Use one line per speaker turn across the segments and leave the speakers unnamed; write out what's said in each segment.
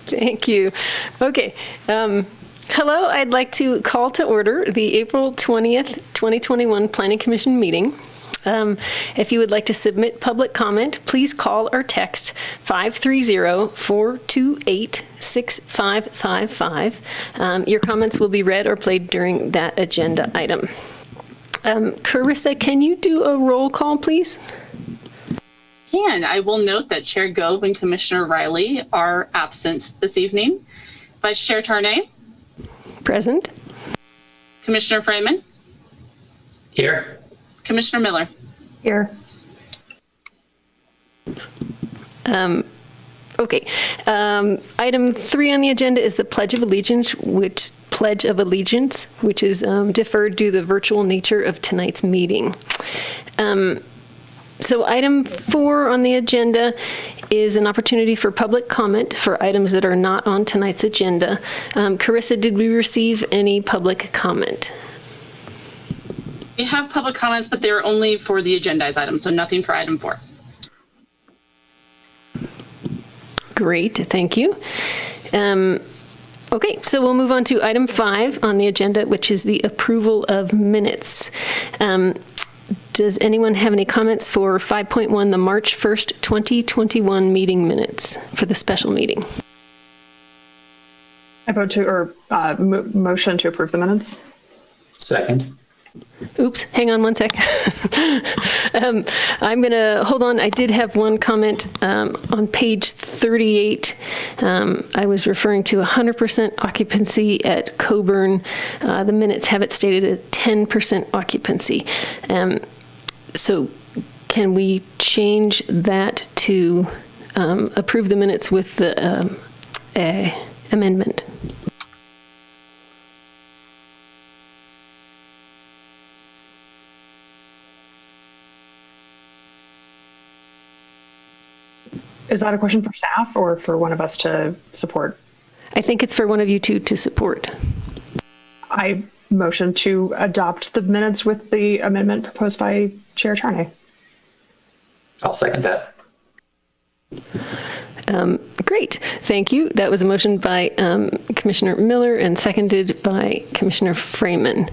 Thank you. Okay. Hello, I'd like to call to order the April 20th, 2021 Planning Commission meeting. If you would like to submit public comment, please call or text 530-428-6555. Your comments will be read or played during that agenda item. Carissa, can you do a roll call, please?
I will note that Chair Gove and Commissioner Riley are absent this evening. Vice Chair Tarnay?
Present.
Commissioner Freeman?
Here.
Commissioner Miller?
Here.
Okay. Item 3 on the agenda is the Pledge of Allegiance, which is deferred due to the virtual nature of tonight's meeting. So item 4 on the agenda is an opportunity for public comment for items that are not on tonight's agenda. Carissa, did we receive any public comment?
We have public comments, but they're only for the agendized item, so nothing for item 4.
Great, thank you. Okay, so we'll move on to item 5 on the agenda, which is the approval of minutes. Does anyone have any comments for 5.1, the March 1st, 2021 meeting minutes for the special meeting?
I vote to, or motion to approve the minutes.
Second.
Oops, hang on one sec. I'm going to, hold on, I did have one comment on page 38. I was referring to 100% occupancy at Coburn. The minutes have it stated at 10% occupancy. So can we change that to approve the minutes with the amendment?
Is that a question for staff or for one of us to support?
I think it's for one of you two to support.
I motion to adopt the minutes with the amendment proposed by Chair Charnay.
I'll second that.
Great, thank you. That was a motion by Commissioner Miller and seconded by Commissioner Freeman.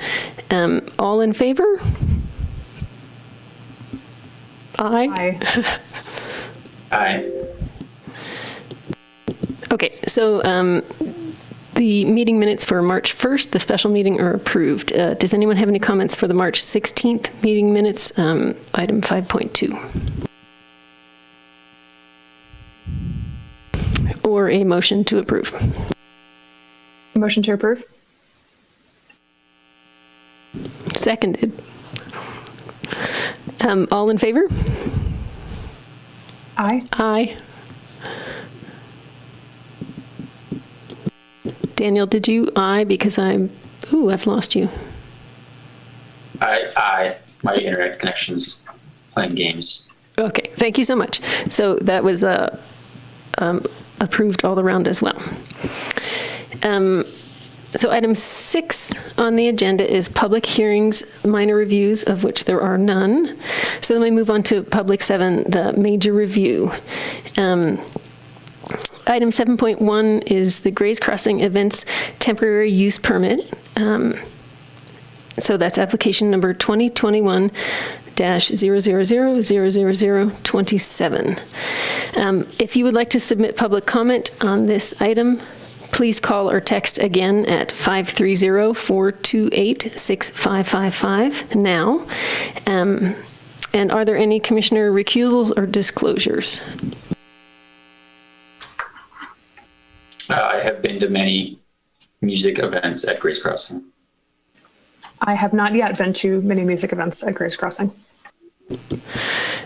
All in favor? Aye.
Aye.
Aye.
Okay, so the meeting minutes for March 1st, the special meeting, are approved. Does anyone have any comments for the March 16th meeting minutes, item 5.2? Or a motion to approve?
Motion to approve.
Seconded. All in favor?
Aye.
Aye. Daniel, did you aye? Because I've lost you.
Aye. My internet connection's playing games.
Okay, thank you so much. So that was approved all around as well. So item 6 on the agenda is public hearings, minor reviews, of which there are none. So then we move on to public 7, the major review. Item 7.1 is the Grays Crossing Events Temporary Use Permit. So that's application number 2021-0000027. If you would like to submit public comment on this item, please call or text again at 530-428-6555 now. And are there any commissioner recusals or disclosures?
I have been to many music events at Grace Crossing.
I have not yet been to many music events at Grace Crossing.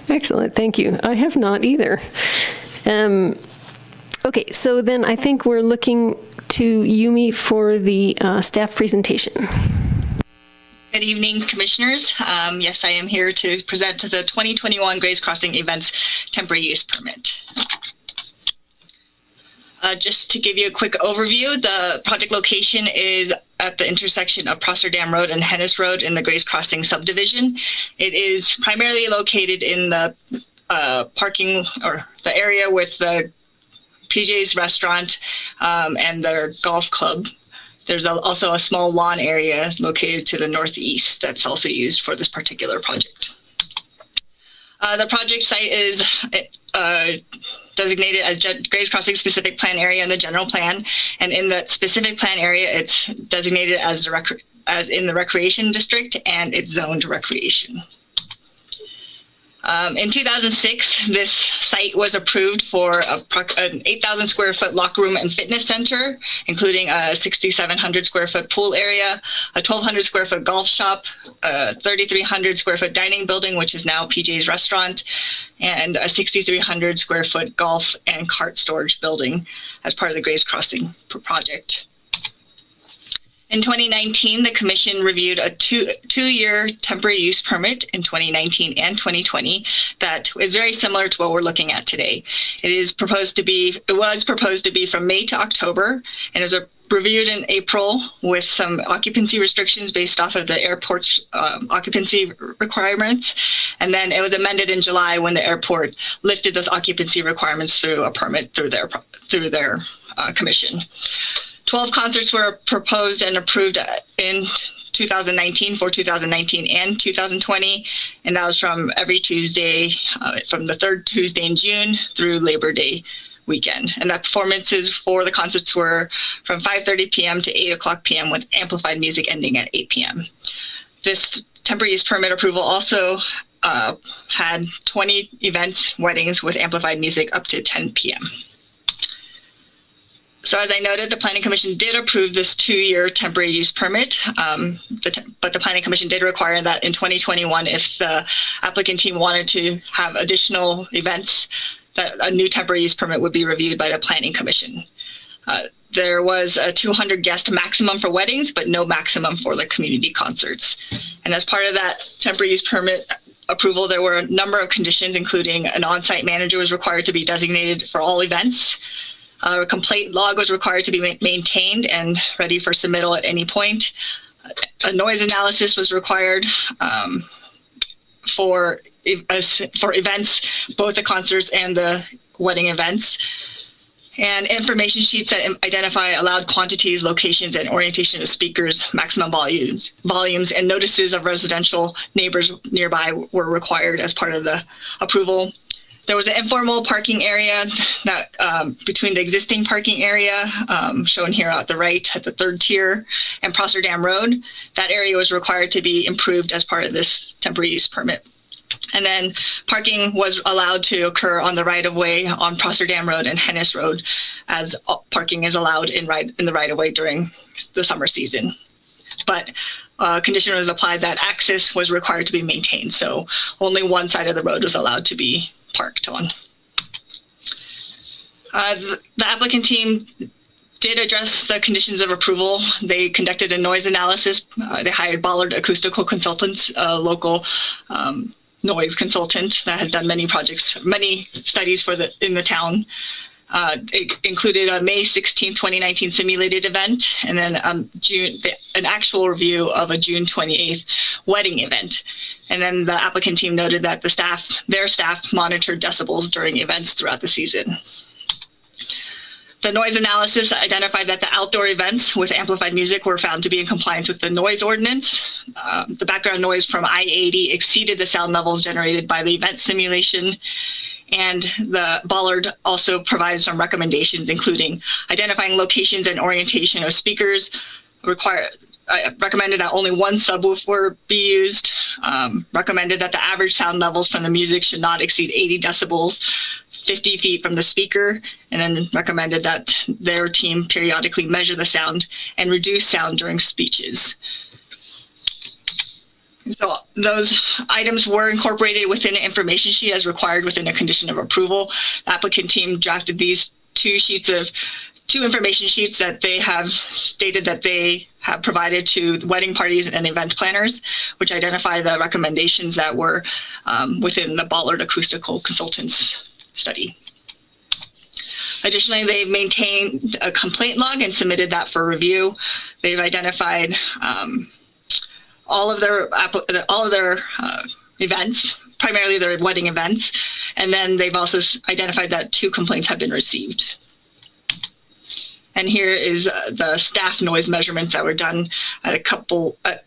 Excellent, thank you. I have not either. Okay, so then I think we're looking to Yumi for the staff presentation.
Good evening, Commissioners. Yes, I am here to present to the 2021 Grays Crossing Events Temporary Use Permit. Just to give you a quick overview, the project location is at the intersection of Prosser Dam Road and Hennis Road in the Grays Crossing subdivision. It is primarily located in the parking or the area with the PJ's Restaurant, and their golf club. There's also a small lawn area located to the northeast that's also used for this particular project. The project site is designated as Grays Crossing Specific Plan Area in the general plan, and in that specific plan area, it's designated as in the recreation district, and it's zoned recreation. In 2006, this site was approved for an 8,000 square foot locker room and fitness center, including a 6,700 square foot pool area, a 1,200 square foot golf shop, a 3,300 square foot dining building, which is now PJ's Restaurant, and a 6,300 square foot golf and cart storage building as part of the Grays Crossing project. In 2019, the Commission reviewed a two-year temporary use permit in 2019 and 2020 that is very similar to what we're looking at today. It was proposed to be from May to October, and it was reviewed in April with some occupancy restrictions based off of the airport's occupancy requirements. And then it was amended in July when the airport lifted those occupancy requirements through a permit through their commission. 12 concerts were proposed and approved in 2019 for 2019 and 2020, and that was from every Tuesday, from the third Tuesday in June through Labor Day weekend. And the performances for the concerts were from 5:30 p.m. to 8 o'clock p.m. with amplified music ending at 8 p.m. This temporary use permit approval also had 20 events, weddings with amplified music up to 10 p.m. So as I noted, the Planning Commission did approve this 2-year temporary use permit, but the Planning Commission did require that in 2021, if the applicant team wanted to have additional events, that a new temporary use permit would be reviewed by the Planning Commission. There was a 200 guest maximum for weddings, but no maximum for the community concerts. And as part of that temporary use permit approval, there were a number of conditions, including an on-site manager was required to be designated for all events. A complaint log was required to be maintained and ready for submittal at any point. A noise analysis was required for events, both the concerts and the wedding events. And information sheets that identify allowed quantities, locations, and orientation of speakers, maximum volumes, and notices of residential neighbors nearby were required as part of the approval. There was an informal parking area that between the existing parking area, shown here at the right at the third tier, and Prosser Dam Road. That area was required to be improved as part of this temporary use permit. And then parking was allowed to occur on the right-of-way on Prosser Dam Road and Hennis Road, as parking is allowed in the right-of-way during the summer season. But condition was applied that access was required to be maintained, so only one side of the road was allowed to be parked on. The applicant team did address the conditions of approval. They conducted a noise analysis. They hired Ballard Acoustical Consultants, a local noise consultant that has done many studies in the town. It included a May 16, 2019 simulated event, and then an actual review of a June 28th wedding event. And then the applicant team noted that their staff monitored decibels during events throughout the season. The noise analysis identified that the outdoor events with amplified music were found to be in compliance with the noise ordinance. The background noise from I-80 exceeded the sound levels generated by the event simulation. And the Ballard also provided some recommendations, including identifying locations and orientation of speakers, recommended that only one subwoofer be used, recommended that the average sound levels from the music should not exceed 80 decibels, 50 feet from the speaker, and then recommended that their team periodically measure the sound and reduce sound during speeches. So those items were incorporated within an information sheet as required within a condition of approval. The applicant team drafted these two information sheets that they have stated that they have provided to wedding parties and event planners, which identify the recommendations that were within the Ballard Acoustical Consultants study. Additionally, they've maintained a complaint log and submitted that for review. They've identified all of their events, primarily their wedding events, and then they've also identified that 2 complaints have been received. And here is the staff noise measurements that were done at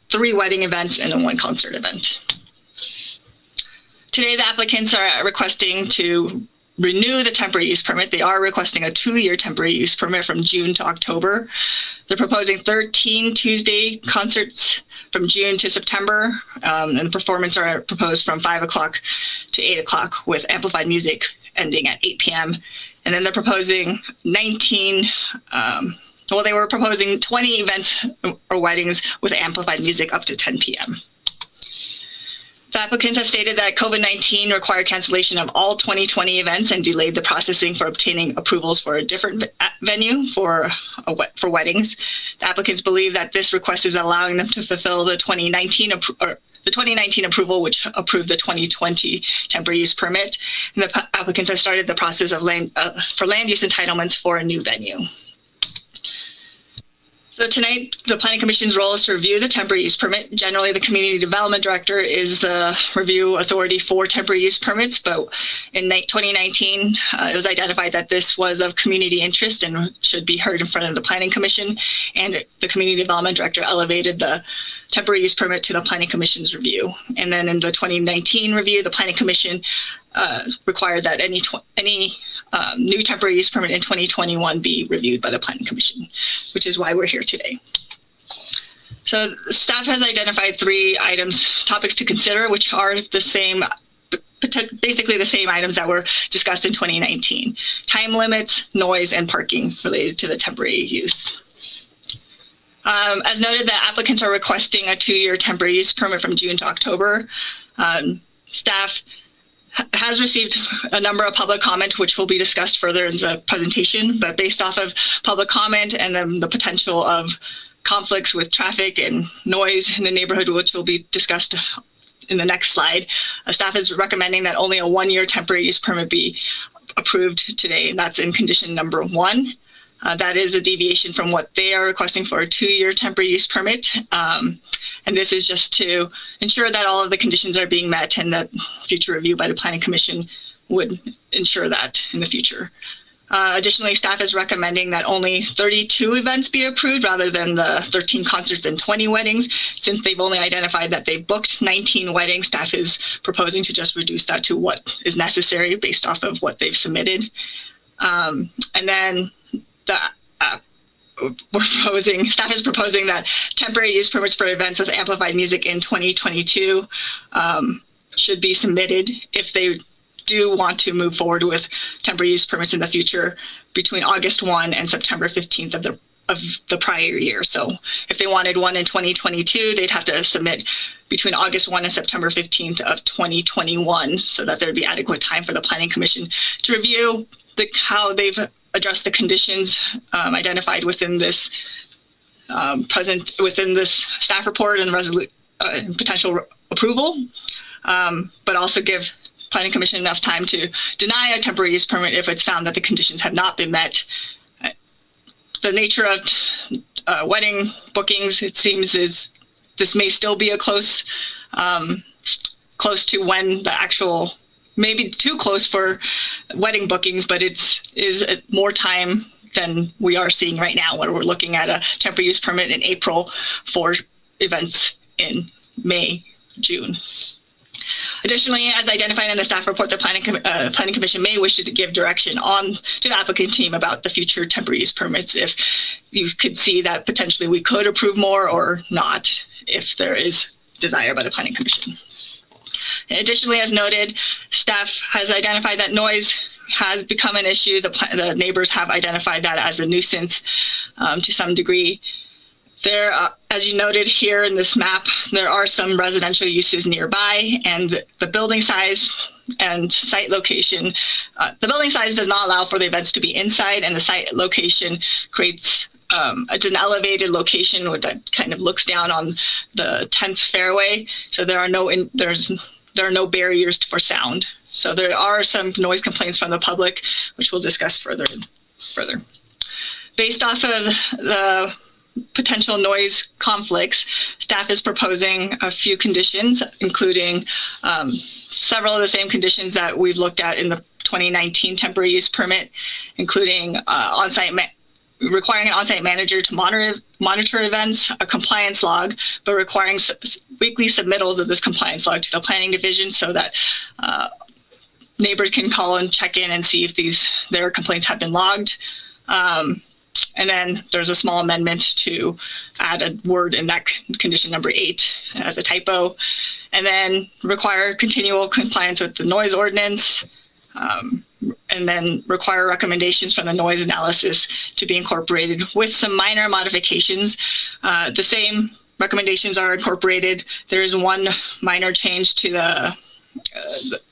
3 wedding events and 1 concert event. Today, the applicants are requesting to renew the temporary use permit. They are requesting a 2-year temporary use permit from June to October. They're proposing 13 Tuesday concerts from June to September, and the performance are proposed from 5 o'clock to 8 o'clock with amplified music ending at 8 p.m. And then they're proposing 19, they were proposing 20 events or weddings with amplified music up to 10 p.m. The applicants have stated that COVID-19 required cancellation of all 2020 events and delayed the processing for obtaining approvals for a different venue for weddings. The applicants believe that this request is allowing them to fulfill the 2019 approval, which approved the 2020 temporary use permit. And the applicants have started the process of for land use entitlements for a new venue. So tonight, the Planning Commission's role is to review the temporary use permit. Generally, the Community Development Director is the review authority for temporary use permits, but in 2019, it was identified that this was of community interest and should be heard in front of the Planning Commission, and the Community Development Director elevated the temporary use permit to the Planning Commission's review. And then in the 2019 review, the Planning Commission required that any new temporary use permit in 2021 be reviewed by the Planning Commission, which is why we're here today. So staff has identified 3 topics to consider, which are the same, basically the same items that were discussed in 2019: time limits, noise, and parking related to the temporary use. As noted, the applicants are requesting a 2-year temporary use permit from June to October. Staff has received a number of public comment, which will be discussed further in the presentation, but based off of public comment and then the potential of conflicts with traffic and noise in the neighborhood, which will be discussed in the next slide, staff is recommending that only a 1-year temporary use permit be approved today, and that's in condition number 1. That is a deviation from what they are requesting for a 2-year temporary use permit. And this is just to ensure that all of the conditions are being met and that future review by the Planning Commission would ensure that in the future. Additionally, staff is recommending that only 32 events be approved rather than the 13 concerts and 20 weddings. Since they've only identified that they booked 19 weddings, staff is proposing to just reduce that to what is necessary based off of what they've submitted. And then staff is proposing that temporary use permits for events with amplified music in 2022 should be submitted if they do want to move forward with temporary use permits in the future between August 1 and September 15th of the prior year. So if they wanted one in 2022, they'd have to submit between August 1 and September 15th of 2021 so that there'd be adequate time for the Planning Commission to review how they've address the conditions identified within this staff report and potential approval, but also give Planning Commission enough time to deny a temporary use permit if it's found that the conditions have not been met. The nature of wedding bookings, it seems, is this may still be a close to when the actual, maybe too close for wedding bookings, but is more time than we are seeing right now when we're looking at a temporary use permit in April for events in May, June. Additionally, as identified in the staff report, the Planning Commission may wish to give direction to the applicant team about the future temporary use permits if you could see that potentially we could approve more or not if there is desire by the Planning Commission. Additionally, as noted, staff has identified that noise has become an issue. The neighbors have identified that as a nuisance to some degree. There, as you noted here in this map, there are some residential uses nearby, and the building size and site location, the building size does not allow for the events to be inside, and the site location creates it's an elevated location that kind of looks down on the 10th fairway. So there are no barriers for sound. So there are some noise complaints from the public, which we'll discuss further. Based off of the potential noise conflicts, staff is proposing a few conditions, including several of the same conditions that we've looked at in the 2019 temporary use permit, including on-site requiring an on-site manager to monitor events, a compliance log, but requiring weekly submittals of this compliance log to the planning division so that neighbors can call and check in and see if their complaints have been logged. And then there's a small amendment to add a word in that condition number 8 as a typo, and then require continual compliance with the noise ordinance, and then require recommendations from the noise analysis to be incorporated with some minor modifications. The same recommendations are incorporated. There is one minor change to the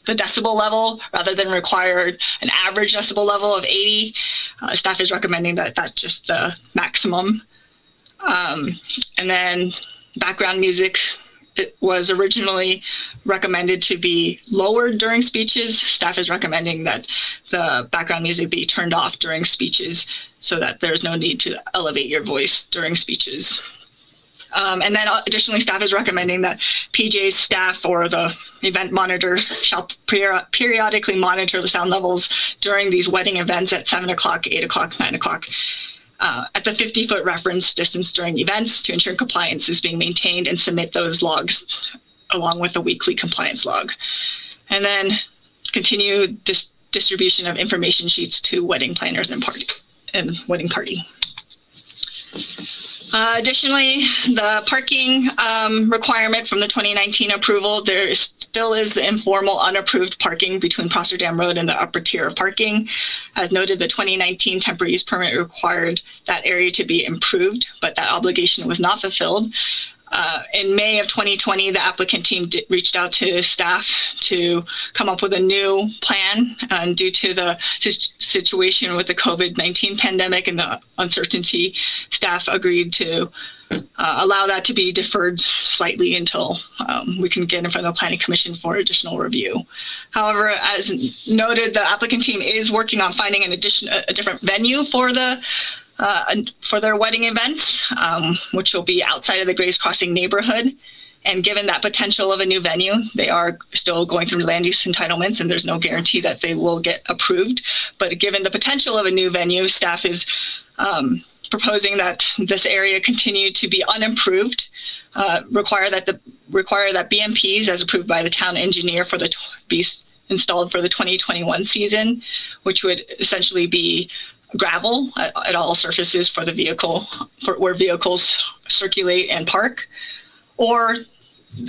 decibel level. Rather than require an average decibel level of 80, staff is recommending that that's just the maximum. And then background music, it was originally recommended to be lowered during speeches. Staff is recommending that the background music be turned off during speeches so that there's no need to elevate your voice during speeches. And then additionally, staff is recommending that PJ's staff or the event monitor shall periodically monitor the sound levels during these wedding events at 7 o'clock, 8 o'clock, 9 o'clock, at the 50-foot reference distance during events to ensure compliance is being maintained, and submit those logs along with the weekly compliance log. And then continue distribution of information sheets to wedding planners and wedding party. Additionally, the parking requirement from the 2019 approval, there still is the informal unapproved parking between Prosser Dam Road and the upper tier of parking. As noted, the 2019 temporary use permit required that area to be improved, but that obligation was not fulfilled. In May of 2020, the applicant team reached out to staff to come up with a new plan. And due to the situation with the COVID-19 pandemic and the uncertainty, staff agreed to allow that to be deferred slightly until we can get in front of the Planning Commission for additional review. However, as noted, the applicant team is working on finding a different venue for their wedding events, which will be outside of the Grays Crossing neighborhood. And given that potential of a new venue, they are still going through land use entitlements, and there's no guarantee that they will get approved. But given the potential of a new venue, staff is proposing that this area continue to be unimproved, require that BMPs, as approved by the town engineer, be installed for the 2021 season, which would essentially be gravel at all surfaces for the vehicle, where vehicles circulate and park, or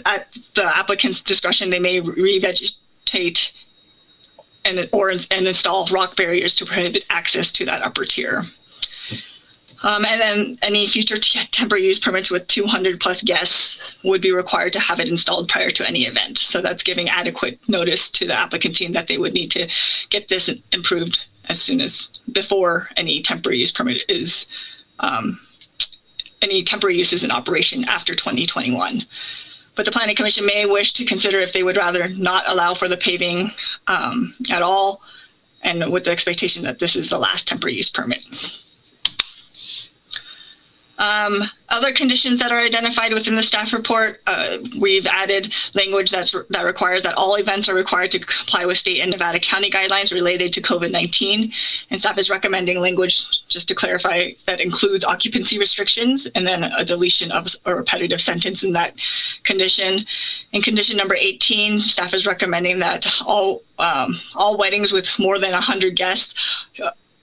at the applicant's discretion, they may revegetate and install rock barriers to prohibit access to that upper tier. And then any future temporary use permits with 200 plus guests would be required to have it installed prior to any event. So that's giving adequate notice to the applicant team that they would need to get this improved as soon as before any temporary use permit is, any temporary use is in operation after 2021. But the Planning Commission may wish to consider if they would rather not allow for the paving at all, and with the expectation that this is the last temporary use permit. Other conditions that are identified within the staff report, we've added language that requires that all events are required to comply with state and Nevada County guidelines related to COVID-19. And staff is recommending language, just to clarify, that includes occupancy restrictions, and then a deletion of a repetitive sentence in that condition. In condition number 18, staff is recommending that all weddings with more than 100 guests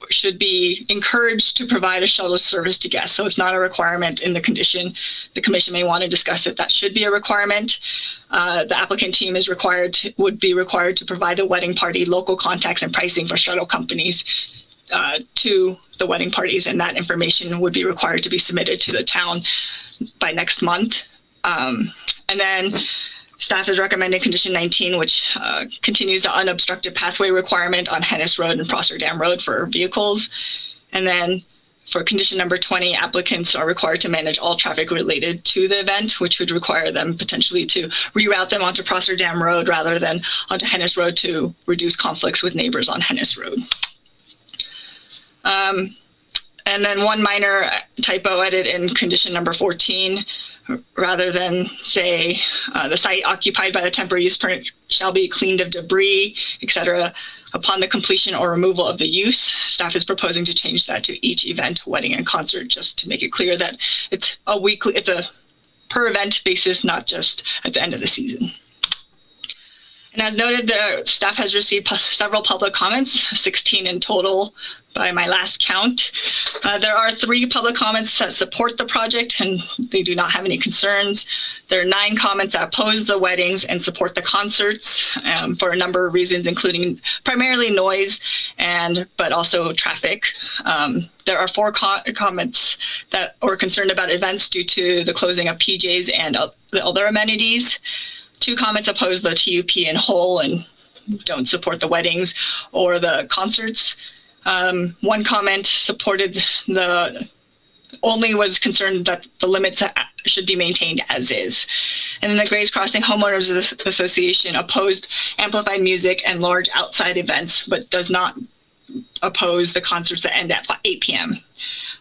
should be encouraged to provide a shuttle service to guests. So it's not a requirement in the condition. The commission may want to discuss if that should be a requirement. The applicant team would be required to provide the wedding party local contacts and pricing for shuttle companies to the wedding parties, and that information would be required to be submitted to the town by next month. And then staff is recommending condition 19, which continues the unobstructed pathway requirement on Hennis Road and Prosser Dam Road for vehicles. And then for condition number 20, applicants are required to manage all traffic related to the event, which would require them potentially to reroute them onto Prosser Dam Road rather than onto Hennis Road to reduce conflicts with neighbors on Hennis Road. And then one minor typo edit in condition number 14. Rather than say the site occupied by the temporary use permit shall be cleaned of debris, etc. upon the completion or removal of the use. Staff is proposing to change that to each event, wedding, and concert, just to make it clear that it's a per event basis, not just at the end of the season. And as noted, the staff has received several public comments, 16 in total by my last count. There are 3 public comments that support the project and they do not have any concerns. There are 9 comments that oppose the weddings and support the concerts for a number of reasons, including primarily noise but also traffic. There are 4 comments that are concerned about events due to the closing of PJs and the other amenities. 2 comments oppose the TUP in whole and don't support the weddings or the concerts. 1 comment supported was concerned that the limits should be maintained as is. And then the Grays Crossing Homeowners Association opposed amplified music and large outside events, but does not oppose the concerts that end at 8 p.m.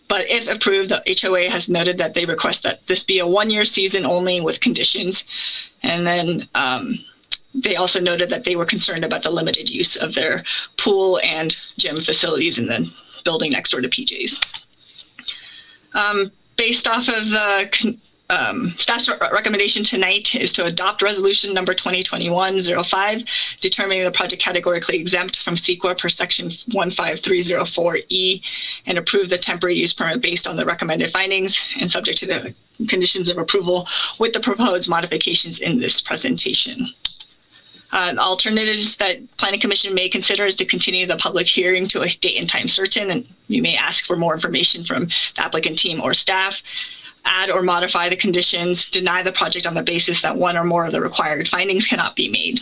But if approved, the HOA has noted that they request that this be a 1-year season only with conditions. And then they also noted that they were concerned about the limited use of their pool and gym facilities in the building next door to PJ's. Based off of the staff's recommendation tonight is to adopt resolution number 2021-05, determining the project categorically exempt from CEQA per section 15304E, and approve the temporary use permit based on the recommended findings and subject to the conditions of approval with the proposed modifications in this presentation. Alternatives that Planning Commission may consider is to continue the public hearing to a date and time certain, and you may ask for more information from the applicant team or staff, add or modify the conditions, deny the project on the basis that one or more of the required findings cannot be made.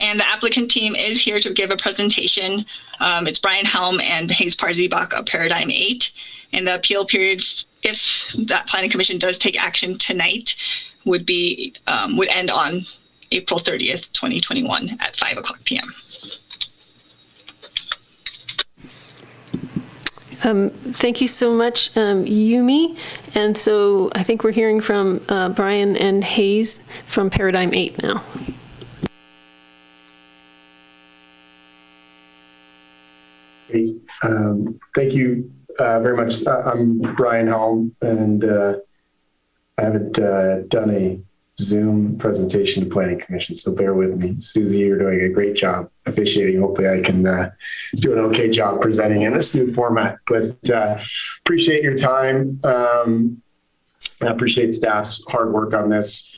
And the applicant team is here to give a presentation. It's Brian Helm and Hayes Parzibach of Paradigm 8. And the appeal period, if that Planning Commission does take action tonight, would end on April 30th, 2021 at 5:00 p.m.
Thank you so much, Yumi. And so I think we're hearing from Brian and Hayes from Paradigm 8 now.
Great. Thank you very much. I'm Brian Helm, and I haven't done a Zoom presentation to Planning Commission, so bear with me. Susie, you're doing a great job officiating. Hopefully I can do an okay job presenting in this new format, but appreciate your time. I appreciate staff's hard work on this.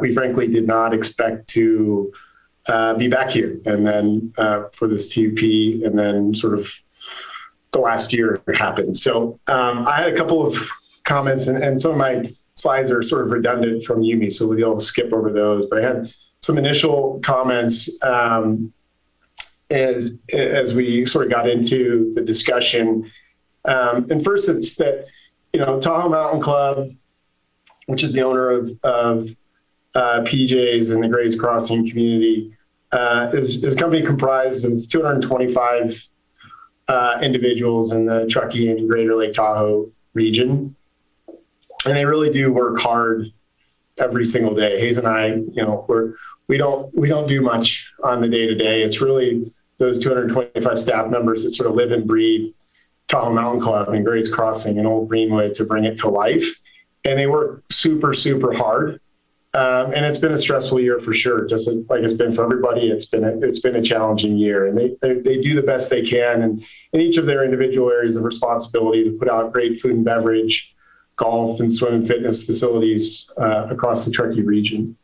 We frankly did not expect to be back here and then for this TUP, and then sort of the last year happened. So I had a couple of comments, and some of my slides are sort of redundant from Yumi, so we'll skip over those. But I had some initial comments as we sort of got into the discussion. And first, it's that, Tahoe Mountain Club, which is the owner of PJ's and the Grays Crossing community, is a company comprised of 225 individuals in the Truckee and Greater Lake Tahoe region. And they really do work hard every single day. Hayes and I, we don't do much on the day-to-day. It's really those 225 staff members that sort of live and breathe Tahoe Mountain Club and Grays Crossing and Old Greenwood to bring it to life. And they work super, super hard. And it's been a stressful year for sure. Just like it's been for everybody, it's been a challenging year. And they do the best they can, and in each of their individual areas of responsibility, to put out great food and beverage, golf and swim and fitness facilities across the Truckee region.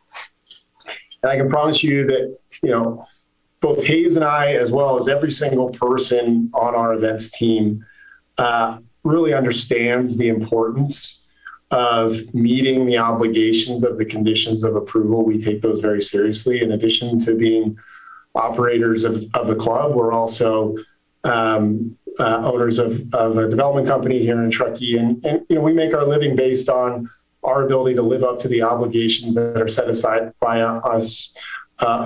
And I can promise you that, both Hayes and I, as well as every single person on our events team, really understands the importance of meeting the obligations of the conditions of approval. We take those very seriously. In addition to being operators of the club, we're also owners of a development company here in Truckee. And we make our living based on our ability to live up to the obligations that are set aside by us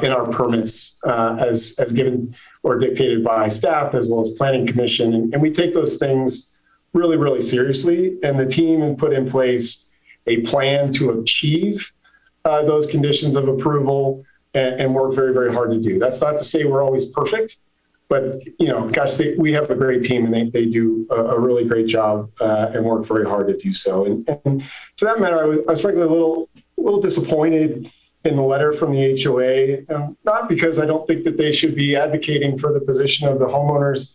in our permits as given or dictated by staff, as well as Planning Commission. And we take those things really, really seriously. And the team put in place a plan to achieve those conditions of approval and work very, very hard to do. That's not to say we're always perfect, but gosh, we have a great team, and they do a really great job and work very hard to do so. And to that matter, I was frankly a little disappointed in the letter from the HOA, not because I don't think that they should be advocating for the position of the homeowners,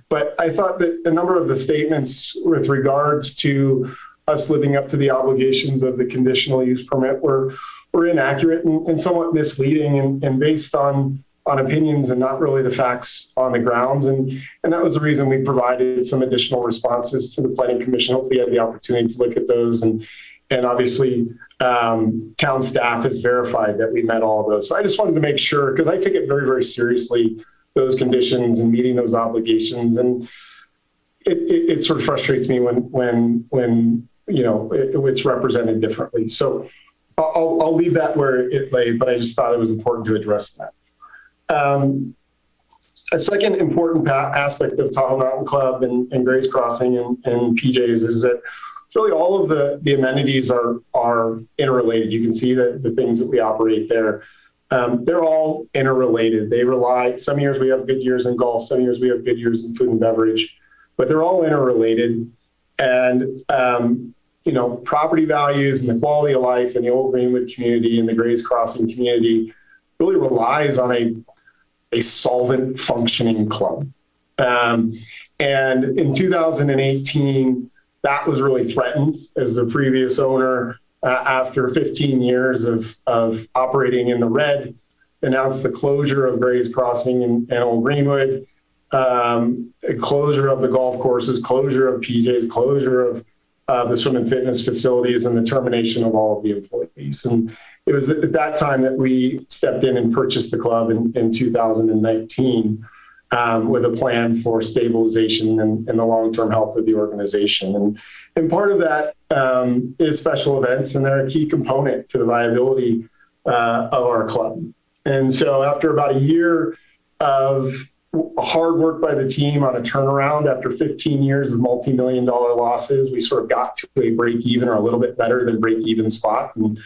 but I thought that a number of the statements with regards to us living up to the obligations of the conditional use permit were inaccurate and somewhat misleading and based on opinions and not really the facts on the grounds. And that was the reason we provided some additional responses to the Planning Commission. Hopefully you had the opportunity to look at those. And obviously town staff has verified that we met all of those. So I just wanted to make sure, because I take it very, very seriously, those conditions and meeting those obligations. And it sort of frustrates me when it's represented differently. So I'll leave that where it lay, but I just thought it was important to address that. A second important aspect of Tahoe Mountain Club and Grace Crossing and PJ's is that really all of the amenities are interrelated. You can see that the things that we operate there, they're all interrelated. They rely, some years we have good years in golf, some years we have good years in food and beverage, but they're all interrelated. And, property values and the quality of life in the Old Greenwood community and the Grace Crossing community really relies on a solvent functioning club. And in 2018, that was really threatened as the previous owner, after 15 years of operating in the red, announced the closure of Grace Crossing and Old Greenwood, closure of the golf courses, closure of PJ's, closure of the swim and fitness facilities, and the termination of all of the employees. And it was at that time that we stepped in and purchased the club in 2019 with a plan for stabilization and the long-term health of the organization. And part of that is special events, and they're a key component to the viability of our club. And so after about a year of hard work by the team on a turnaround, after 15 years of multi-million-dollar losses, we sort of got to a break-even or a little bit better than break-even spot, and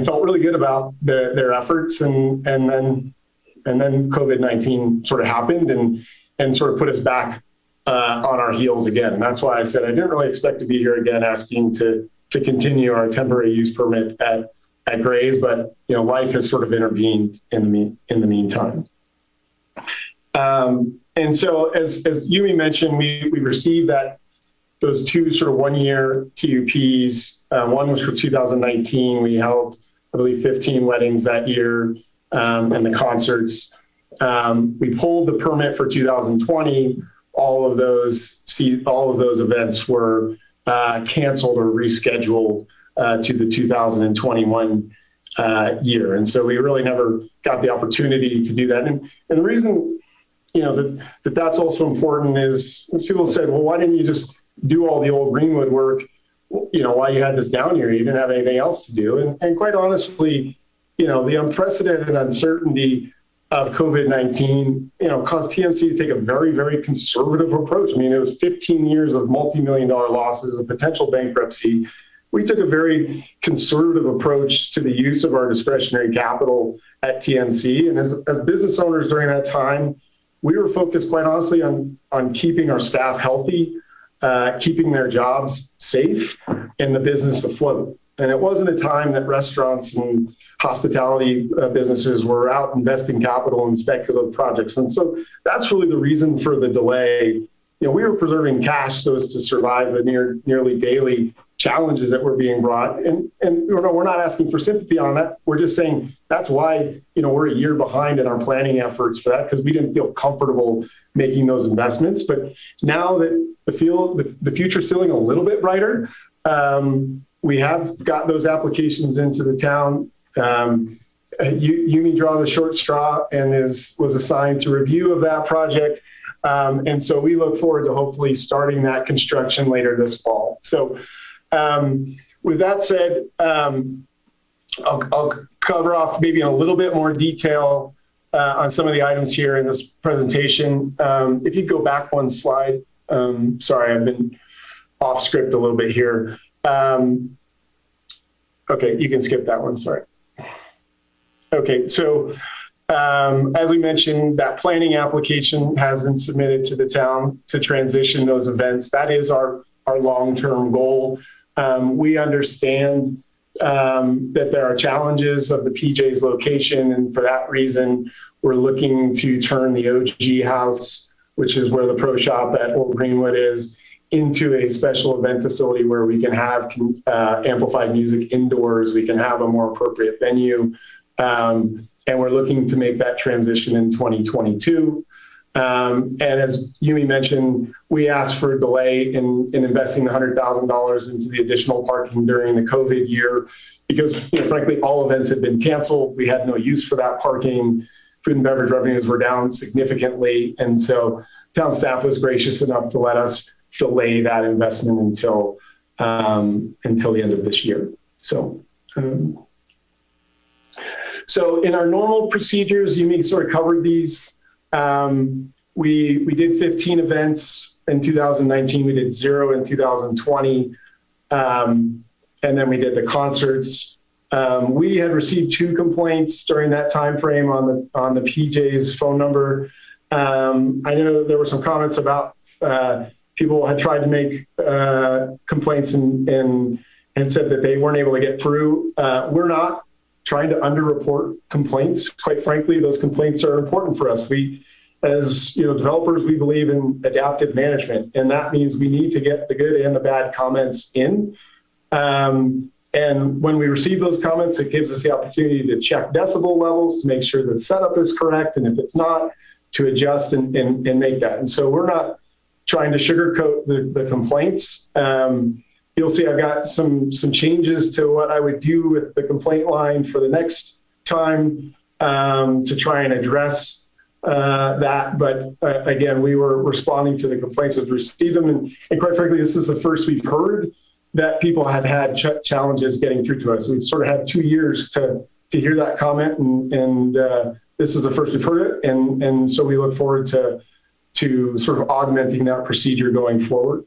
felt really good about their efforts. And then COVID-19 sort of happened and sort of put us back on our heels again. And that's why I said I didn't really expect to be here again asking to continue our temporary use permit at Gray's, but life has sort of intervened in the meantime. And so as Yumi mentioned, we received those two sort of 1-year TUPs. One was for 2019. We held, I believe, 15 weddings that year, and the concerts. We pulled the permit for 2020. All of those events were canceled or rescheduled to the 2021 year. And so we really never got the opportunity to do that. And the reason that's also important is people said, well, why didn't you just do all the Old Greenwood work, while you had this down year? You didn't have anything else to do. And quite honestly, the unprecedented uncertainty of COVID-19, caused TMC to take a very, very conservative approach. I mean, it was 15 years of multi-million-dollar losses, a potential bankruptcy. We took a very conservative approach to the use of our discretionary capital at TMC. And as business owners during that time, we were focused, quite honestly, on keeping our staff healthy, keeping their jobs safe, and the business afloat. And it wasn't a time that restaurants and hospitality businesses were out investing capital in speculative projects. And so that's really the reason for the delay. We were preserving cash so as to survive the nearly daily challenges that were being brought. And we're not asking for sympathy on that. We're just saying that's why, we're a year behind in our planning efforts for that, because we didn't feel comfortable making those investments. But now that the future's feeling a little bit brighter, we have got those applications into the town. Yumi draw the short straw and was assigned to review of that project. And so we look forward to hopefully starting that construction later this fall. So with that said, I'll cover off maybe in a little bit more detail on some of the items here in this presentation. If you go back one slide, sorry, I've been off script a little bit here. Okay, you can skip that one, sorry. Okay, so as we mentioned, that planning application has been submitted to the town to transition those events. That is our long-term goal. We understand that there are challenges of the PJ's location, and for that reason, we're looking to turn the OG house, which is where the pro shop at Old Greenwood is, into a special event facility where we can have amplified music indoors. We can have a more appropriate venue. And we're looking to make that transition in 2022. And as Yumi mentioned, we asked for a delay in investing the $100,000 into the additional parking during the COVID year because, frankly, all events had been canceled. We had no use for that parking. Food and beverage revenues were down significantly. And so town staff was gracious enough to let us delay that investment until the end of this year. So in our normal procedures, Yumi sort of covered these. We did 15 events in 2019. We did 0 in 2020. And then we did the concerts. We had received 2 complaints during that time frame on the PJ's phone number. I know there were some comments about people had tried to make complaints and said that they weren't able to get through. We're not trying to underreport complaints. Quite frankly, those complaints are important for us. We, as developers, we believe in adaptive management, and that means we need to get the good and the bad comments in. And when we receive those comments, it gives us the opportunity to check decibel levels to make sure that setup is correct, and if it's not, to adjust and make that. And so we're not trying to sugarcoat the complaints. You'll see I've got some changes to what I would do with the complaint line for the next time to try and address that. But again, we were responding to the complaints as we received them. And quite frankly, this is the first we've heard that people had challenges getting through to us. We've sort of had 2 years to hear that comment, and this is the first we've heard it. And so we look forward to sort of augmenting that procedure going forward.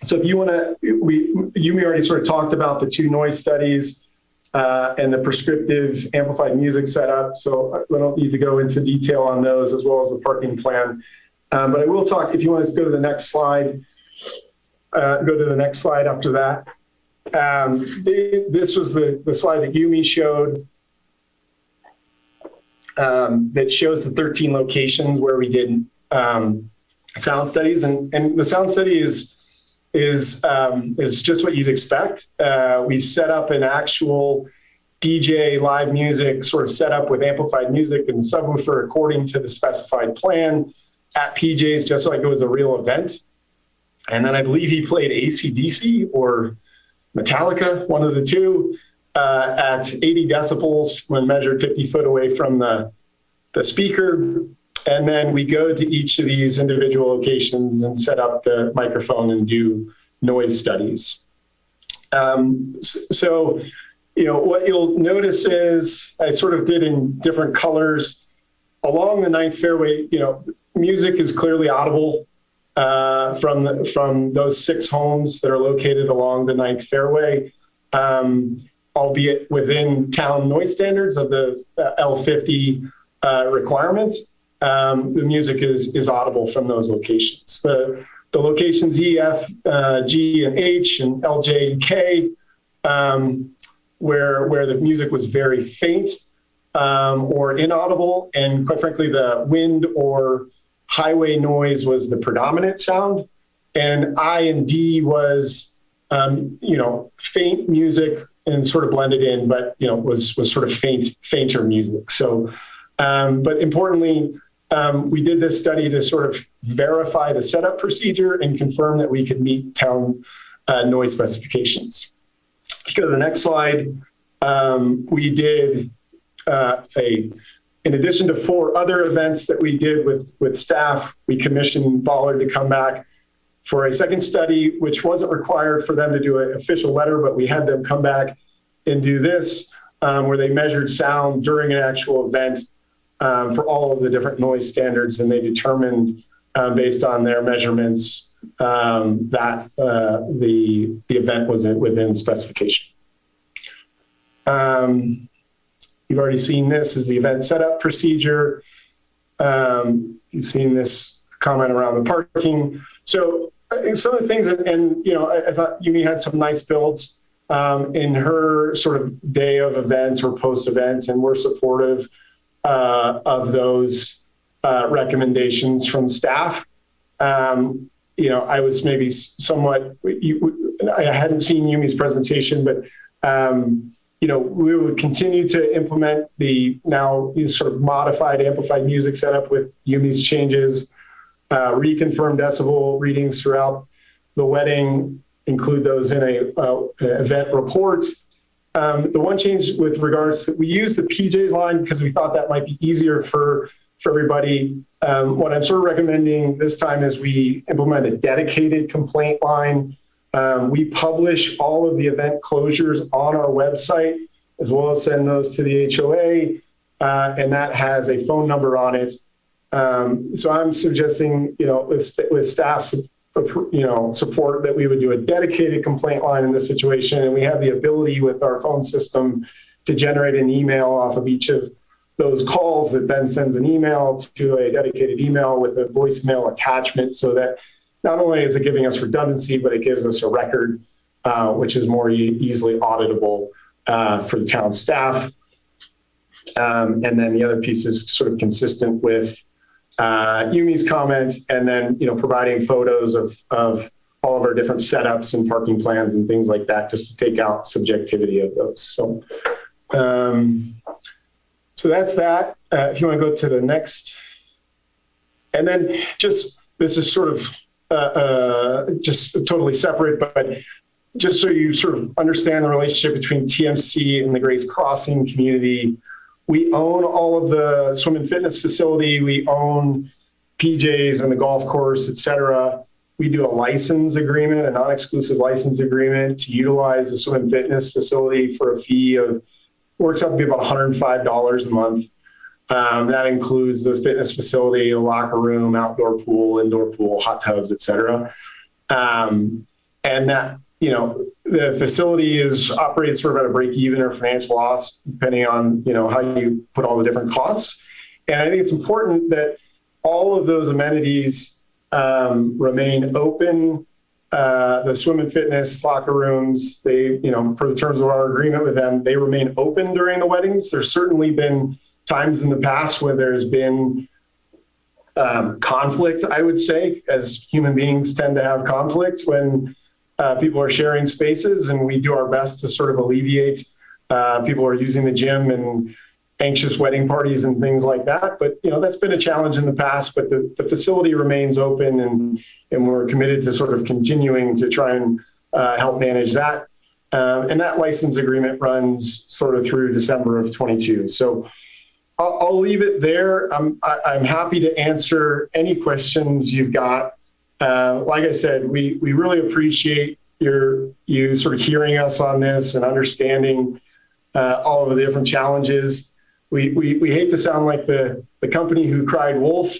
So if you want to, Yumi already sort of talked about the 2 noise studies and the prescriptive amplified music setup. So I don't need to go into detail on those, as well as the parking plan. But I will talk, if you want to go to the next slide, go to the next slide after that. This was the slide that Yumi showed that shows the 13 locations where we did sound studies. And the sound study is just what you'd expect. We set up an actual DJ live music sort of setup with amplified music and subwoofer according to the specified plan at PJ's, just like it was a real event. And then I believe he played AC/DC or Metallica, one of the two, at 80 decibels when measured 50 foot away from the speaker. And then we go to each of these individual locations and set up the microphone and do noise studies. So, what you'll notice is I sort of did in different colors along the 9th fairway. Music is clearly audible from those 6 homes that are located along the 9th fairway, albeit within town noise standards of the L50 requirement. The music is audible from those locations. The locations E, F, G, and H, and L, J, and K, where the music was very faint or inaudible, and quite frankly, the wind or highway noise was the predominant sound, and I and D was, faint music and sort of blended in, but was sort of fainter music. So, but importantly, we did this study to sort of verify the setup procedure and confirm that we could meet town noise specifications. If you go to the next slide, we did in addition to 4 other events that we did with staff, we commissioned Ballard to come back for a second study, which wasn't required for them to do an official letter, but we had them come back and do this, where they measured sound during an actual event for all of the different noise standards, and they determined, based on their measurements, that the event was within specification. You've already seen this is the event setup procedure. You've seen this comment around the parking. So some of the things, and I thought Yumi had some nice builds in her sort of day of events or post events, and we're supportive of those recommendations from staff. I was maybe somewhat, I hadn't seen Yumi's presentation, but, we would continue to implement the now sort of modified, amplified music setup with Yumi's changes, reconfirm decibel readings throughout the wedding, include those in a event reports. The one change with regards to, we use the PJs line because we thought that might be easier for everybody. What I'm sort of recommending this time is we implement a dedicated complaint line. We publish all of the event closures on our website, as well as send those to the HOA, and that has a phone number on it. So I'm suggesting, with staff's support, that we would do a dedicated complaint line in this situation, and we have the ability with our phone system to generate an email off of each of those calls that then sends an email to a dedicated email with a voicemail attachment, so that not only is it giving us redundancy, but it gives us a record, which is more easily auditable for the town staff. And then the other piece is sort of consistent with Yumi's comments, and then providing photos of all of our different setups and parking plans and things like that, just to take out subjectivity of those. So that's that. If you want to go to the next, and then this is sort of just totally separate, but just so you sort of understand the relationship between TMC and the Grace Crossing community. We own all of the swim and fitness facility. We own PJs and the golf course, et cetera. We do a license agreement, a non-exclusive license agreement to utilize the swim and fitness facility for a fee of, works out to be about $105 a month. That includes the fitness facility, a locker room, outdoor pool, indoor pool, hot tubs, et cetera. And that, the facility is operated sort of at a break even or financial loss, depending on, how you put all the different costs. And I think it's important that all of those amenities remain open. The swim and fitness, locker rooms, they, per the terms of our agreement with them, they remain open during the weddings. There's certainly been times in the past where there's been conflict, I would say, as human beings tend to have conflict when people are sharing spaces, and we do our best to sort of alleviate people who are using the gym and anxious wedding parties and things like that. But, that's been a challenge in the past, but the facility remains open, and we're committed to sort of continuing to try and help manage that. And that license agreement runs sort of through December of 22. So I'll leave it there. I'm happy to answer any questions you've got. Like I said, we really appreciate you sort of hearing us on this and understanding all of the different challenges. We hate to sound like the company who cried wolf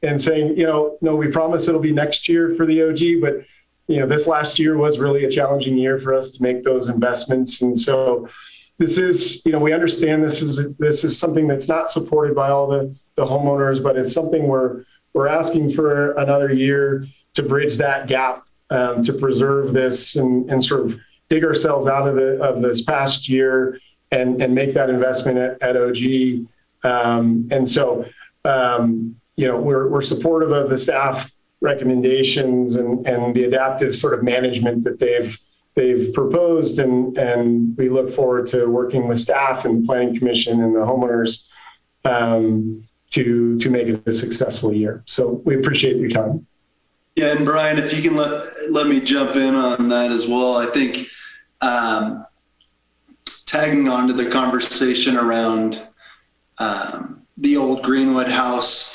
and saying, no, we promise it'll be next year for the OG, but this last year was really a challenging year for us to make those investments. And so this is, we understand this is something that's not supported by all the homeowners, but it's something we're asking for another year to bridge that gap, to preserve this and sort of dig ourselves out of this past year and make that investment at OG. And so, we're supportive of the staff recommendations and the adaptive sort of management that they've proposed. And we look forward to working with staff and the Planning Commission and the homeowners to make it a successful year. So we appreciate your time.
Yeah, and Brian, if you can let me jump in on that as well. I think tagging on to the conversation around the old Greenwood house,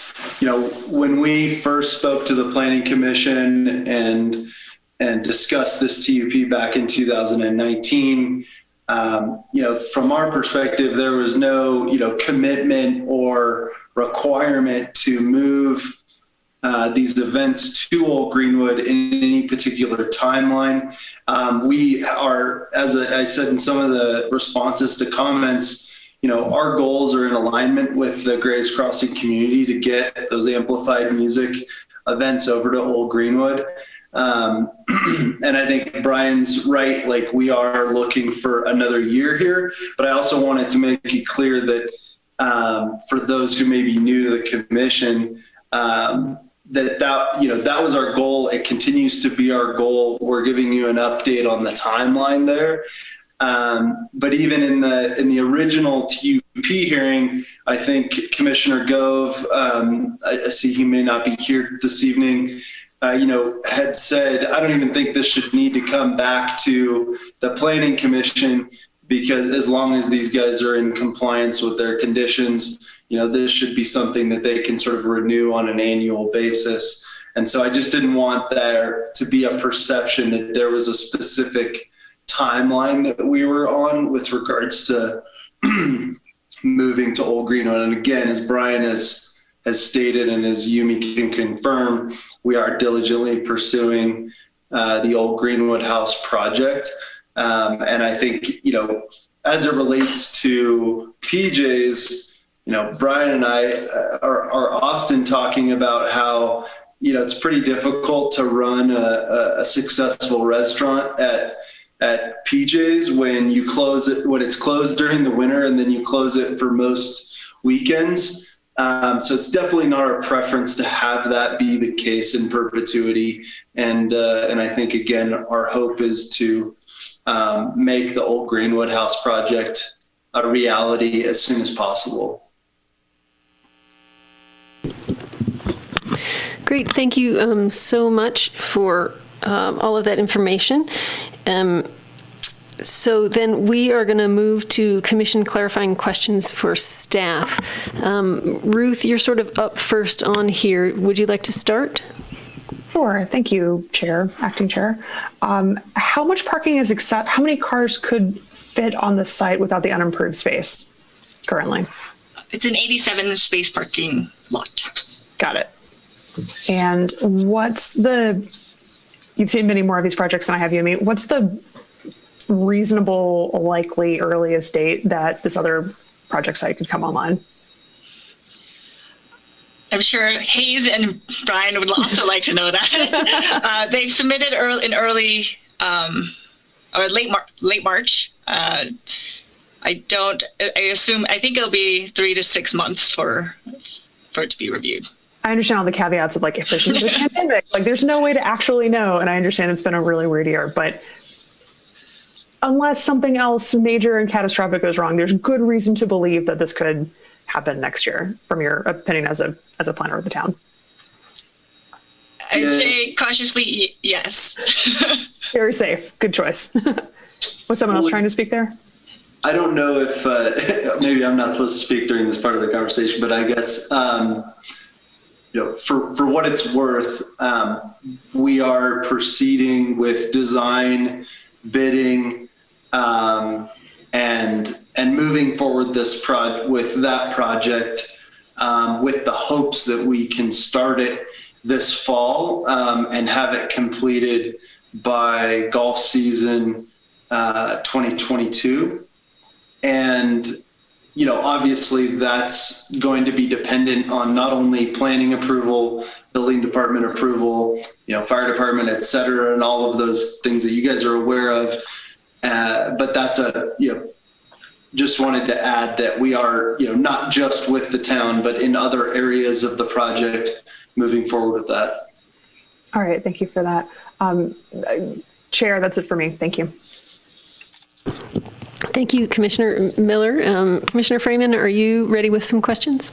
when we first spoke to the Planning Commission and discussed this TUP back in 2019, from our perspective, there was no, commitment or requirement to move these events to Old Greenwood in any particular timeline. We are, as I said in some of the responses to comments, our goals are in alignment with the Grays Crossing community to get those amplified music events over to Old Greenwood. And I think Brian's right. Like, we are looking for another year here, but I also wanted to make it clear that for those who may be new to the commission, that was our goal. It continues to be our goal. We're giving you an update on the timeline there. But even in the original TUP hearing, I think Commissioner Gove, I see he may not be here this evening, had said, I don't even think this should need to come back to the Planning Commission, because as long as these guys are in compliance with their conditions, this should be something that they can sort of renew on an annual basis. And so I just didn't want there to be a perception that there was a specific timeline that we were on with regards to moving to Old Greenwood. And again, as Brian has stated, and as Yumi can confirm, we are diligently pursuing the Old Greenwood House project. And I think, as it relates to PJs, Brian and I are often talking about how, it's pretty difficult to run a successful restaurant at PJ's when you close it, when it's closed during the winter, and then you close it for most weekends. So it's definitely not our preference to have that be the case in perpetuity. And I think, again, our hope is to make the Old Greenwood House project a reality as soon as possible.
Great. Thank you so much for all of that information. So then we are going to move to commission clarifying questions for staff. Ruth, you're sort of up first on here. Would you like to start?
Sure. Thank you, Acting Chair. How much parking is how many cars could fit on the site without the unimproved space currently?
It's an 87 space parking lot.
Got it. And you've seen many more of these projects than I have, Yumi. What's the reasonable, likely earliest date that this other project site could come online?
I'm sure Hayes and Brian would also like to know that. They've submitted late March. I think it'll be 3 to 6 months for it to be reviewed.
I understand all the caveats of if there's a pandemic, there's no way to actually know. And I understand it's been a really weird year, but unless something else major and catastrophic goes wrong, there's good reason to believe that this could happen next year, from your opinion as a planner of the town.
I'd say cautiously, yes.
Very safe. Good choice. Was someone else trying to speak there?
I don't know if maybe I'm not supposed to speak during this part of the conversation, but I guess for what it's worth, we are proceeding with design, bidding, and moving forward with that project, with the hopes that we can start it this fall and have it completed by golf season 2022. And obviously that's going to be dependent on not only planning approval, building department approval, fire department, et cetera, and all of those things that you guys are aware of. But that's just wanted to add that we are, not just with the town, but in other areas of the project moving forward with that.
All right. Thank you for that. Chair, that's it for me. Thank you.
Thank you, Commissioner Miller. Commissioner Freeman, are you ready with some questions?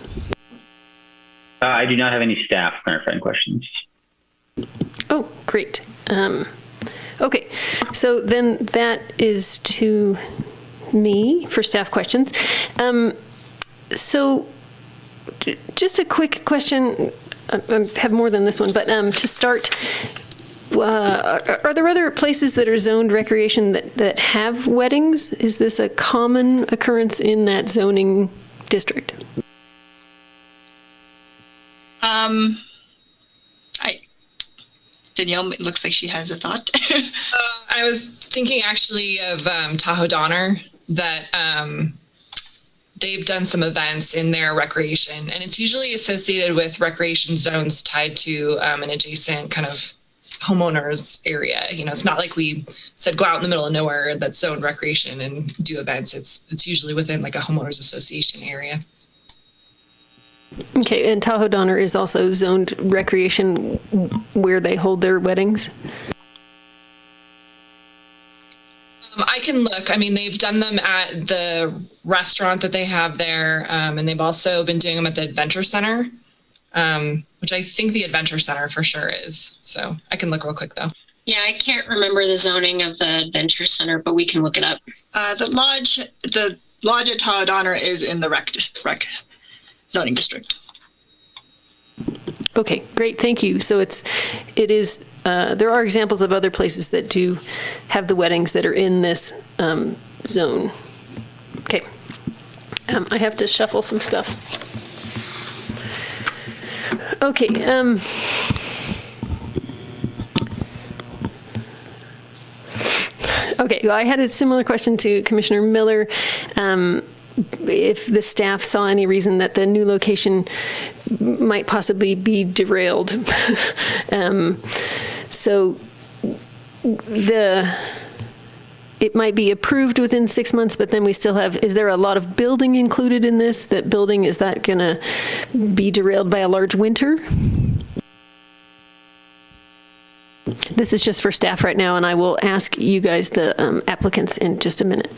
I do not have any staff clarifying questions.
Oh, great. Okay, so then that is to me for staff questions. So just a quick question. I have more than this one, but to start, are there other places that are zoned recreation that have weddings? Is this a common occurrence in that zoning district?
Danielle, it looks like she has a thought.
I was thinking actually of Tahoe Donner, that they've done some events in their recreation, and it's usually associated with recreation zones tied to an adjacent kind of homeowners area. You know, it's not like we said go out in the middle of nowhere that's zoned recreation and do events. It's usually within like a homeowners association area.
Okay, and Tahoe Donner is also zoned recreation where they hold their weddings?
I can look. I mean, they've done them at the restaurant that they have there, and they've also been doing them at the Adventure Center, which I think the Adventure Center for sure is. So I can look real quick, though.
Yeah, I can't remember the zoning of the Adventure Center, but we can look it up.
The lodge at Tahoe Donner is in the rec zoning district.
Okay, great, thank you. So it is. There are examples of other places that do have the weddings that are in this zone. Okay, I have to shuffle some stuff. Okay. Okay, well, I had a similar question to Commissioner Miller. If the staff saw any reason that the new location might possibly be derailed. So it might be approved within 6 months, but then we still have, is there a lot of building included in this? That building, is that going to be derailed by a large winter? This is just for staff right now, and I will ask you guys, the applicants, in just a minute.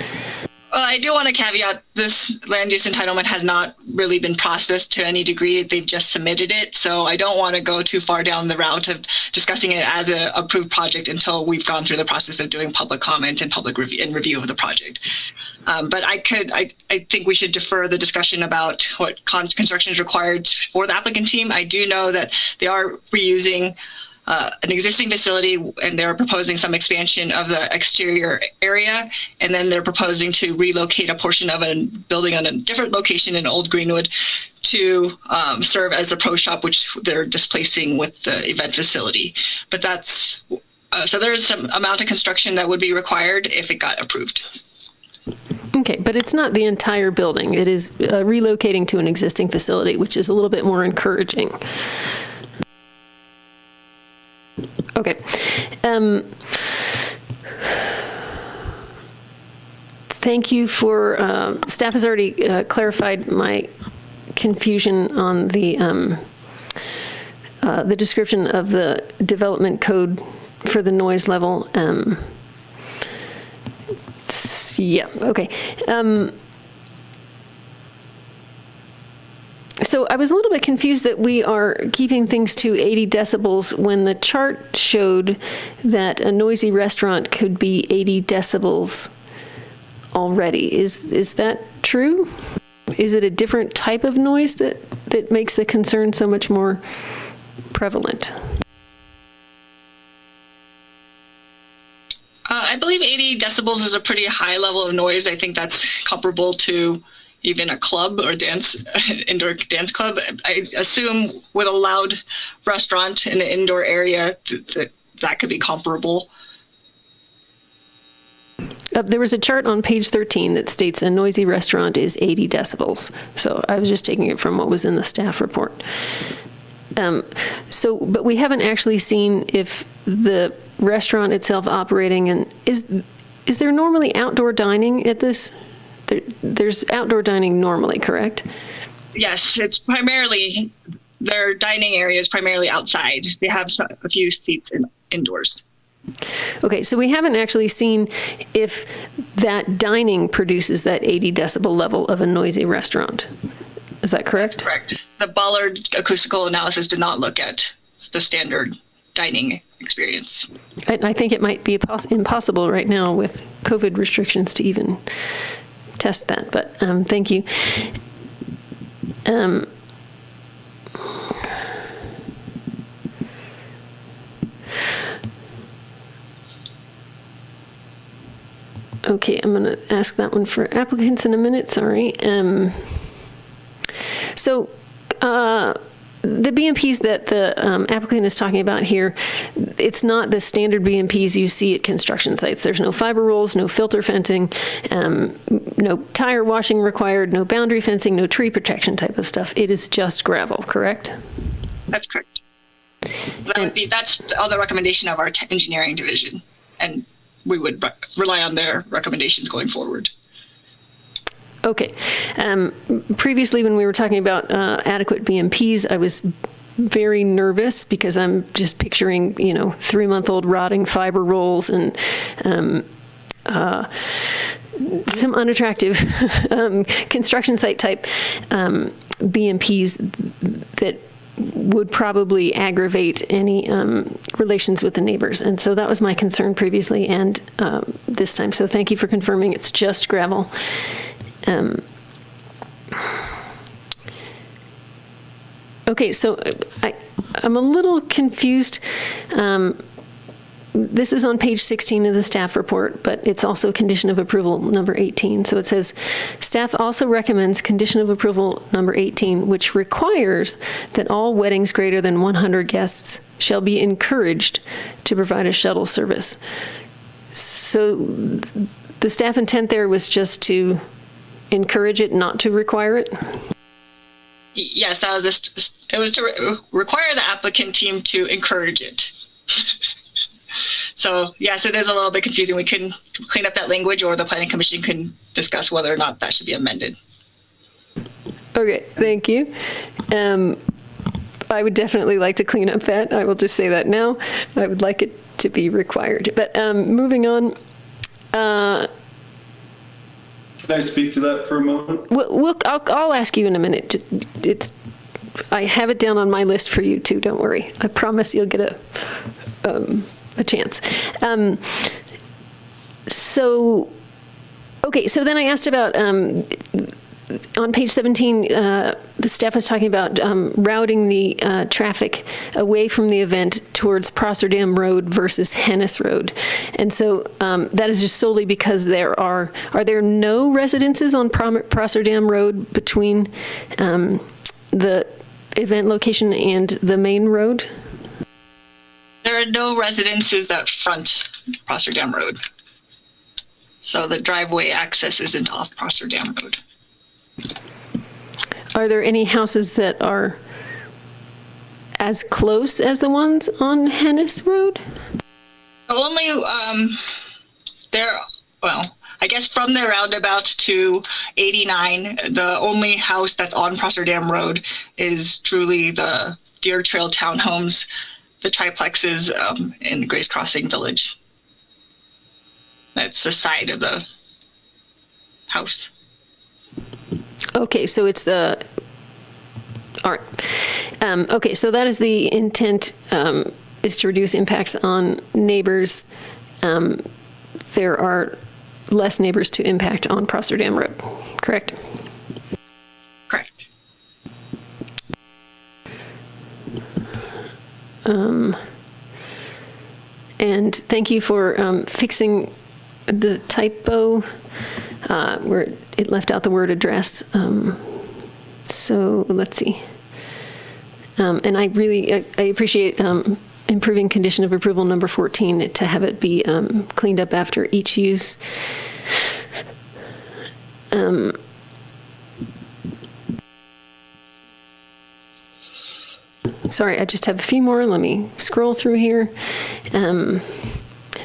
Well, I do want to caveat this land use entitlement has not really been processed to any degree. They've just submitted it. So I don't want to go too far down the route of discussing it as an approved project until we've gone through the process of doing public comment and public review of the project. But I think we should defer the discussion about what construction is required for the applicant team. I do know that they are reusing an existing facility, and they're proposing some expansion of the exterior area, and then they're proposing to relocate a portion of a building on a different location in Old Greenwood to serve as the pro shop, which they're displacing with the event facility. But that's so there is some amount of construction that would be required if it got approved.
Okay, but it's not the entire building. It is relocating to an existing facility, which is a little bit more encouraging. Okay. Thank you for, staff has already clarified my confusion on the description of the development code for the noise level. Yeah, okay. So I was a little bit confused that we are keeping things to 80 decibels when the chart showed that a noisy restaurant could be 80 decibels already. Is that true? Is it a different type of noise that makes the concern so much more prevalent?
I believe 80 decibels is a pretty high level of noise. I think that's comparable to even a club or indoor dance club. I assume with a loud restaurant in an indoor area, that could be comparable.
There was a chart on page 13 that states a noisy restaurant is 80 decibels. So I was just taking it from what was in the staff report. But we haven't actually seen if the restaurant itself operating, and is there normally outdoor dining at this? There's outdoor dining normally, correct?
Yes, it's primarily, their dining area is primarily outside. They have a few seats indoors.
Okay, so we haven't actually seen if that dining produces that 80 decibel level of a noisy restaurant. Is that correct?
That's correct. The Ballard acoustical analysis did not look at the standard dining experience.
I think it might be impossible right now with COVID restrictions to even test that, but thank you. Okay, I'm going to ask that one for applicants in a minute, sorry. So the the BMPs that the applicant is talking about here, it's not the standard BMPs you see at construction sites. There's no fiber rolls, no filter fencing, no tire washing required, no boundary fencing, no tree protection type of stuff. It is just gravel, correct?
That's correct. That's the other recommendation of our engineering division, and we would rely on their recommendations going forward.
Okay. Previously, when we were talking about adequate BMPs, I was very nervous because I'm just picturing, 3-month-old rotting fiber rolls and some unattractive construction site type BMPs that would probably aggravate any relations with the neighbors. And so that was my concern previously and this time. So thank you for confirming it's just gravel. Okay, so I'm a little confused. This is on page 16 of the staff report, but it's also condition of approval number 18. So it says, staff also recommends condition of approval number 18, which requires that all weddings greater than 100 guests shall be encouraged to provide a shuttle service. So the staff intent there was just to encourage it, not to require it?
Yes, that was it was to require the applicant team to encourage it. So yes, it is a little bit confusing. We can clean up that language, or the planning commission can discuss whether or not that should be amended.
Okay, thank you. I would definitely like to clean up that. I will just say that now. I would like it to be required. But moving on.
Can I speak to that for a moment?
I'll ask you in a minute. I have it down on my list for you too. Don't worry. I promise you'll get a chance. So then I asked about on page 17. The staff was talking about routing the traffic away from the event towards Prosser Dam Road versus Hennis Road. And so that is just solely because are there no residences on Prosser Dam Road between the event location and the main road?
There are no residences that front Prosser Dam Road. So the driveway access isn't off Prosser Dam Road.
Are there any houses that are as close as the ones on Hennis Road?
Only I guess from the roundabout to 89, the only house that's on Prosser Dam Road is truly the Deer Trail townhomes, the triplexes in Grace Crossing Village. That's the side of the house.
Okay, so it's all right. Okay, so that is the intent, is to reduce impacts on neighbors. There are less neighbors to impact on Prosser Dam Road, correct?
Correct.
And thank you for fixing the typo where it left out the word address. So let's see. And I appreciate improving condition of approval number 14 to have it be cleaned up after each use. Sorry, I just have a few more. Let me scroll through here.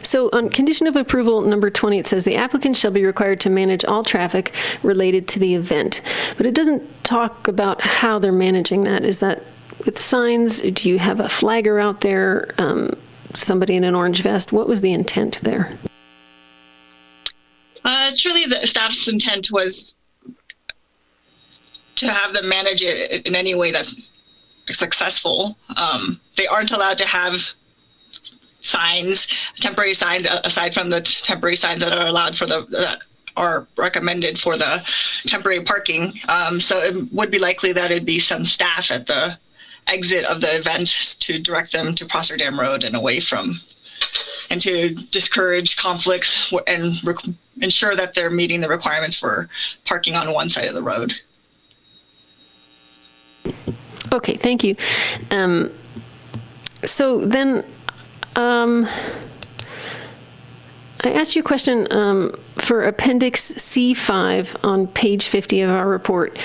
So on condition of approval number 20, it says the applicant shall be required to manage all traffic related to the event. But it doesn't talk about how they're managing that. Is that with signs? Do you have a flagger out there? Somebody in an orange vest? What was the intent there?
Truly, the staff's intent was to have them manage it in any way that's successful. They aren't allowed to have signs, temporary signs, aside from the temporary signs that are allowed for that are recommended for the temporary parking. So it would be likely that it'd be some staff at the exit of the event to direct them to Prosser Dam Road and away from, and to discourage conflicts and ensure that they're meeting the requirements for parking on one side of the road.
Okay, thank you. So then, I asked you a question for Appendix C5 on page 50 of our report.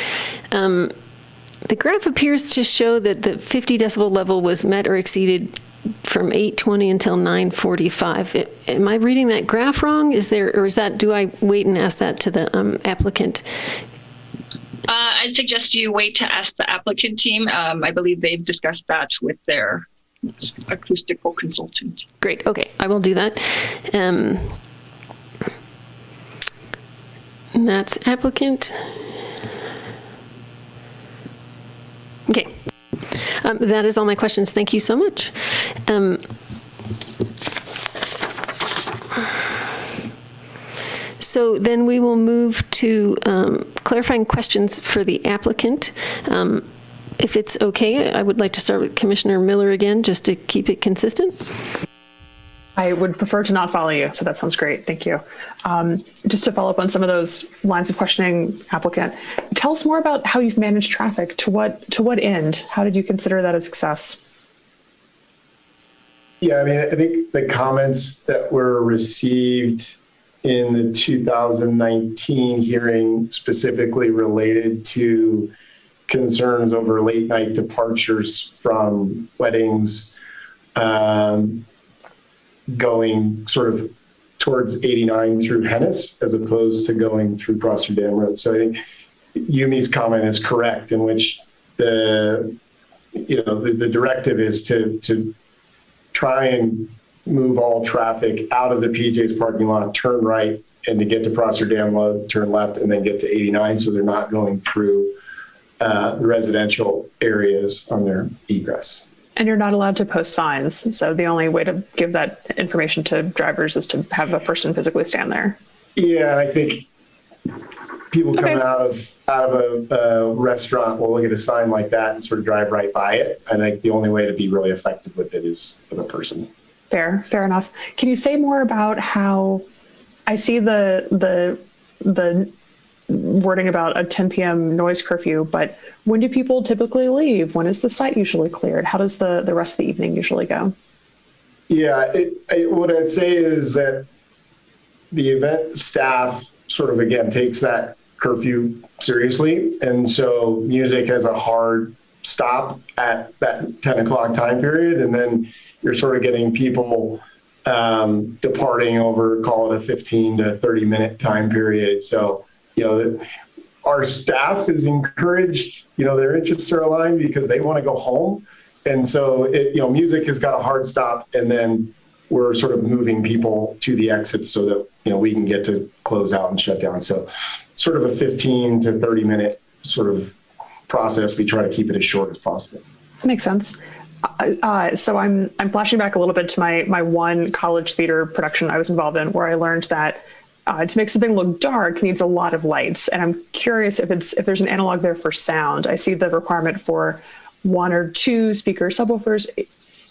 The graph appears to show that the 50 decibel level was met or exceeded from 8:20 until 9:45. Am I reading that graph wrong? Do I wait and ask that to the applicant?
I'd suggest you wait to ask the applicant team. I believe they've discussed that with their acoustical consultant.
Great. Okay, I will do that. And that's applicant. Okay. That is all my questions. Thank you so much. So then we will move to clarifying questions for the applicant. If it's okay, I would like to start with Commissioner Miller again, just to keep it consistent.
I would prefer to not follow you, so that sounds great. Thank you. Just to follow up on some of those lines of questioning, applicant, tell us more about how you've managed traffic. To what end? How did you consider that a success?
Yeah, I mean, I think the comments that were received in the 2019 hearing specifically related to concerns over late night departures from weddings, going sort of towards 89 through Hennis as opposed to going through Prosser Dam Road. So I think Yumi's comment is correct, in which the directive is to try and move all traffic out of the PJ's parking lot, turn right, and to get to Prosser Dam Road, turn left, and then get to 89, so they're not going through the residential areas on their egress.
And you're not allowed to post signs, so the only way to give that information to drivers is to have a person physically stand there.
Yeah, I think people coming out of a restaurant will look at a sign like that and sort of drive right by it. And I think the only way to be really effective with it is with a person.
Fair enough. Can you say more about how I see the wording about a 10 p.m. noise curfew, but when do people typically leave? When is the site usually cleared? How does the rest of the evening usually go?
Yeah, what I'd say is that the event staff sort of, again, takes that curfew seriously. And so music has a hard stop at that 10 o'clock time period. And then you're sort of getting people departing over, call it a 15 to 30 minute time period. So, our staff is encouraged, their interests are aligned because they want to go home. And so, music has got a hard stop, and then we're sort of moving people to the exits so that, we can get to close out and shut down. So sort of a 15 to 30 minute sort of process. We try to keep it as short as possible.
Makes sense. So I'm flashing back a little bit to my one college theater production I was involved in, where I learned that to make something look dark needs a lot of lights. And I'm curious if there's an analog there for sound. I see the requirement for 1 or 2 speaker subwoofers.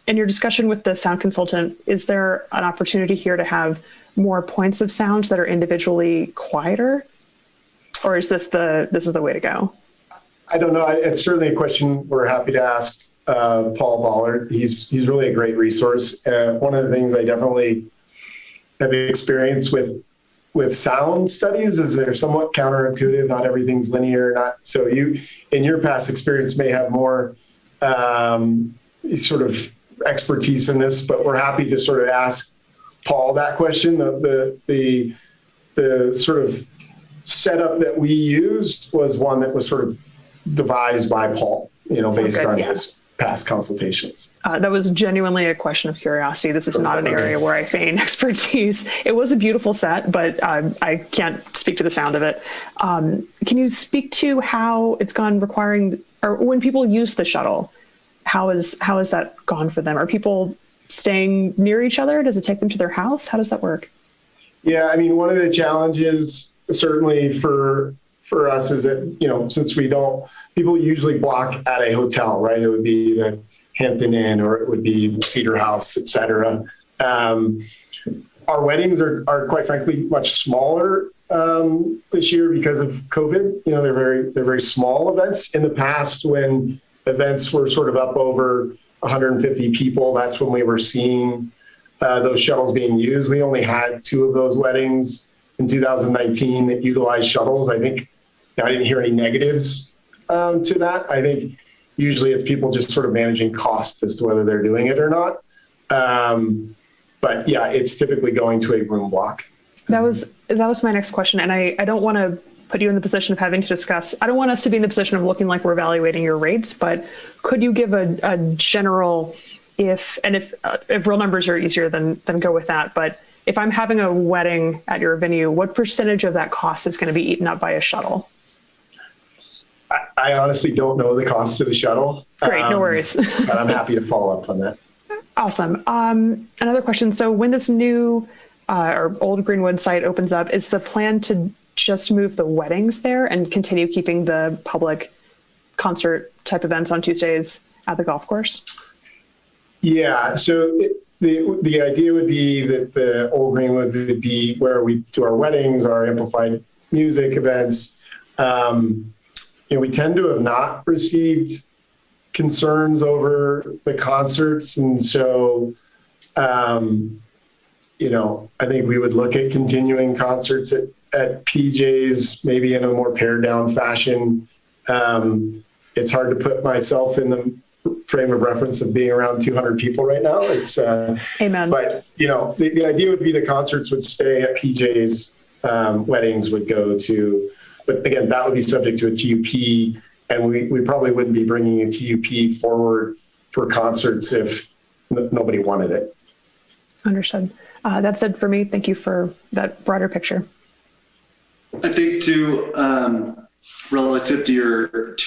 In your discussion with the sound consultant, is there an opportunity here to have more points of sound that are individually quieter? Or is this the way to go?
I don't know. It's certainly a question we're happy to ask Paul Ballard. He's really a great resource. One of the things I definitely have experience with sound studies is they're somewhat counterintuitive. Not everything's linear. So you, in your past experience, may have more sort of expertise in this, but we're happy to sort of ask Paul that question. The sort of setup that we used was one that was sort of devised by Paul, based on his past consultations.
That was genuinely a question of curiosity. This is not an area where I feign expertise. It was a beautiful set, but I can't speak to the sound of it. Can you speak to how it's gone or when people use the shuttle, how has that gone for them? Are people staying near each other? Does it take them to their house? How does that work?
Yeah, I mean, one of the challenges certainly for us is that, since people usually block at a hotel, right? It would be the Hampton Inn, or it would be Cedar House, et cetera. Our weddings are quite frankly much smaller this year because of COVID. They're very small events. In the past, when events were sort of up over 150 people, that's when we were seeing those shuttles being used. We only had 2 of those weddings in 2019 that utilized shuttles. I think I didn't hear any negatives to that. I think usually it's people just sort of managing costs as to whether they're doing it or not. But yeah, it's typically going to a room block.
That was my next question. And I don't want to put you in the position of having to discuss, I don't want us to be in the position of looking like we're evaluating your rates, but could you give a general, if real numbers are easier, then go with that. But if I'm having a wedding at your venue, what percentage of that cost is going to be eaten up by a shuttle?
I honestly don't know the costs of the shuttle.
Great, no worries.
But I'm happy to follow up on that.
Awesome. Another question. So when this new or old Greenwood site opens up, is the plan to just move the weddings there and continue keeping the public concert type events on Tuesdays at the golf course? Yeah.
So the idea would be that the old Greenwood would be where we do our weddings, our amplified music events. We tend to have not received concerns over the concerts. And so, I think we would look at continuing concerts at PJ's, maybe in a more pared down fashion. It's hard to put myself in the frame of reference of being around 200 people right now. It's
Amen.
But the idea would be the concerts would stay at PJ's, weddings would go to, but again, that would be subject to a TUP, and we probably wouldn't be bringing a TUP forward for concerts if nobody wanted it.
Understood. That's it for me. Thank you for that broader picture.
I think too, relative to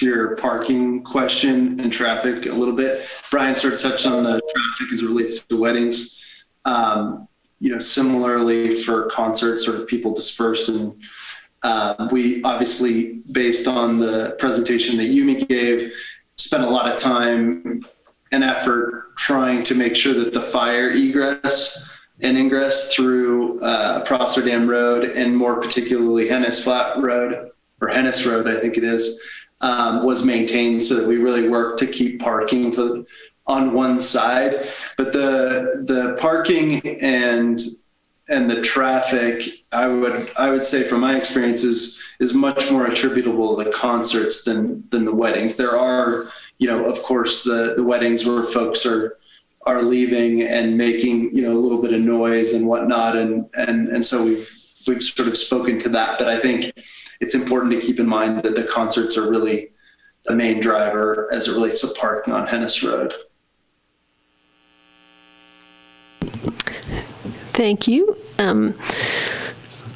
your parking question and traffic a little bit, Brian sort of touched on the traffic as it relates to weddings. Similarly for concerts, sort of people disperse, and we obviously, based on the presentation that Yumi gave, spent a lot of time and effort trying to make sure that the fire egress and ingress through Prosser Dam Road, and more particularly Hennis Flat Road, or Hennis Road, I think it is, was maintained, so that we really worked to keep parking on one side. But the parking and the traffic, I would say from my experience is much more attributable to the concerts than the weddings. There are, of course, the weddings where folks are leaving and making, a little bit of noise and whatnot. And so we've sort of spoken to that, but I think it's important to keep in mind that the concerts are really the main driver as it relates to parking on Hennis Road.
Thank you.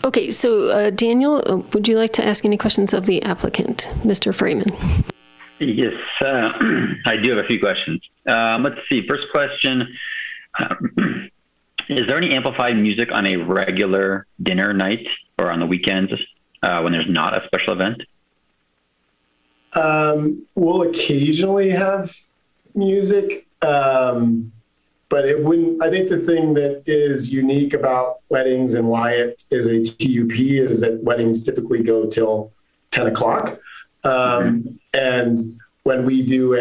Okay, so Daniel, would you like to ask any questions of the applicant, Mr. Freeman?
Yes, I do have a few questions. Let's see. First question, is there any amplified music on a regular dinner night or on the weekends when there's not a special event?
We'll occasionally have music, but it wouldn't. I think the thing that is unique about weddings and why it is a TUP is that weddings typically go till 10 o'clock. And when we do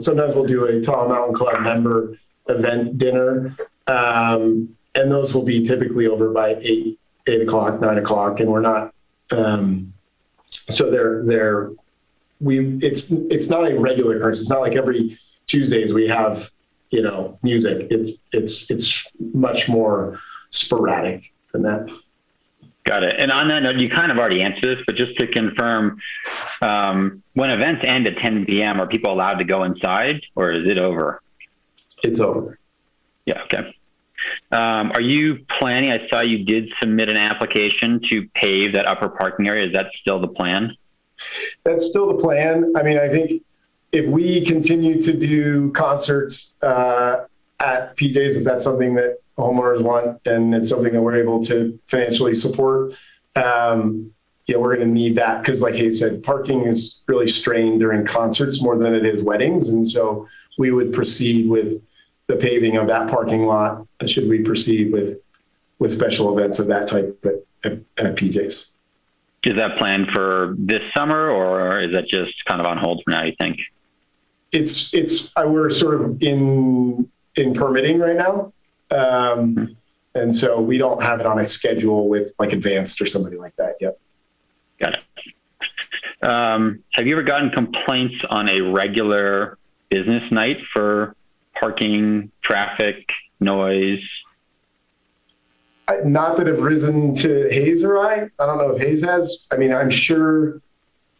sometimes we'll do a Tall Mountain Club member event dinner, and those will be typically over by 8 o'clock, 9 o'clock, and we're not. So it's not a regular occurrence. It's not like every Tuesdays we have music. It's much more sporadic than that.
Got it. And on that note, you kind of already answered this, but just to confirm, when events end at 10 p.m., are people allowed to go inside, or is it over?
It's over.
Yeah. Okay. Are you planning? I saw you did submit an application to pave that upper parking area. Is that still the plan?
That's still the plan. I mean, I think if we continue to do concerts at PJ's, if that's something that homeowners want and it's something that we're able to financially support, we're going to need that, because like he said, parking is really strained during concerts more than it is weddings. And so we would proceed with the paving of that parking lot should we proceed with special events of that type at PJ's.
Is that planned for this summer, or is that just kind of on hold for now, you think?
we're sort of in permitting right now. And so we don't have it on a schedule with like Advanced or somebody like that yet.
Got it. Have you ever gotten complaints on a regular business night for parking, traffic, noise?
Not that have risen to Hayes or I don't know if Hayes has. I mean, I'm sure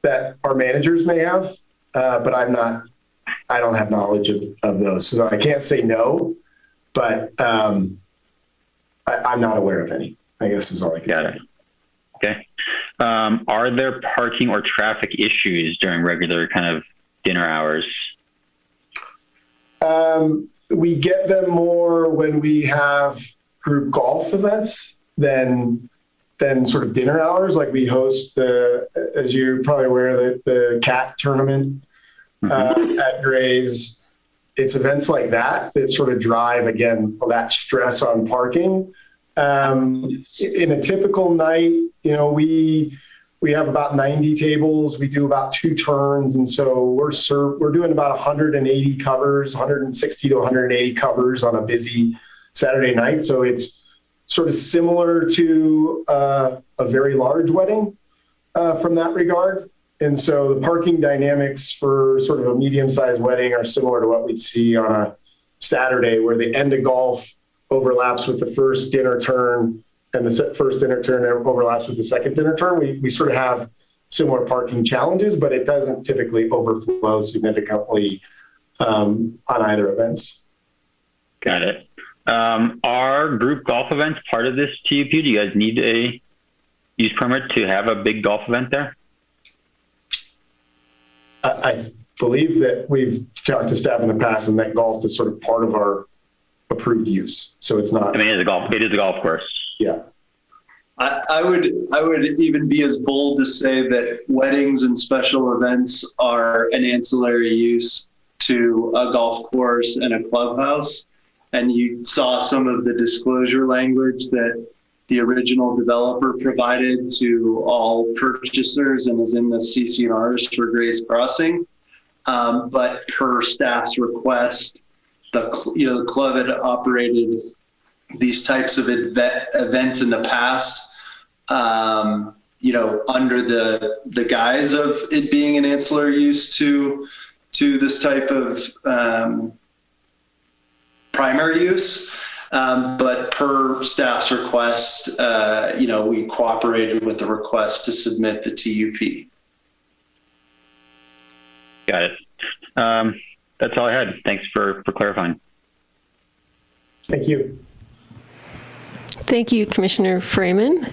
that our managers may have, but I don't have knowledge of those. So I can't say no, but I'm not aware of any, I guess is all I can say.
Got it. Okay. Are there parking or traffic issues during regular kind of dinner hours?
We get them more when we have group golf events than sort of dinner hours. Like we host as you're probably aware, the CAT tournament at Gray's. It's events like that sort of drive, again, that stress on parking. In a typical night, we have about 90 tables. We do about 2 turns. And so we're doing about 180 covers, 160 to 180 covers on a busy Saturday night. So it's sort of similar to a very large wedding from that regard. And so the parking dynamics for sort of a medium-sized wedding are similar to what we'd see on a Saturday, where the end of golf overlaps with the first dinner turn, and the first dinner turn overlaps with the second dinner turn. We sort of have similar parking challenges, but it doesn't typically overflow significantly on either events.
Got it. Are group golf events part of this TUP? Do you guys need a use permit to have a big golf event there?
I believe that we've talked to staff in the past, and that golf is sort of part of our approved use. So it's not.
I mean, it is a golf course.
Yeah.
I would even be as bold to say that weddings and special events are an ancillary use to a golf course and a clubhouse. And you saw some of the disclosure language that the original developer provided to all purchasers and is in the CC&Rs for Grace Crossing. But per staff's request, the club had operated these types of events in the past, under the guise of it being an ancillary use to this type of primary use. But per staff's request, we cooperated with the request to submit the TUP.
Got it. That's all I had. Thanks for clarifying.
Thank you.
Thank you, Commissioner Freeman.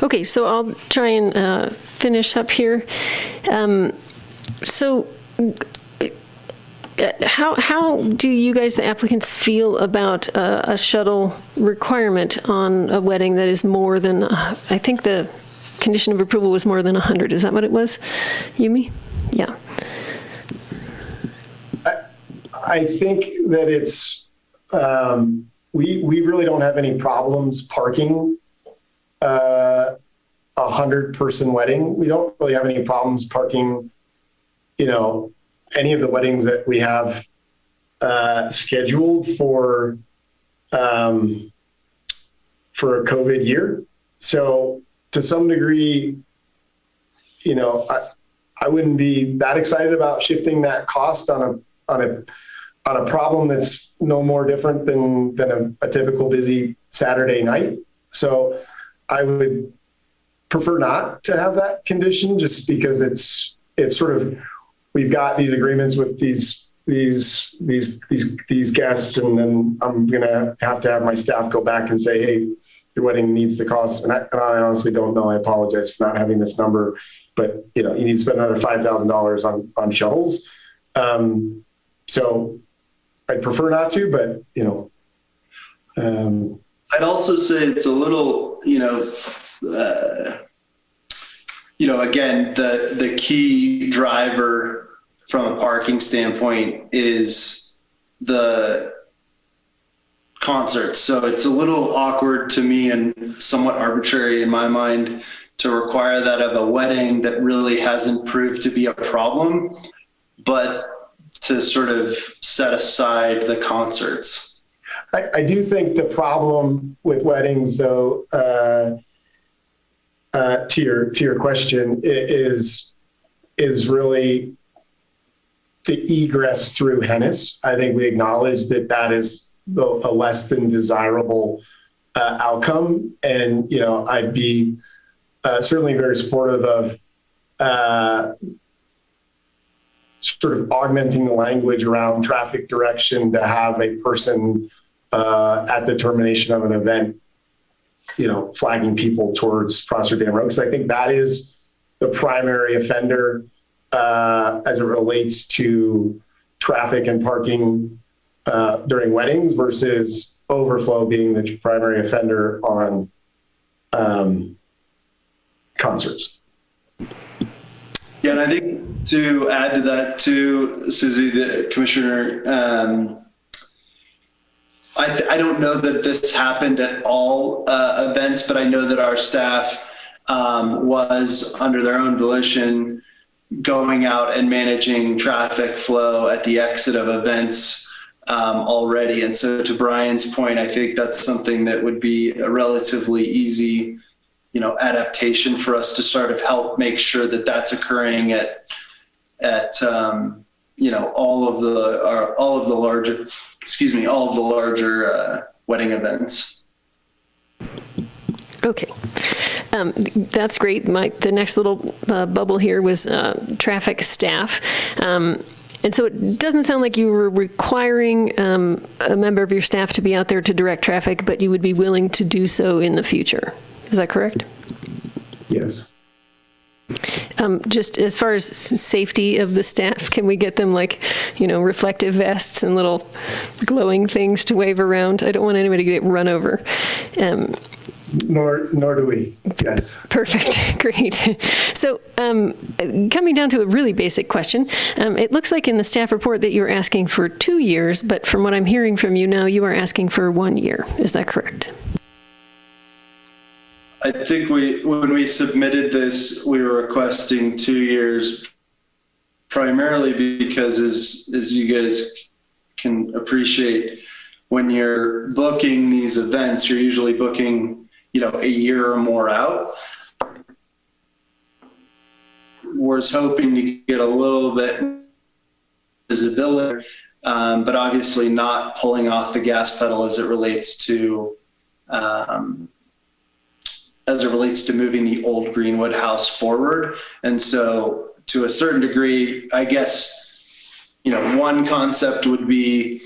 Okay, so I'll try and finish up here. How do you guys, the applicants, feel about a shuttle requirement on a wedding that is more than, I think the condition of approval was more than 100. Is that what it was, Yumi? Yeah.
I think that it's, we really don't have any problems parking a 100-person wedding. We don't really have any problems parking, any of the weddings that we have scheduled for a COVID year. So to some degree, I wouldn't be that excited about shifting that cost on a problem that's no more different than a typical busy Saturday night. So I would prefer not to have that condition, just because it's sort of, we've got these agreements with these guests, and then I'm going to have my staff go back and say, hey, your wedding needs the cost. And I honestly don't know. I apologize for not having this number, but you need to spend another $5,000 on shuttles. So I'd prefer not to, but
I'd also say it's a little, again, the key driver from a parking standpoint is the concert. So it's a little awkward to me and somewhat arbitrary in my mind to require that of a wedding that really hasn't proved to be a problem. but to sort of set aside the concerts.
I do think the problem with weddings, though, to your question, is really the egress through Hennis. I think we acknowledge that is a less than desirable outcome, and I'd be certainly very supportive of sort of augmenting the language around traffic direction to have a person at the termination of an event, flagging people towards Prosser Dam Road, because I think that is the primary offender as it relates to traffic and parking during weddings versus overflow being the primary offender on concerts.
Yeah, and I think to add to that too, Susie, the commissioner, I don't know that this happened at all events, but I know that our staff was, under their own volition, going out and managing traffic flow at the exit of events already. And so to Brian's point, I think that's something that would be a relatively easy, adaptation for us to sort of help make sure that that's occurring at all of the larger wedding events.
Okay. That's great. The next little bubble here was traffic staff. And so it doesn't sound like you were requiring a member of your staff to be out there to direct traffic, but you would be willing to do so in the future. Is that correct?
Yes.
Just as far as safety of the staff, can we get them reflective vests and little glowing things to wave around? I don't want anybody to get run over.
Nor do we. Yes.
Perfect. Great. So coming down to a really basic question, it looks like in the staff report that you're asking for 2 years, but from what I'm hearing from you now, you are asking for 1 year. Is that correct?
I think when we submitted this, we were requesting 2 years, primarily because as you guys can appreciate, when you're booking these events, you're usually booking, a year or more out. Was hoping to get a little bit visibility, but obviously not pulling off the gas pedal as it relates to moving the old Greenwood house forward. And so to a certain degree, I guess, one concept would be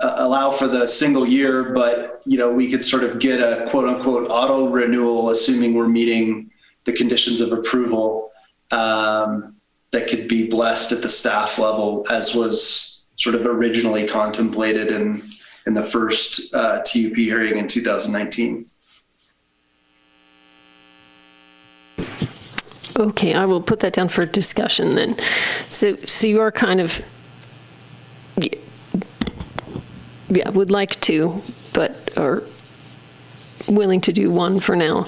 allow for the single year, but, we could sort of get a quote unquote auto renewal, assuming we're meeting the conditions of approval that could be blessed at the staff level, as was sort of originally contemplated in the first TUP hearing in 2019.
Okay, I will put that down for discussion then. So you are kind of, would like to, but are willing to do one for now.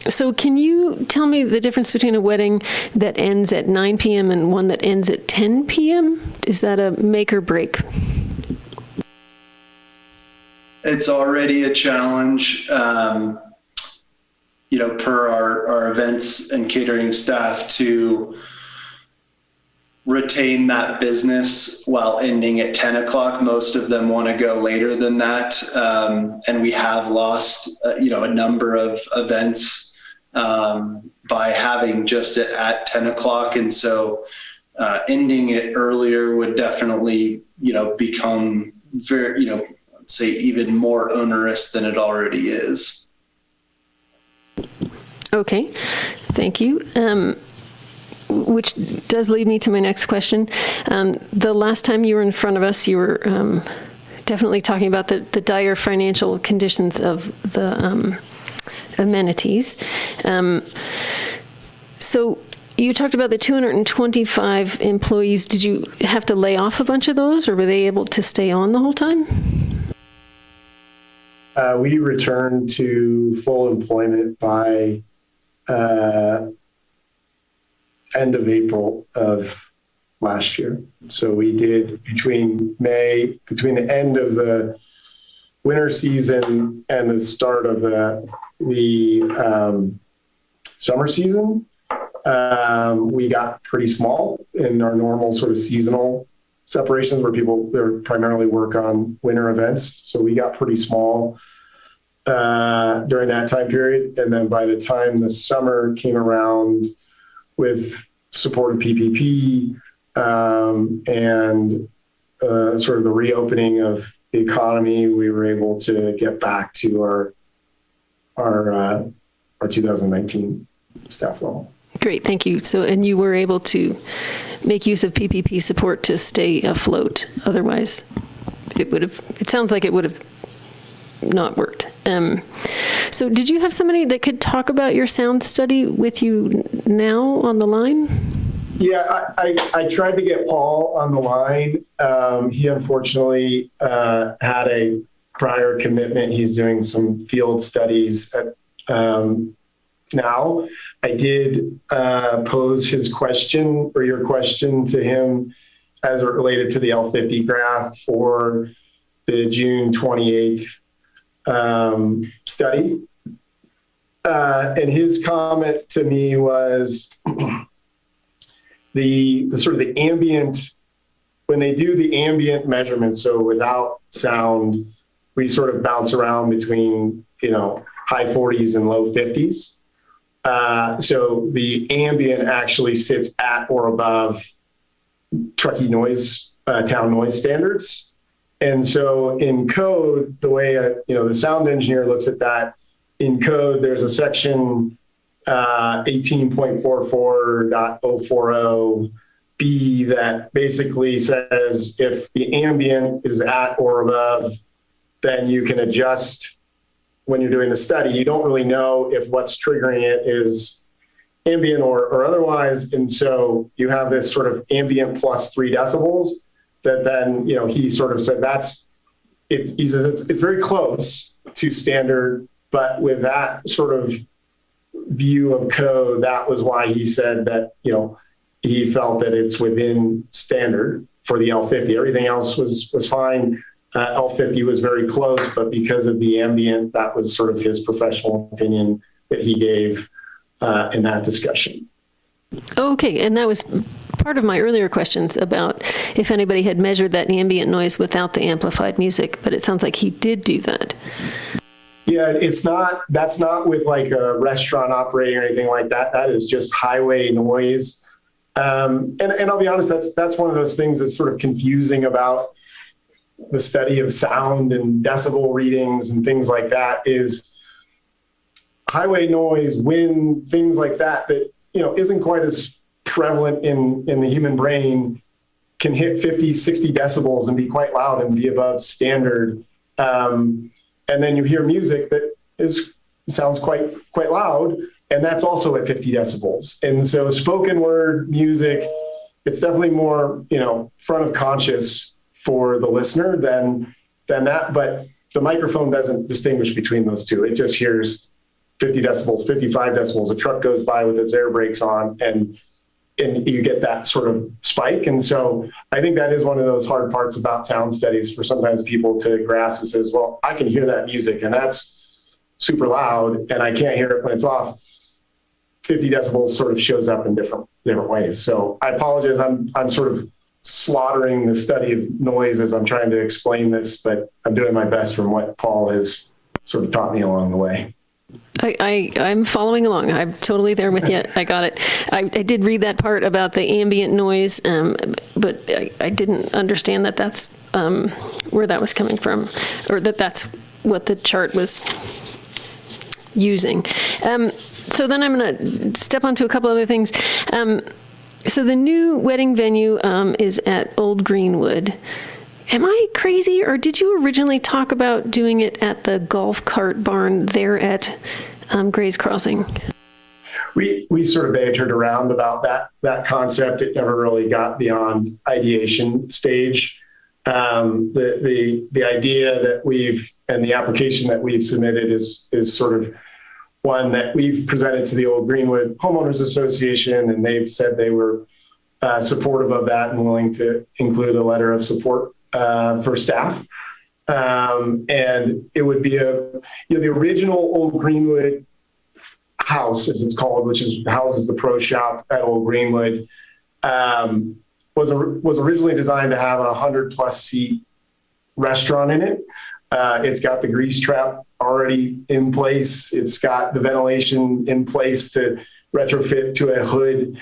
So can you tell me the difference between a wedding that ends at 9 p.m. and one that ends at 10 p.m.? Is that a make or break?
It's already a challenge. Per our events and catering staff to retain that business while ending at 10 o'clock. Most of them want to go later than that. And we have lost, a number of events by having just it at 10 o'clock. And so ending it earlier would definitely, become very, say even more onerous than it already is. Okay, thank you. Which does lead me to my next question. The last time you were in front of us, you were definitely talking about the dire financial conditions of the amenities. So you talked about the 225 employees. Did you have to lay off a bunch of those, or were they able to stay on the whole time?
We returned to full employment by end of April of last year. So we did between the end of the winter season and the start of the summer season, we got pretty small in our normal sort of seasonal separations where people primarily work on winter events. So we got pretty small during that time period. And then by the time the summer came around with support of PPP and sort of the reopening of the economy, we were able to get back to our 2019 staff level.
Great, thank you. So, and you were able to make use of PPP support to stay afloat. Otherwise, it sounds like it would have not worked. So did you have somebody that could talk about your sound study with you now on the line?
Yeah, I tried to get Paul on the line. He unfortunately had a prior commitment. He's doing some field studies now. I did pose his question or your question to him as it related to the L50 graph for the June 28th study. And his comment to me was the sort of the ambient, when they do the ambient measurement, so without sound, we sort of bounce around between, high 40s and low 50s. So the ambient actually sits at or above Truckee noise, town noise standards. And so in code, the way, the sound engineer looks at that, in code, there's a section 18.44.040B that basically says if the ambient is at or above, then you can adjust when you're doing the study. You don't really know if what's triggering it is ambient or otherwise. And so you have this sort of ambient plus 3 decibels that then, he sort of said he says it's very close to standard, but with that sort of view of code, that was why he said that, he felt that it's within standard for the L50. Everything else was fine. L50 was very close, but because of the ambient, that was sort of his professional opinion that he gave in that discussion.
Okay, and that was part of my earlier questions about if anybody had measured that ambient noise without the amplified music, but it sounds like he did do that.
Yeah, that's not with like a restaurant operating or anything like that. That is just highway noise. And I'll be honest, that's one of those things that's sort of confusing about the study of sound and decibel readings and things like that is highway noise, wind, things like that, isn't quite as prevalent in the human brain, can hit 50, 60 decibels and be quite loud and be above standard. And then you hear music that sounds quite loud, and that's also at 50 decibels. And so spoken word music, it's definitely more, front of conscious for the listener than that. But the microphone doesn't distinguish between those two. It just hears 50 decibels, 55 decibels. A truck goes by with its air brakes on, and you get that sort of spike. And so I think that is one of those hard parts about sound studies for sometimes people to grasp. It says, well, I can hear that music and that's super loud and I can't hear it when it's off. 50 decibels sort of shows up in different ways. So I apologize. I'm sort of slaughtering the study of noise as I'm trying to explain this, but I'm doing my best from what Paul has sort of taught me along the way.
I'm following along. I'm totally there with you. I got it. I did read that part about the ambient noise, but I didn't understand that that's where that was coming from, or that's what the chart was using. So then I'm going to step onto a couple other things. So the new wedding venue is at Old Greenwood. Am I crazy, or did you originally talk about doing it at the golf cart barn there at Gray's Crossing?
We sort of bantered around about that concept. It never really got beyond ideation stage. The idea that and the application that we've submitted is sort of one that we've presented to the Old Greenwood Homeowners Association, and they've said they were supportive of that and willing to include a letter of support for staff. And it would be the original Old Greenwood house, as it's called, which houses the pro shop at Old Greenwood, was originally designed to have a 100+ seat restaurant in it. It's got the grease trap already in place. It's got the ventilation in place to retrofit to a hood.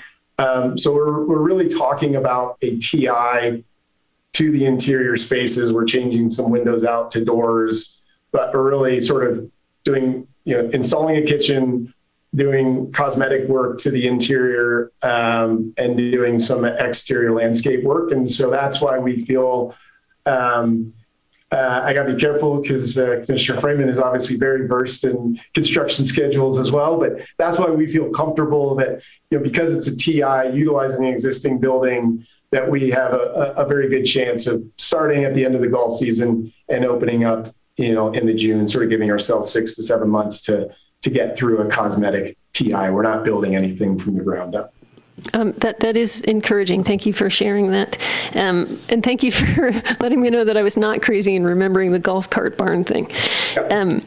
So we're really talking about a TI to the interior spaces. We're changing some windows out to doors, but we're really sort of doing, installing a kitchen, doing cosmetic work to the interior, and doing some exterior landscape work. And so that's why we feel, I got to be careful because Commissioner Freeman is obviously very versed in construction schedules as well, but that's why we feel comfortable that, because it's a TI utilizing the existing building, that we have a very good chance of starting at the end of the golf season and opening up, in the June, sort of giving ourselves 6 to 7 months to get through a cosmetic TI. We're not building anything from the ground up.
That is encouraging. Thank you for sharing that. And thank you for letting me know that I was not crazy in remembering the golf cart barn thing. Yep.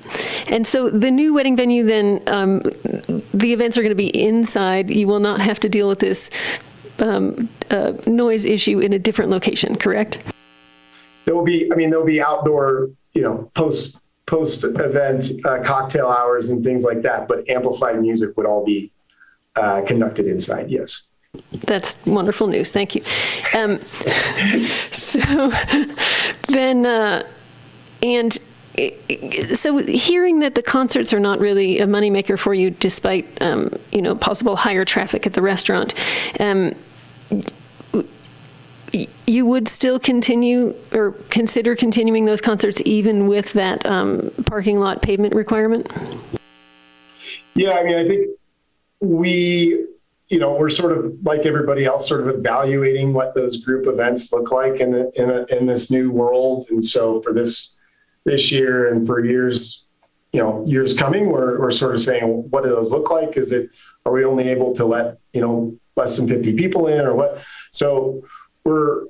And so the new wedding venue, then the events are going to be inside. You will not have to deal with this noise issue in a different location, correct?
There'll be outdoor, post event cocktail hours and things like that, but amplified music would all be conducted inside. Yes.
That's wonderful news. Thank you. So then, so hearing that the concerts are not really a moneymaker for you, despite, possible higher traffic at the restaurant, you would still continue or consider continuing those concerts even with that parking lot pavement requirement?
Yeah, I think we're sort of like everybody else, sort of evaluating what those group events look like in this new world. And so for this year and for years coming, we're sort of saying, what do those look like? Are we only able to let, less than 50 people in or what? So we're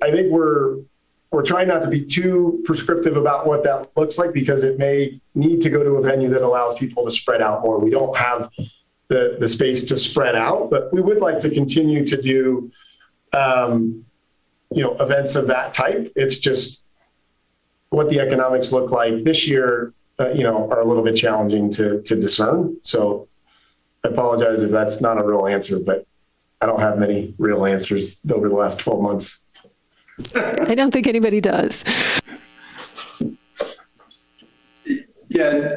trying not to be too prescriptive about what that looks like, because it may need to go to a venue that allows people to spread out more. We don't have the space to spread out, but we would like to continue to do, events of that type. It's just what the economics look like this year, are a little bit challenging to discern. So I apologize if that's not a real answer, but I don't have many real answers over the last 12 months.
I don't think anybody does.
Yeah,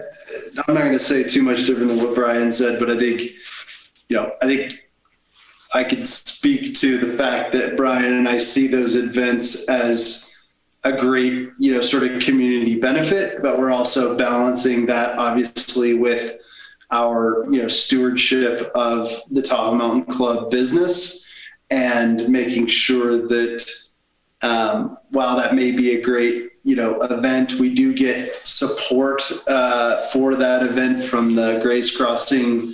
I'm not going to say too much different than what Brian said, but I think I could speak to the fact that Brian and I see those events as a great, sort of community benefit, but we're also balancing that obviously with our, stewardship of the Tahoe Mountain Club business, and making sure that while that may be a great, event, we do get support for that event from the Grace Crossing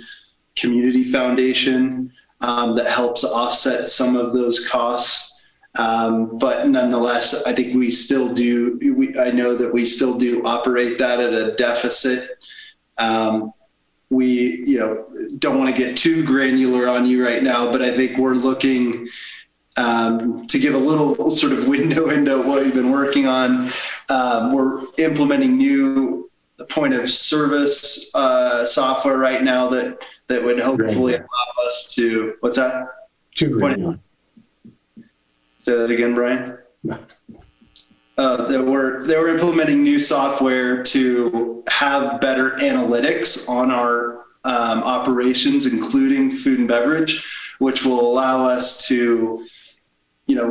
Community Foundation that helps offset some of those costs. But nonetheless, I think we still do. I know that we still do operate that at a deficit. We, don't want to get too granular on you right now, but I think we're looking to give a little sort of window into what we've been working on. We're implementing new point of service software right now that would hopefully allow us to, what's that?
Too granular.
Say that again, Brian? No. They were implementing new software to have better analytics on our operations, including food and beverage, which will allow us to,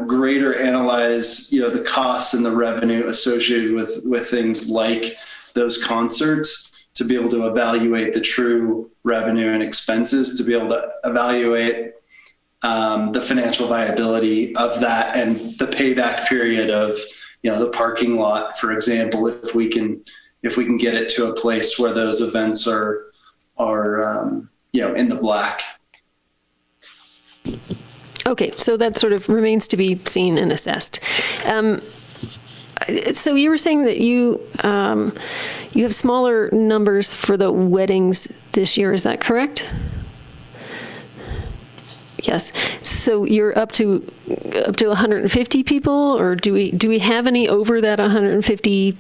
greater analyze, the costs and the revenue associated with things like those concerts, to be able to evaluate the true revenue and expenses, to be able to evaluate the financial viability of that and the payback period of, the parking lot, for example, if we can get it to a place where those events are in the black.
Okay, so that sort of remains to be seen and assessed. So you were saying that you have smaller numbers for the weddings this year. Is that correct? Yes. So you're up to 150 people, or do we have any over that 150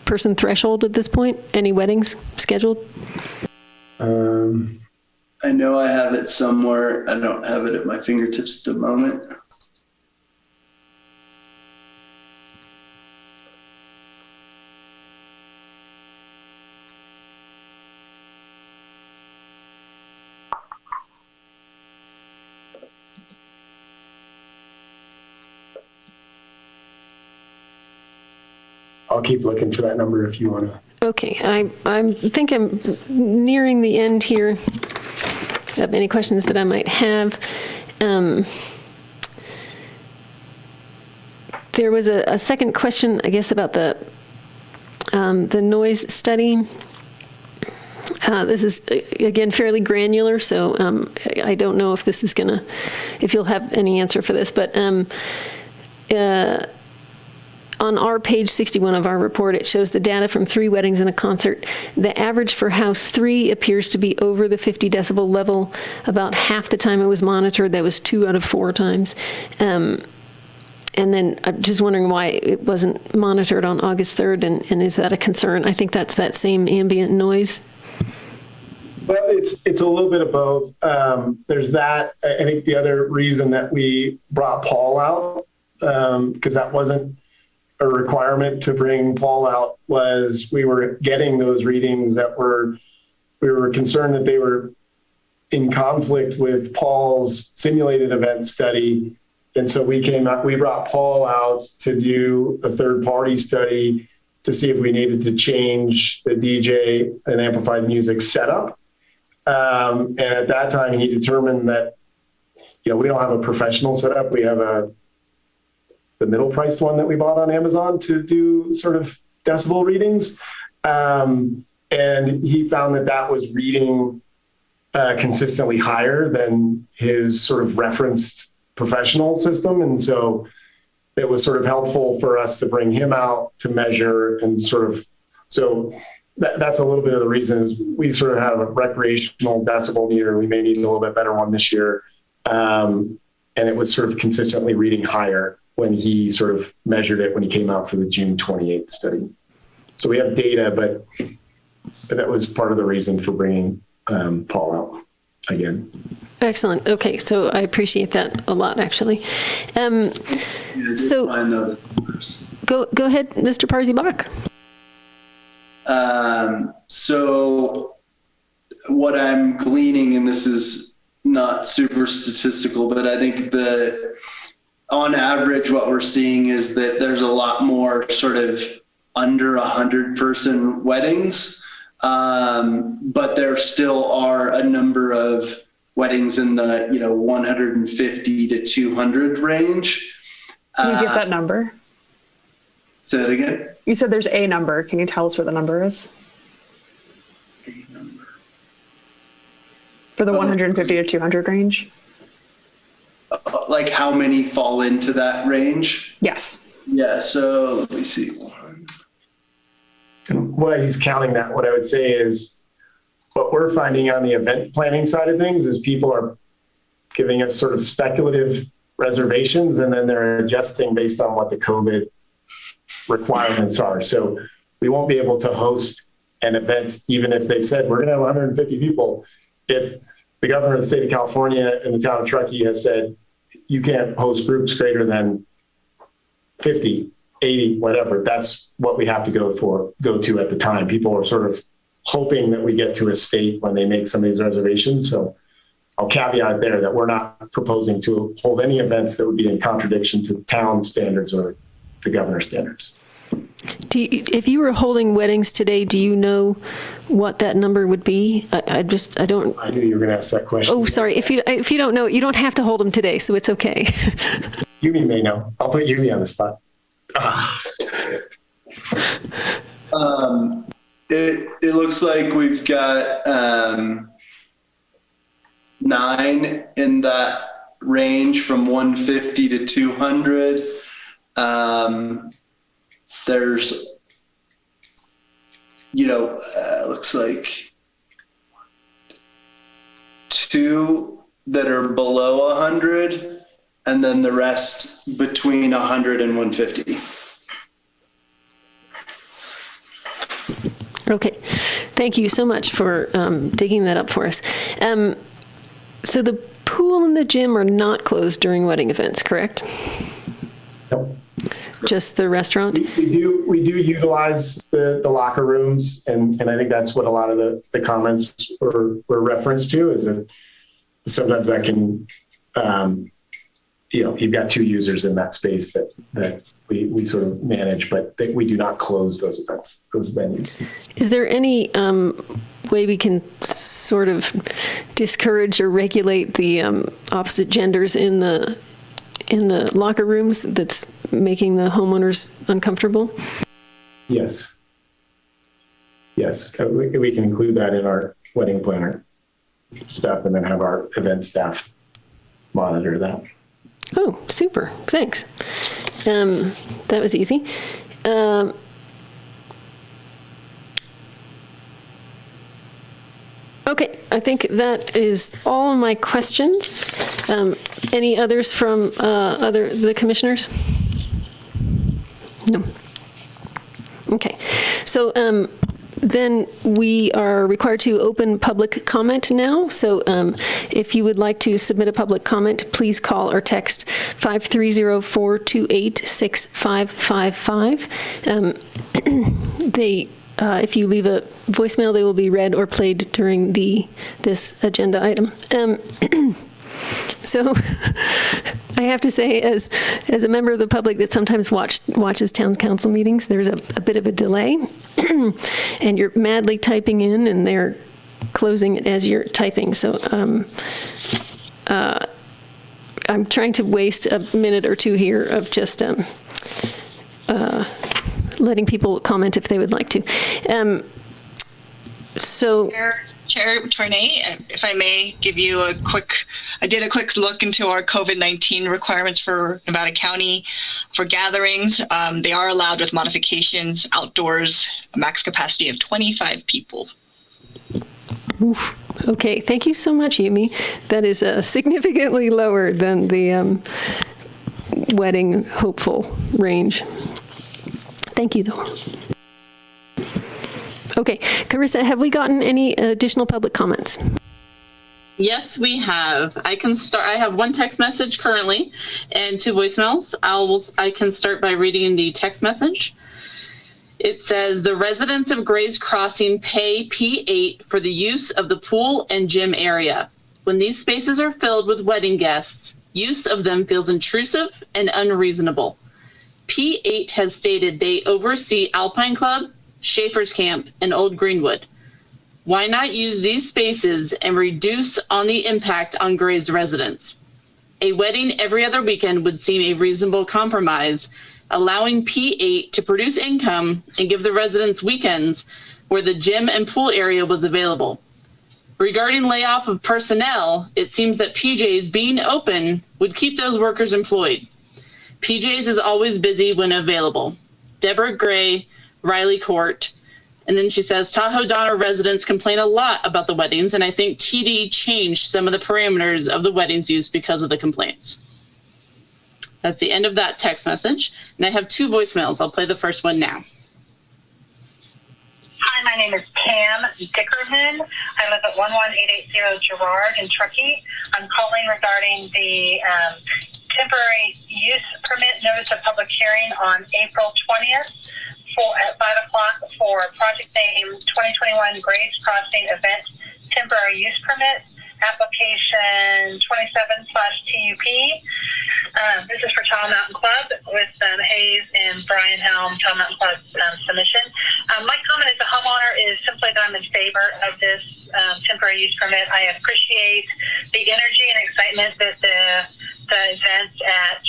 person threshold at this point? Any weddings scheduled?
I know I have it somewhere. I don't have it at my fingertips at the moment.
I'll keep looking for that number if you want to.
Okay, I think I'm nearing the end here of any questions that I might have. There was a second question, I guess, about the noise study. This is, again, fairly granular, so I don't know if this is if you'll have any answer for this, but on our page 61 of our report, it shows the data from 3 weddings and a concert. The average for house 3 appears to be over the 50 decibel level. About half the time it was monitored. That was 2 out of 4 times. And then I'm just wondering why it wasn't monitored on August 3rd, and is that a concern? I think that's that same ambient noise.
Well, it's a little bit of both. There's that. I think the other reason that we brought Paul out, because that wasn't a requirement to bring Paul out, was we were getting those readings that we were concerned that they were in conflict with Paul's simulated event study. And so we brought Paul out to do a third-party study to see if we needed to change the DJ and amplified music setup. And at that time, he determined that, we don't have a professional setup. We have the middle-priced one that we bought on Amazon to do sort of decibel readings. And he found that was reading consistently higher than his sort of referenced professional system. And so it was sort of helpful for us to bring him out to measure and so that's a little bit of the reason is we sort of have a recreational decibel meter. We may need a little bit better one this year. And it was sort of consistently reading higher when he sort of measured it when he came out for the June 28th study. So we have data, but that was part of the reason for bringing Paul out again.
Excellent. Okay, so I appreciate that a lot, actually. So go ahead, Mr. Parsi-Bach.
So what I'm gleaning, and this is not super statistical, but I think on average, what we're seeing is that there's a lot more sort of under 100-person weddings, but there still are a number of weddings in the 150 to 200 range.
Can you give that number?
Say that again.
You said there's a number. Can you tell us where the number is?
A number.
For the 150 to 200 range?
like how many fall into that range?
Yes.
Yeah, so let me see. And what he's counting that, what I would say is what we're finding on the event planning side of things is people are giving us sort of speculative reservations and then they're adjusting based on what the COVID requirements are. So we won't be able to host an event, even if they've said we're going to have 150 people. If the governor of the state of California and the town of Truckee has said you can't host groups greater than 50, 80, whatever, that's what we have to go to at the time. People are sort of hoping that we get to a state when they make some of these reservations. So I'll caveat there that we're not proposing to hold any events that would be in contradiction to town standards or the governor's standards.
If you were holding weddings today, do you know what that number would be? I don't.
I knew you were going to ask that question.
Oh, sorry. If you don't know, you don't have to hold them today, so it's okay.
Yumi may know. I'll put Yumi on the spot.
it looks like we've got 9 in that range from 150 to 200. There's, looks like 2 that are below 100, and then the rest between 100 and 150.
Okay, thank you so much for digging that up for us. So the pool and the gym are not closed during wedding events, correct?
Nope.
Just the restaurant?
We do utilize the locker rooms, and I think that's what a lot of the comments were referenced to, is that sometimes that can, you've got 2 users in that space that we sort of manage, but we do not close those events, those venues.
Is there any way we can sort of discourage or regulate the opposite genders in the locker rooms that's making the homeowners uncomfortable?
Yes. We can include that in our wedding planner stuff, and then have our event staff monitor that.
Oh, super. Thanks. That was easy. Okay, I think that is all my questions. Any others from the commissioners? No. Okay, so then we are required to open public comment now. So if you would like to submit a public comment, please call or text 530-428-6555. If you leave a voicemail, they will be read or played during this agenda item. So I have to say, as a member of the public that sometimes watches town council meetings, there's a bit of a delay, and you're madly typing in, and they're closing it as you're typing. So I'm trying to waste a minute or 2 here of just letting people comment if they would like to.
Chair Tornay, if I may give you I did a quick look into our COVID-19 requirements for Nevada County for gatherings. They are allowed with modifications outdoors, a max capacity of 25 people.
Oof. Okay, thank you so much, Yumi. That is significantly lower than the wedding hopeful range. Thank you, though. Okay, Carissa, have we gotten any additional public comments?
Yes, we have. I can start. I have 1 text message currently and 2 voicemails. I can start by reading the text message. It says, the residents of Gray's Crossing pay P8 for the use of the pool and gym area. When these spaces are filled with wedding guests, use of them feels intrusive and unreasonable. P8 has stated they oversee Alpine Club, Schaefer's Camp, and Old Greenwood. Why not use these spaces and reduce on the impact on Gray's residents? A wedding every other weekend would seem a reasonable compromise, allowing P8 to produce income and give the residents weekends where the gym and pool area was available. Regarding layoff of personnel, it seems that PJ's being open would keep those workers employed. PJ's is always busy when available. Deborah Gray, Riley Court. And then she says, Tahoe Donner residents complain a lot about the weddings, and I think TD changed some of the parameters of the weddings use because of the complaints. That's the end of that text message. And I have 2 voicemails. I'll play the first one now.
Hi, my name is Pam Dickerman. I live at 11880 Girard in Truckee. I'm calling regarding the temporary use permit notice of public hearing on April 20th at 5 o'clock for project name 2021 Grace Crossing Event Temporary Use Permit, application 27/TUP. This is for Tall Mountain Club with Hayes and Brian Helm, Tall Mountain Club submission. My comment as a homeowner is simply that I'm in favor of this temporary use permit. I appreciate the energy and excitement that the events at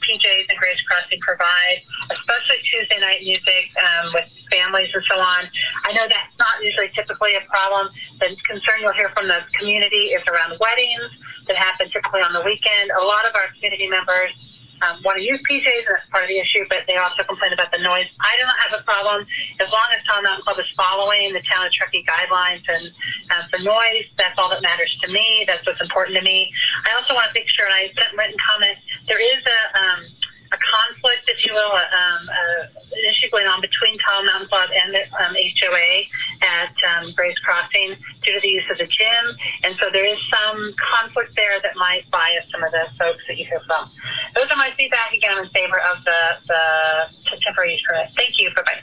PJ's and Grace Crossing provide, especially Tuesday night music with family families and so on. I know that's not usually typically a problem. The concern you'll hear from the community is around weddings that happen typically on the weekend. A lot of our community members want to use PJs, and that's part of the issue, but they also complain about the noise. I do not have a problem as long as Tall Mountain Club is following the town of Truckee guidelines, and for noise, that's all that matters to me. That's what's important to me. I also want to make sure, and I sent written comment, there is a conflict, if you will, an issue going on between Tall Mountain Club and the HOA at Grace Crossing due to the use of the gym. And so there is some conflict there that might bias some of the folks that you hear from. Those are my feedback. Again, I'm in favor of the temporary use permit. Thank you. Bye-bye.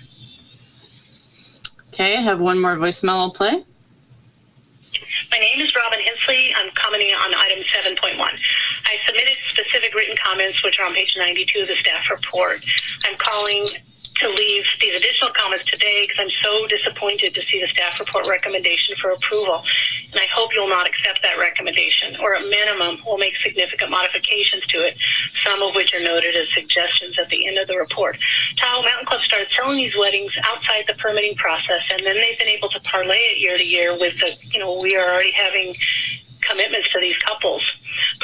Okay, I have one more voicemail I'll play.
My name is Robin Hensley. I'm commenting on item 7.1. I submitted specific written comments, which are on page 92 of the staff report. I'm calling to leave these additional comments today because I'm so disappointed to see the staff report recommendation for approval. And I hope you'll not accept that recommendation, or at minimum, will make significant modifications to it, some of which are noted as suggestions at the end of the report. Tahoe Mountain Club started selling these weddings outside the permitting process, and then they've been able to parlay it year to year with the, we are already having commitments to these couples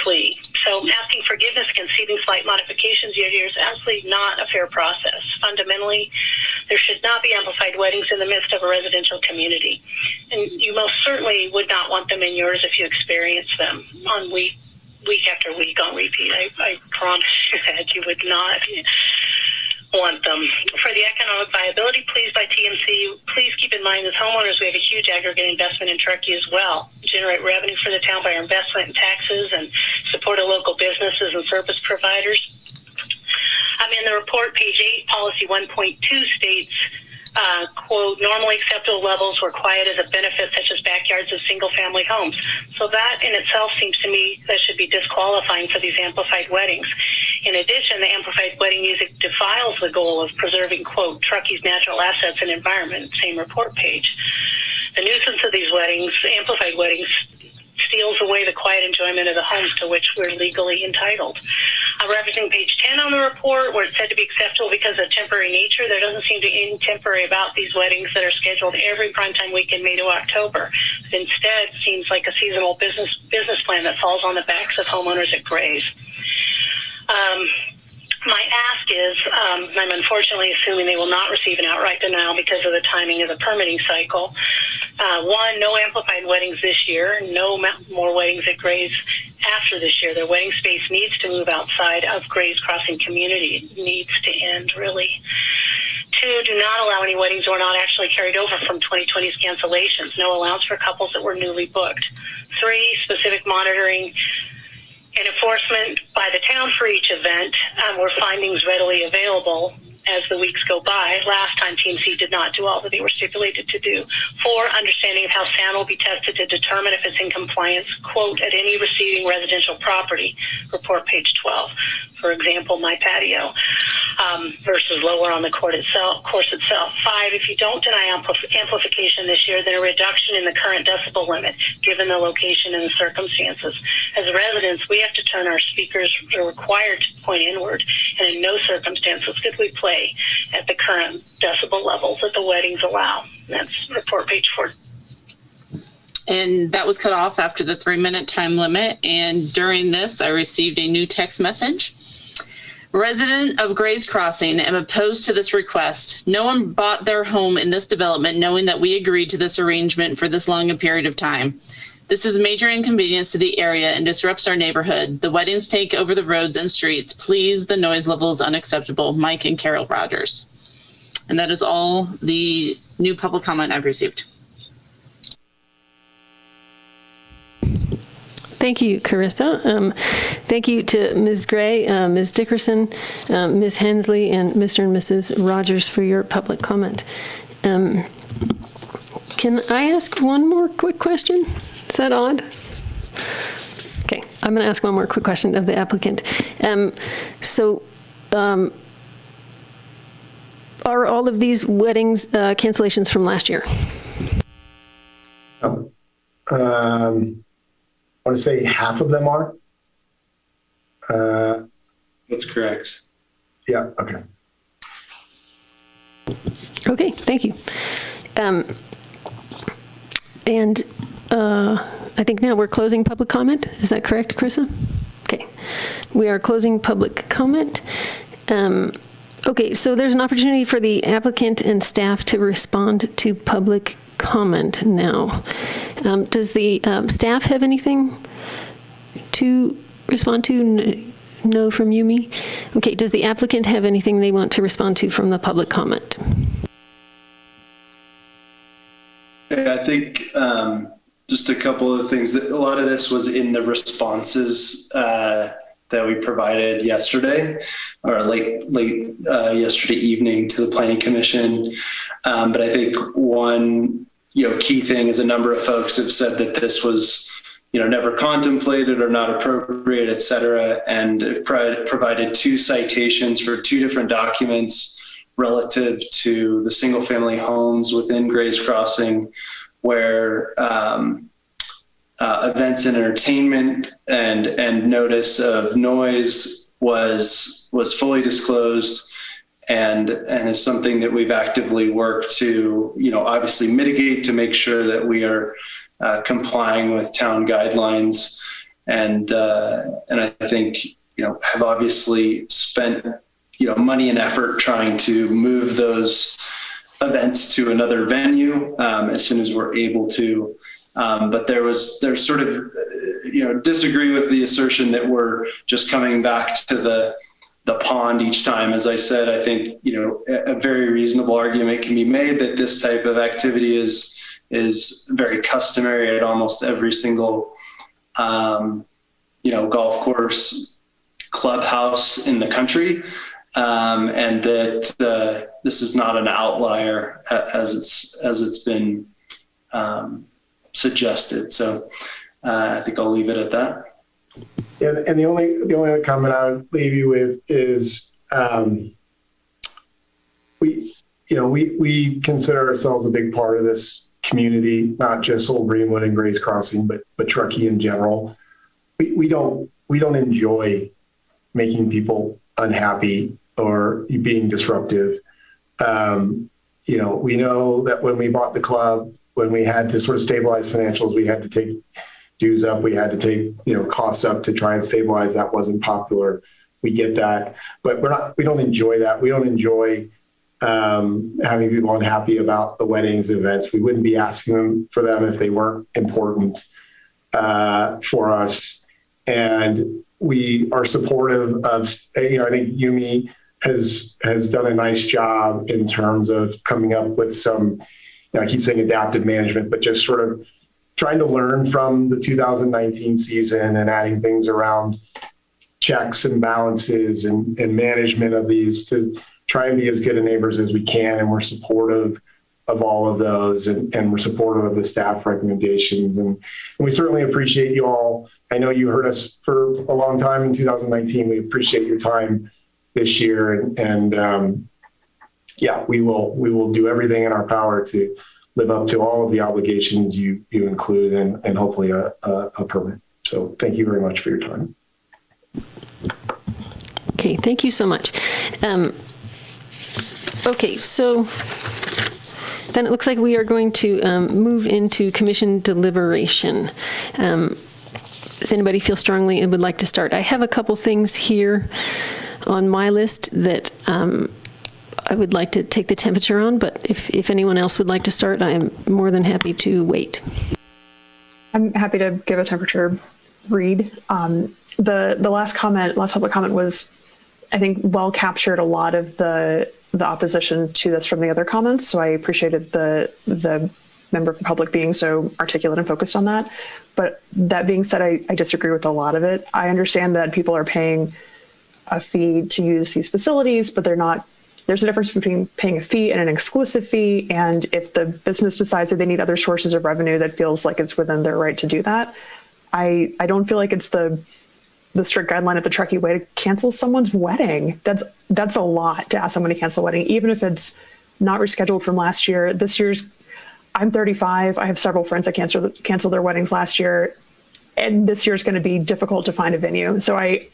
plea. So asking forgiveness, conceding slight modifications year to year is absolutely not a fair process. Fundamentally, there should not be amplified weddings in the midst of a residential community. And you most certainly would not want them in yours if you experience them on week after week on repeat. I promise you that you would not want them. For the economic viability pleas by TMC, please keep in mind as homeowners, we have a huge aggregate investment in Truckee as well. Generate revenue for the town by our investment in taxes and support of local businesses and service providers. In the report, page 8, policy 1.2 states, quote, normally acceptable levels were quiet as a benefit, such as backyards of single-family homes. So that in itself seems to me that should be disqualifying for these amplified weddings. In addition, the amplified wedding music defiles the goal of preserving, quote, Truckee's natural assets and environment, same report page. The nuisance of these weddings, amplified weddings, steals away the quiet enjoyment of the homes to which we're legally entitled. I'm referencing page 10 on the report where it's said to be acceptable because of temporary nature. There doesn't seem to be anything temporary about these weddings that are scheduled every primetime weekend, May to October. But instead, it seems like a seasonal business plan that falls on the backs of homeowners at Grays. My ask is, I'm unfortunately assuming they will not receive an outright denial because of the timing of the permitting cycle. One, no amplified weddings this year, no more weddings at Grays after this year. Their wedding space needs to move outside of Grays Crossing community. It needs to end, really. Two, do not allow any weddings that were not actually carried over from 2020's cancellations. No allowance for couples that were newly booked. Three, specific monitoring and enforcement by the town for each event were findings readily available as the weeks go by. Last time, TMC did not do all that they were stipulated to do. 4, understanding of how sound will be tested to determine if it's in compliance, quote, at any receiving residential property, report page 12. For example, my patio versus lower on the course itself. 5, if you don't deny amplification this year, then a reduction in the current decibel limit, given the location and the circumstances. As residents, we have to turn our speakers, are required to point inward, and in no circumstances could we play at the current decibel levels that the weddings allow. That's report page 4.
And that was cut off after the 3-minute time limit. And during this, I received a new text message. Resident of Grays Crossing, am opposed to this request. No one bought their home in this development knowing that we agreed to this arrangement for this long a period of time. This is a major inconvenience to the area and disrupts our neighborhood. The weddings take over the roads and streets. Please, the noise level is unacceptable. Mike and Carol Rogers. And that is all the new public comment I've received.
Thank you, Carissa. Thank you to Ms. Gray, Ms. Dickerson, Ms. Hensley, and Mr. and Mrs. Rogers for your public comment. Can I ask one more quick question? Is that odd? Okay, I'm going to ask one more quick question of the applicant. Are all of these weddings cancellations from last year?
I want to say half of them are.
That's correct.
Yeah, okay.
Okay, thank you. I think now we're closing public comment. Is that correct, Carissa? Okay, we are closing public comment. Okay, so there's an opportunity for the applicant and staff to respond to public comment now. Does the staff have anything to respond to? No from Yumi? Okay, does the applicant have anything they want to respond to from the public comment?
Yeah, I think just a couple of things. A lot of this was in the responses that we provided yesterday, or late yesterday evening to the Planning Commission. But I think one key thing is a number of folks have said that this was never contemplated or not appropriate, et cetera, and have provided 2 citations for 2 different documents relative to the single family homes within Gray's Crossing, where events and entertainment and notice of noise was fully disclosed, and is something that we've actively worked to obviously mitigate, to make sure that we are complying with town guidelines, and I think have obviously spent money and effort trying to move those events to another venue as soon as we're able to. But there's sort of disagree with the assertion that we're just coming back to the pond each time. As I said, I think a very reasonable argument can be made that this type of activity is very customary at almost every single golf course, clubhouse in the country, and that this is not an outlier as it's been suggested. So I think I'll leave it at that.
Yeah, and the only other comment I would leave you with is we consider ourselves a big part of this community, not just Old Greenwood and Gray's Crossing, but Truckee in general. We don't enjoy making people unhappy or being disruptive. We know that when we bought the club, when we had to sort of stabilize financials, we had to take dues up, we had to take costs up to try and stabilize. That wasn't popular. We get that, but we don't enjoy that. We don't enjoy having people unhappy about the weddings and events. We wouldn't be asking for them if they weren't important for us. And we are supportive of, I think Yumi has done a nice job in terms of coming up with some, I keep saying adaptive management, but just sort of trying to learn from the 2019 season and adding things around checks and balances and management of these to try and be as good a neighbors as we can. And we're supportive of all of those, and we're supportive of the staff recommendations. And we certainly appreciate you all. I know you heard us for a long time in 2019. We appreciate your time this year. And we will do everything in our power to live up to all of the obligations you include, and hopefully a permit. So thank you very much for your time.
Okay, thank you so much. Okay, so then it looks like we are going to move into commission deliberation. Does anybody feel strongly and would like to start? I have a couple things here on my list that I would like to take the temperature on, but if anyone else would like to start, I am more than happy to wait.
I'm happy to give a temperature read. The last public comment was, I think, well captured a lot of the opposition to this from the other comments. So I appreciated the member of the public being so articulate and focused on that. But that being said, I disagree with a lot of it. I understand that people are paying a fee to use these facilities, but there's a difference between paying a fee and an exclusive fee. And if the business decides that they need other sources of revenue, that feels like it's within their right to do that. I don't feel like it's the strict guideline at the Truckee way to cancel someone's wedding. That's a lot to ask someone to cancel a wedding, even if it's not rescheduled from last year. I'm 35. I have several friends that canceled their weddings last year, and this year is going to be difficult to find a venue. So I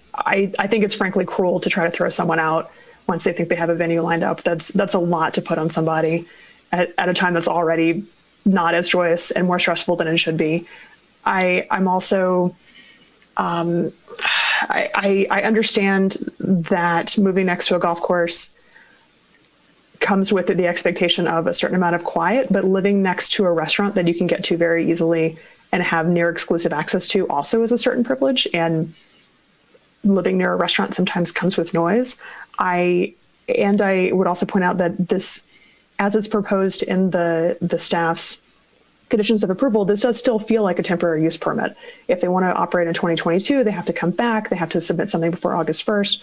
think it's frankly cruel to try to throw someone out once they think they have a venue lined up. That's a lot to put on somebody at a time that's already not as joyous and more stressful than it should be. I'm also, I understand that moving next to a golf course comes with the expectation of a certain amount of quiet, but living next to a restaurant that you can get to very easily and have near exclusive access to also is a certain privilege. And living near a restaurant sometimes comes with noise. I would also point out that this, as it's proposed in the staff's conditions of approval, this does still feel like a temporary use permit. If they want to operate in 2022, they have to come back. They have to submit something before August 1st.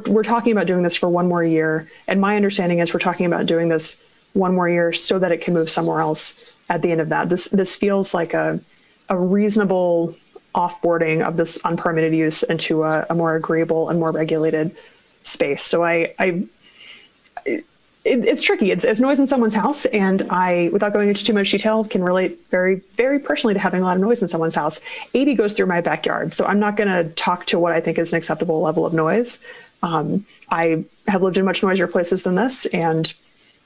We're talking about doing this for one more year. And my understanding is we're talking about doing this one more year so that it can move somewhere else at the end of that. This feels like a reasonable offboarding of this unpermitted use into a more agreeable and more regulated space. So it's tricky. It's noise in someone's house, and I, without going into too much detail, can relate very, very personally to having a lot of noise in someone's house. 80 goes through my backyard, so I'm not going to talk to what I think is an acceptable level of noise. I have lived in much noisier places than this, and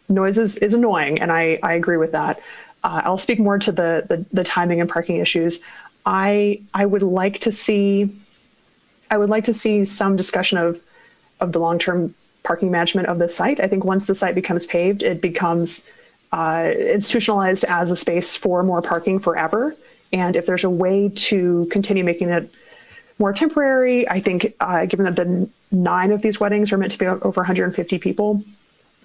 noise is annoying, and I agree with that. I'll speak more to the timing and parking issues. I would like to see some discussion of the long-term parking management of the site. I think once the site becomes paved, it becomes institutionalized as a space for more parking forever. And if there's a way to continue making it more temporary, I think given that the 9 of these weddings are meant to be over 150 people,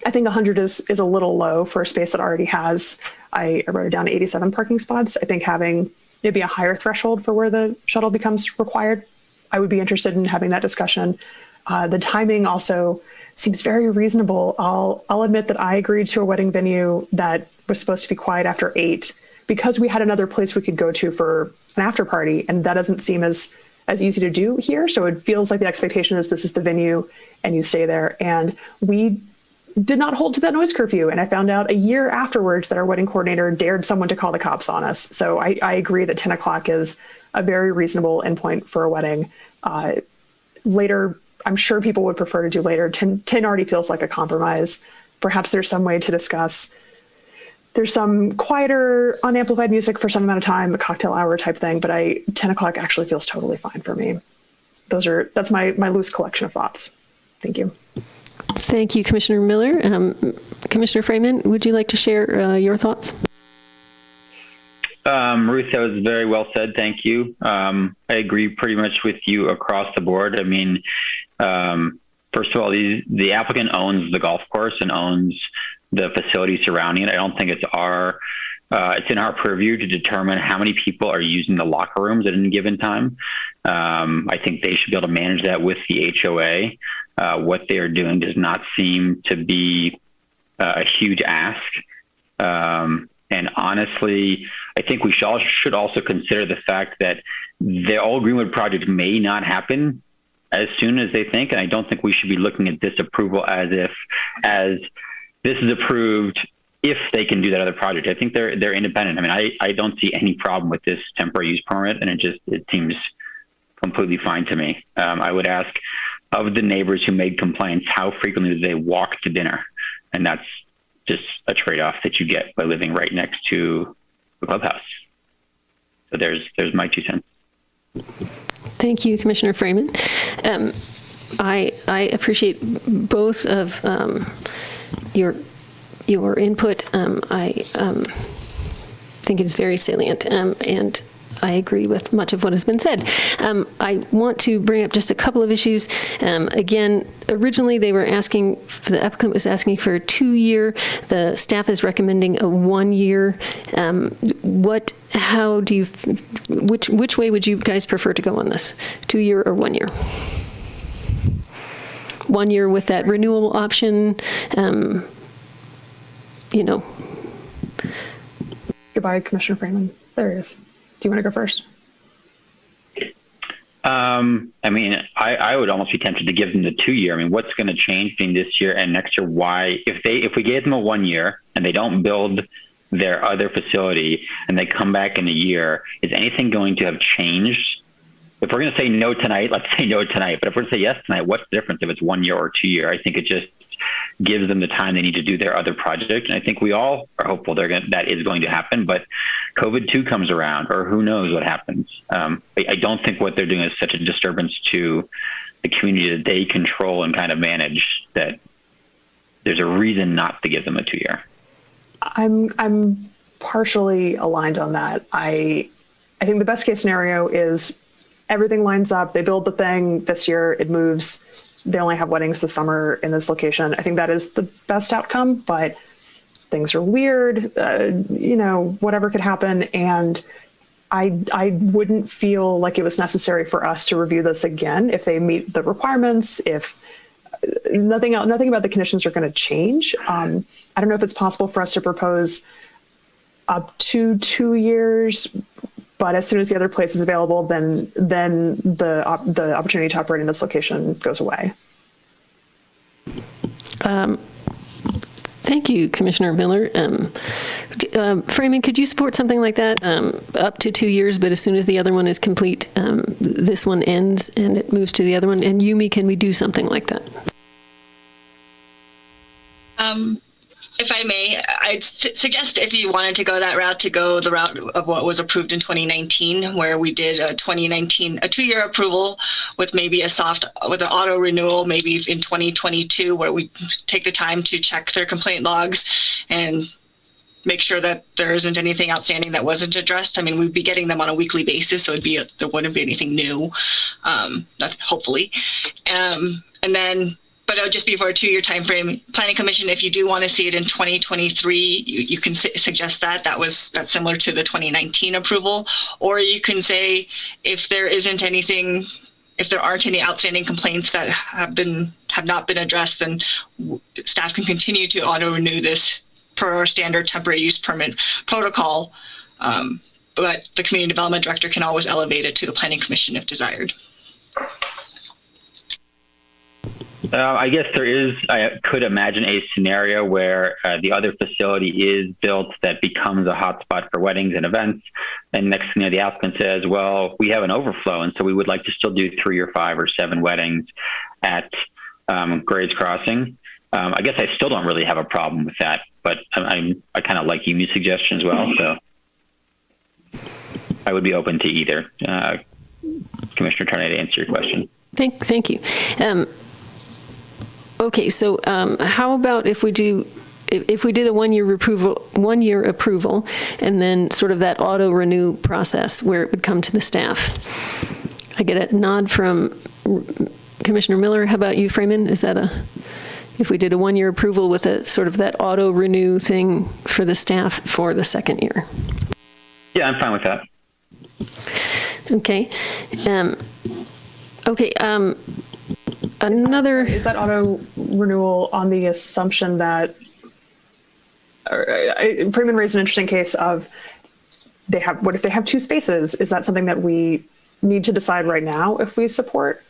I think 100 is a little low for a space that already has, I wrote it down, 87 parking spots. I think having maybe a higher threshold for where the shuttle becomes required, I would be interested in having that discussion. The timing also seems very reasonable. I'll admit that I agreed to a wedding venue that was supposed to be quiet after 8 because we had another place we could go to for an after party, and that doesn't seem as easy to do here. So it feels like the expectation is this is the venue and you stay there. And we did not hold to that noise curfew. And I found out a year afterwards that our wedding coordinator dared someone to call the cops on us. So I agree that 10 o'clock is a very reasonable endpoint for a wedding. Later, I'm sure people would prefer to do later. 10 already feels like a compromise. Perhaps there's some way to discuss. There's some quieter, unamplified music for some amount of time, a cocktail hour type thing, but 10 o'clock actually feels totally fine for me. That's my loose collection of thoughts. Thank you.
Thank you, Commissioner Miller. Commissioner Freeman, would you like to share your thoughts?
Ruth, that was very well said. Thank you. I agree pretty much with you across the board. I mean, first of all, the applicant owns the golf course and owns the facility surrounding it. I don't think it's in our purview to determine how many people are using the locker rooms at any given time. I think they should be able to manage that with the HOA. What they are doing does not seem to be a huge ask. And honestly, I think we should also consider the fact that the Old Greenwood project may not happen as soon as they think. And I don't think we should be looking at this approval as this is approved if they can do that other project. I think they're independent. I mean, I don't see any problem with this temporary use permit, and it seems completely fine to me. I would ask of the neighbors who made complaints, how frequently do they walk to dinner? And that's just a trade-off that you get by living right next to the clubhouse. So there's my 2 cents.
Thank you, Commissioner Freeman. I appreciate both of your input. I think it is very salient, and I agree with much of what has been said. I want to bring up just a couple of issues. Again, originally the applicant was asking for a 2-year. The staff is recommending a 1-year. Which way would you guys prefer to go on this? 2-year or 1 year? 1 year with that renewal option,
Goodbye, Commissioner Freeman. There he is. Do you want to go first?
I mean, I would almost be tempted to give them the 2-year. I mean, what's going to change between this year and next year? Why, if we gave them a 1 year and they don't build their other facility and they come back in a year, is anything going to have changed? If we're going to say no tonight, let's say no tonight. But if we're going to say yes tonight, what's the difference if it's 1 year or 2 year? I think it just gives them the time they need to do their other project. And I think we all are hopeful that is going to happen, but COVID 2 comes around, or who knows what happens. I don't think what they're doing is such a disturbance to the community that they control and kind of manage that there's a reason not to give them a 2-year.
I'm partially aligned on that. I think the best case scenario is everything lines up. They build the thing this year, it moves. They only have weddings this summer in this location. I think that is the best outcome, but things are weird, whatever could happen. And I wouldn't feel like it was necessary for us to review this again if they meet the requirements, if nothing about the conditions are going to change. I don't know if it's possible for us to propose up to 2 years, but as soon as the other place is available, then the opportunity to operate in this location goes away.
Thank you, Commissioner Miller. Freeman, could you support something like that? Up to 2 years, but as soon as the other one is complete, this one ends and it moves to the other one. And Yumi, can we do something like that?
If I may, I'd suggest if you wanted to go that route, to go the route of what was approved in 2019, where we did a 2-year approval with maybe with an auto renewal, maybe in 2022, where we take the time to check their complaint logs and make sure that there isn't anything outstanding that wasn't addressed. I mean, we'd be getting them on a weekly basis, so there wouldn't be anything new, hopefully. But it would just be for a 2-year time frame. Planning Commission, if you do want to see it in 2023, you can suggest that. That's similar to the 2019 approval. Or you can say if there aren't any outstanding complaints that have not been addressed, then staff can continue to auto renew this per our standard temporary use permit protocol. But the Community Development Director can always elevate it to the Planning Commission if desired.
I guess I could imagine a scenario where the other facility is built that becomes a hotspot for weddings and events. And next thing the applicant says, well, we have an overflow, and so we would like to still do 3 or 5 or 7 weddings at Grays Crossing. I guess I still don't really have a problem with that, but I kind of like Yumi's suggestion as well. So I would be open to either. Commissioner Tarnay, to answer your question.
Thank you. Okay, so how about if we did a 1-year approval, and then sort of that auto renew process where it would come to the staff? I get a nod from Commissioner Miller. How about you, Freeman? Is that if we did a 1-year approval with a sort of that auto renew thing for the staff for the second year?
Yeah, I'm fine with that.
Okay. Another
is that auto renewal on the assumption that Freeman raised an interesting case of what if they have 2 spaces? Is that something that we need to decide right now if we support?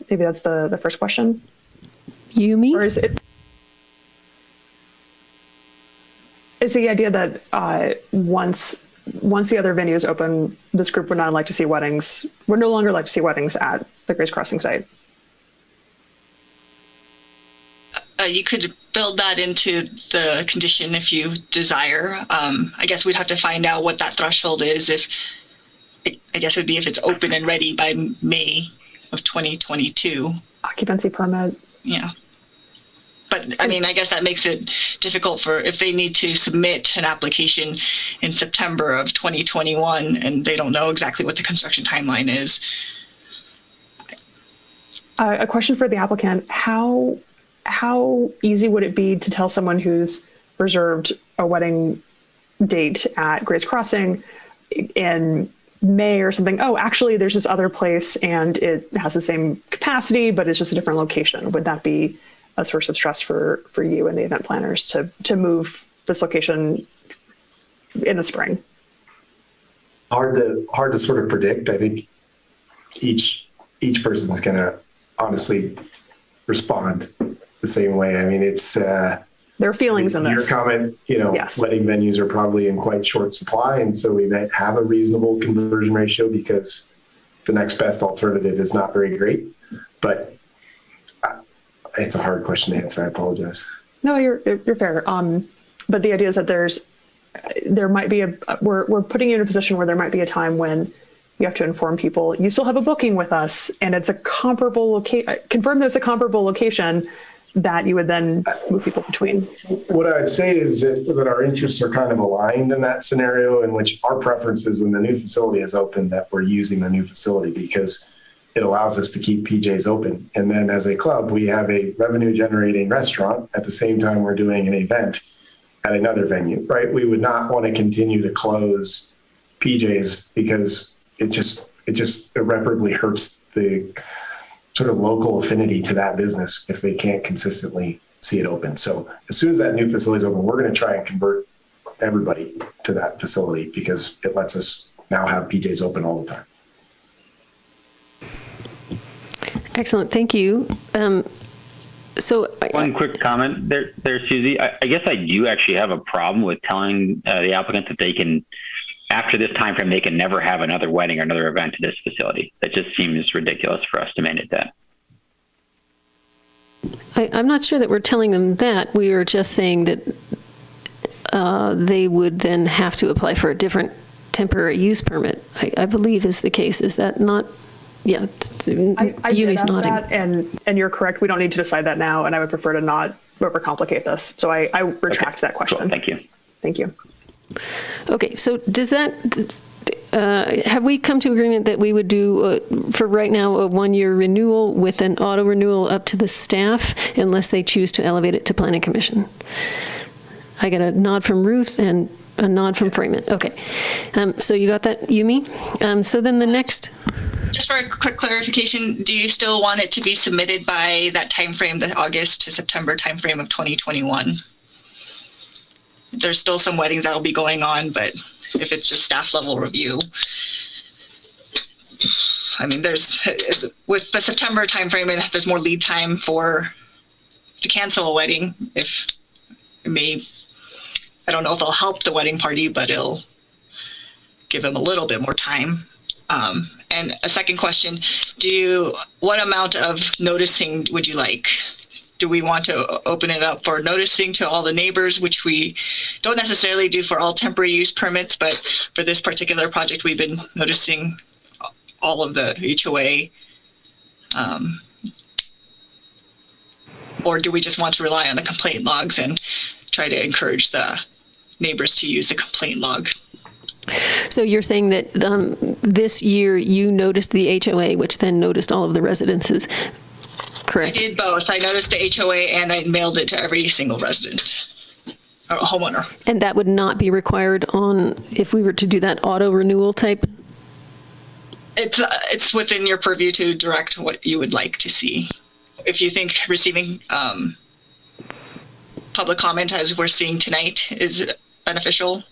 Maybe that's the first question.
Yumi?
Or is the idea that once the other venues open, this group would not like to see weddings, would no longer like to see weddings at the Grace Crossing site?
You could build that into the condition if you desire. I guess we'd have to find out what that threshold is. I guess it would be if it's open and ready by May of 2022.
Occupancy permit.
Yeah. But I mean, I guess that makes it difficult if they need to submit an application in September of 2021 and they don't know exactly what the construction timeline is.
A question for the applicant: How easy would it be to tell someone who's reserved a wedding date at Grace Crossing in May or something, oh, actually there's this other place and it has the same capacity, but it's just a different location? Would that be a source of stress for you and the event planners to move this location in the spring?
Hard to sort of predict. I think each person's going to honestly respond the same way. I mean, it's
there are feelings in this.
Your comment, yes. Wedding venues are probably in quite short supply, and so we might have a reasonable conversion ratio because the next best alternative is not very great. But it's a hard question to answer. I apologize.
No, you're fair. But the idea is that there might be we're putting you in a position where there might be a time when you have to inform people you still have a booking with us, and it's a comparable location. Confirm that it's a comparable location that you would then move people between.
What I'd say is that our interests are kind of aligned in that scenario, in which our preference is when the new facility is open that we're using the new facility because it allows us to keep PJs open. And then as a club, we have a revenue generating restaurant at the same time we're doing an event at another venue, right? We would not want to continue to close PJs because it just irreparably hurts the sort of local affinity to that business if they can't consistently see it open. So as soon as that new facility is open, we're going to try and convert everybody to that facility because it lets us now have PJs open all the time.
Excellent. Thank you.
One quick comment there, Susie. I guess I do actually have a problem with telling the applicant that they can, after this time frame, they can never have another wedding or another event at this facility. That just seems ridiculous for us to mandate that.
I'm not sure that we're telling them that. We are just saying that they would then have to apply for a different temporary use permit, I believe is the case. Is that not? Yeah,
I did ask that, and you're correct. We don't need to decide that now, and I would prefer to not overcomplicate this. So I retract that question.
Cool. Thank you.
Thank you.
Okay, so does that, have we come to agreement that we would do, for right now, a 1-year renewal with an auto renewal up to the staff unless they choose to elevate it to Planning Commission? I got a nod from Ruth and a nod from Freeman. Okay, so you got that, Yumi? So then the next...
Just for a quick clarification, do you still want it to be submitted by that time frame, the August to September time frame of 2021? There's still some weddings that will be going on, but if it's just staff level review, I mean, with the September time frame, there's more lead time to cancel a wedding. If it may, I don't know if it'll help the wedding party, but it'll give them a little bit more time. And a second question, what amount of noticing would you like? Do we want to open it up for noticing to all the neighbors, which we don't necessarily do for all temporary use permits, but for this particular project, we've been noticing all of the HOA. Or do we just want to rely on the complaint logs and try to encourage the neighbors to use the complaint log?
So you're saying that this year you noticed the HOA, which then noticed all of the residences, correct?
I did both. I noticed the HOA and I mailed it to every single resident or homeowner.
And that would not be required if we were to do that auto renewal type?
It's within your purview to direct what you would like to see. If you think receiving public comment, as we're seeing tonight, is beneficial.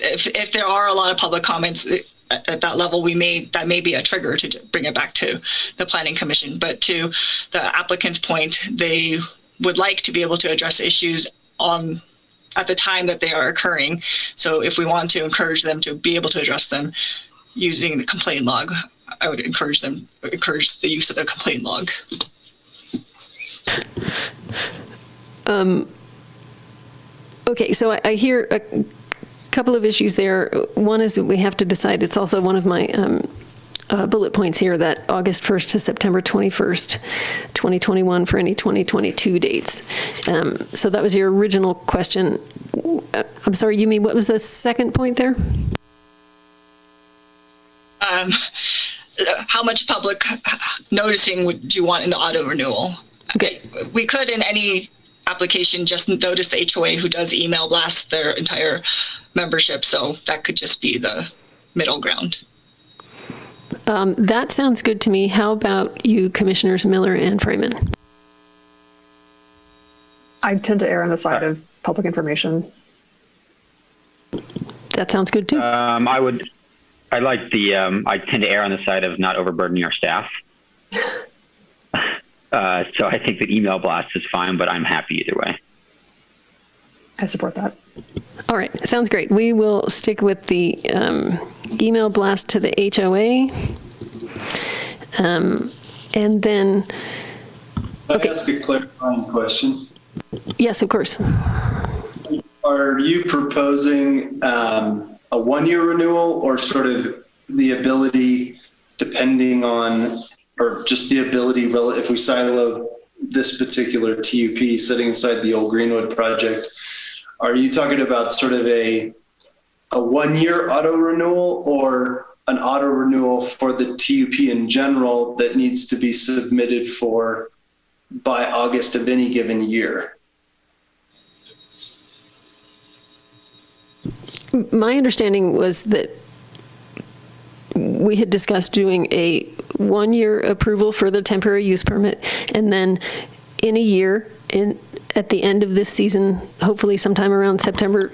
If there are a lot of public comments at that level, that may be a trigger to bring it back to the Planning Commission. But to the applicant's point, they would like to be able to address issues at the time that they are occurring. So if we want to encourage them to be able to address them using the complaint log, I would encourage the use of the complaint log.
Okay, so I hear a couple of issues there. One is that we have to decide, it's also one of my bullet points here, that August 1st to September 21st, 2021 for any 2022 dates. So that was your original question. I'm sorry, Yumi, what was the second point there?
How much public noticing would you want in the auto renewal?
Okay.
We could, in any application, just notice the HOA who does email blast their entire membership. So that could just be the middle ground.
That sounds good to me. How about you, Commissioners Miller and Freeman?
I tend to err on the side of public information.
That sounds good too.
I tend to err on the side of not overburdening our staff. So I think that email blast is fine, but I'm happy either way.
I support that.
All right, sounds great. We will stick with the email blast to the HOA. And then
I ask a clarifying question?
Yes, of course.
Are you proposing a 1-year renewal, or sort of the ability, depending on, or just the ability, if we silo this particular TUP, setting aside the old Greenwood project, are you talking about sort of a 1-year auto renewal, or an auto renewal for the TUP in general that needs to be submitted for by August of any given year?
My understanding was that we had discussed doing a 1-year approval for the temporary use permit, and then in a year, at the end of this season, hopefully sometime around September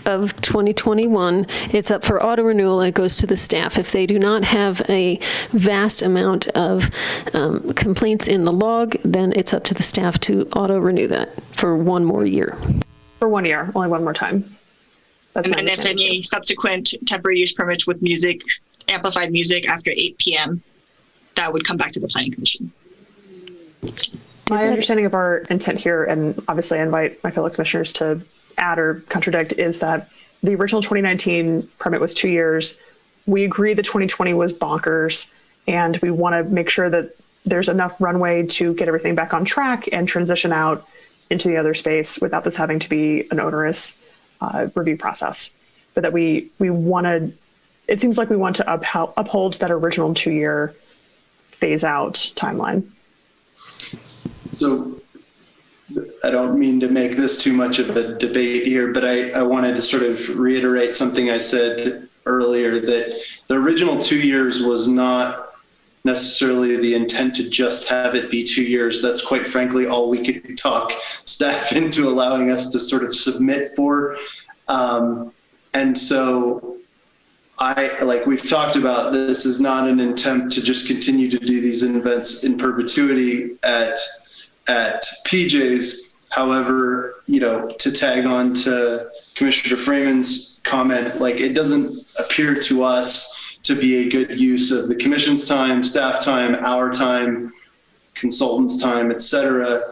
of 2021, it's up for auto renewal and it goes to the staff. If they do not have a vast amount of complaints in the log, then it's up to the staff to auto renew that for 1 more year.
For 1 year, only 1 more time. That's my
And if any subsequent temporary use permits with music, amplified music after 8 p.m., that would come back to the Planning Commission.
My understanding of our intent here, and obviously I invite my fellow commissioners to add or contradict, is that the original 2019 permit was 2 years. We agree that 2020 was bonkers, and we want to make sure that there's enough runway to get everything back on track and transition out into the other space without this having to be an onerous review process. But that we want to, it seems like we want to uphold that original 2-year phase out timeline.
So I don't mean to make this too much of a debate here, but I wanted to sort of reiterate something I said earlier, that the original 2 years was not necessarily the intent to just have it be 2 years. That's quite frankly all we could talk staff into allowing us to sort of submit for. And so like we've talked about, this is not an attempt to just continue to do these events in perpetuity at PJ's. However, to tag on to Commissioner Freeman's comment, like it doesn't appear to us to be a good use of the commission's time, staff time, our time, consultants' time, et cetera,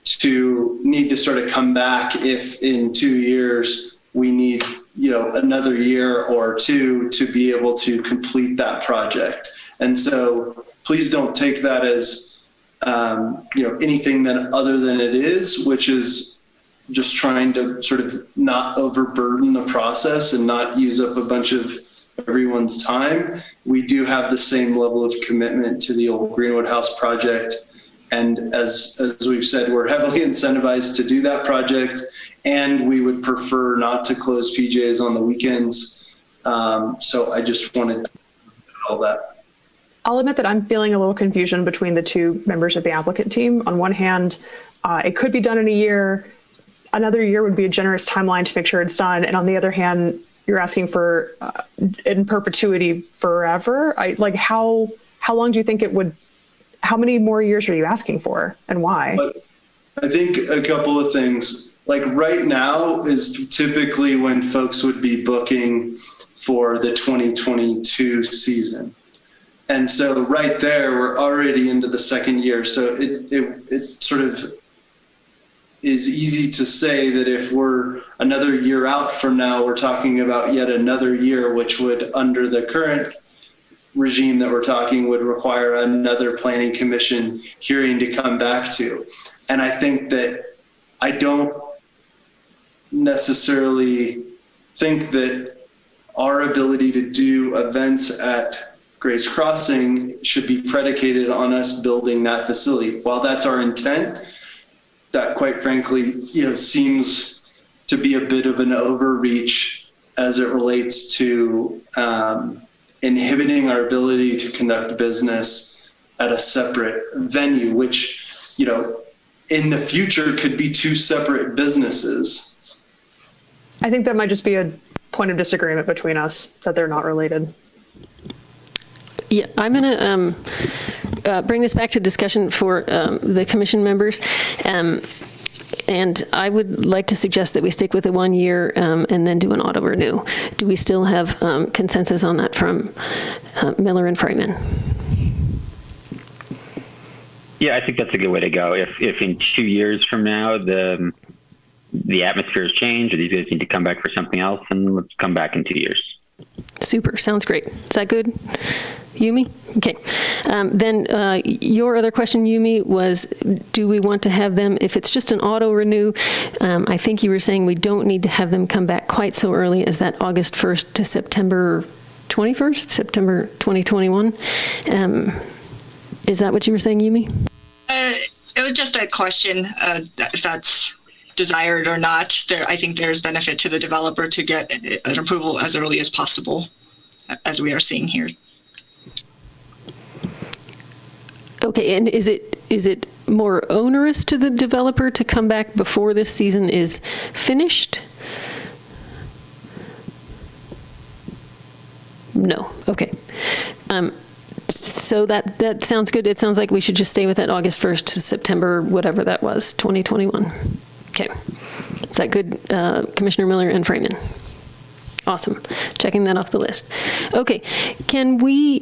to need to sort of come back if in 2 years we need, another year or two to be able to complete that project. And so please don't take that as, anything other than it is, which is just trying to sort of not overburden the process and not use up a bunch of everyone's time. We do have the same level of commitment to the old Greenwood House project. And as we've said, we're heavily incentivized to do that project, and we would prefer not to close PJs on the weekends. So I just wanted to all that.
I'll admit that I'm feeling a little confusion between the two members of the applicant team. On one hand, it could be done in a year. Another year would be a generous timeline to make sure it's done. And on the other hand, you're asking for in perpetuity forever. How long do you think it would, how many more years are you asking for, and why?
But I think a couple of things. Like right now is typically when folks would be booking for the 2022 season. And so right there, we're already into the second year. So it sort of is easy to say that if we're another year out from now, we're talking about yet another year, which would, under the current regime that we're talking, would require another planning commission hearing to come back to. And I think that I don't necessarily think that our ability to do events at Grace Crossing should be predicated on us building that facility. While that's our intent, that quite frankly, seems to be a bit of an overreach as it relates to inhibiting our ability to conduct business at a separate venue, which, in the future could be two separate businesses.
I think that might just be a point of disagreement between us, that they're not related.
Yeah, I'm going to bring this back to discussion for the commission members. And I would like to suggest that we stick with the 1 year and then do an auto renew. Do we still have consensus on that from Miller and Freeman?
Yeah, I think that's a good way to go. If in 2 years from now the atmosphere has changed, or these guys need to come back for something else, then let's come back in 2 years.
Super. Sounds great. Is that good, Yumi? Okay. Then your other question, Yumi, was, do we want to have them, if it's just an auto renew, I think you were saying we don't need to have them come back quite so early as that August 1st to September 21st, September 2021. Is that what you were saying, Yumi?
It was just a question if that's desired or not. I think there's benefit to the developer to get an approval as early as possible, as we are seeing here.
Okay, and is it more onerous to the developer to come back before this season is finished? No. Okay. So that sounds good. It sounds like we should just stay with that August 1st to September, whatever that was, 2021. Okay. Is that good, Commissioner Miller and Freeman? Awesome. Checking that off the list. Okay. Can we,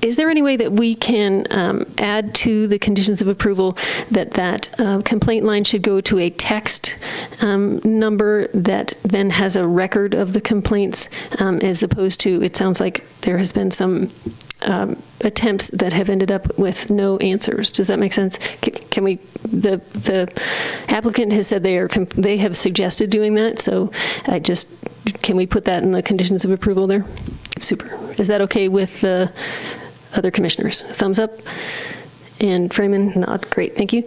is there any way that we can add to the conditions of approval that complaint line should go to a text number that then has a record of the complaints, as opposed to, it sounds like there has been some attempts that have ended up with no answers. Does that make sense? Can we, the applicant has said they have suggested doing that, so can we put that in the conditions of approval there? Super. Is that okay with other commissioners? Thumbs up. And Freeman, nod. Great, thank you.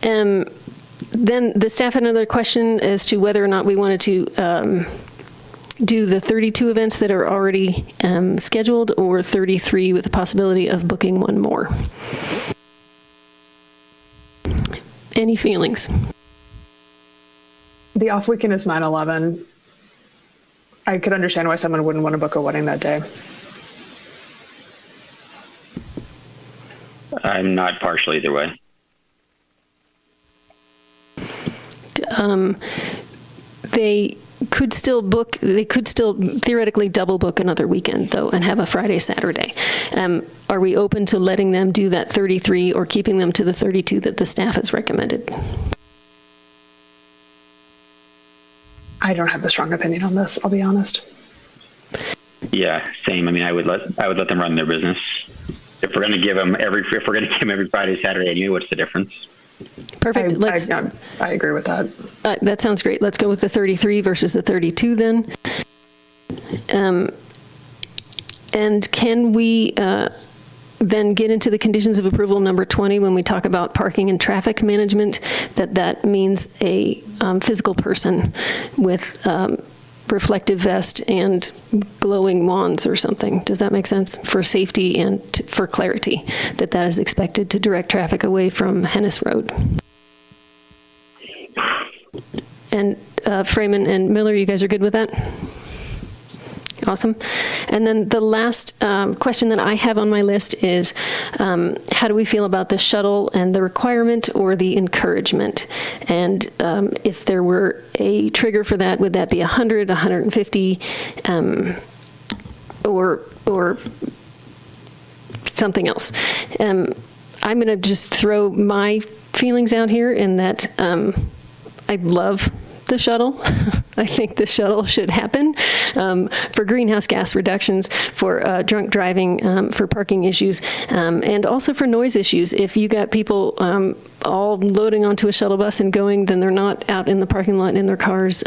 Then the staff had another question as to whether or not we wanted to do the 32 events that are already scheduled, or 33 with the possibility of booking one more. Any feelings?
The off weekend is 9/11. I could understand why someone wouldn't want to book a wedding that day.
I'm not partial either way.
They could still theoretically double book another weekend, though, and have a Friday, Saturday. Are we open to letting them do that 33 or keeping them to the 32 that the staff has recommended?
I don't have a strong opinion on this, I'll be honest.
Yeah, same. I mean, I would let them run their business. If we're going to give them every Friday, Saturday anyway, what's the difference?
Perfect.
I agree with that.
That sounds great. Let's go with the 33 versus the 32 then. And can we then get into the conditions of approval number 20 when we talk about parking and traffic management, that means a physical person with reflective vest and glowing wands or something. Does that make sense? For safety and for clarity, that is expected to direct traffic away from Hennis Road. And Freeman and Miller, you guys are good with that? Awesome. And then the last question that I have on my list is, how do we feel about the shuttle and the requirement or the encouragement? And if there were a trigger for that, would that be 100, 150, or something else? I'm going to just throw my feelings out here in that I love the shuttle. I think the shuttle should happen for greenhouse gas reductions, for drunk driving, for parking issues, and also for noise issues. If you got people all loading onto a shuttle bus and going, then they're not out in the parking lot in their cars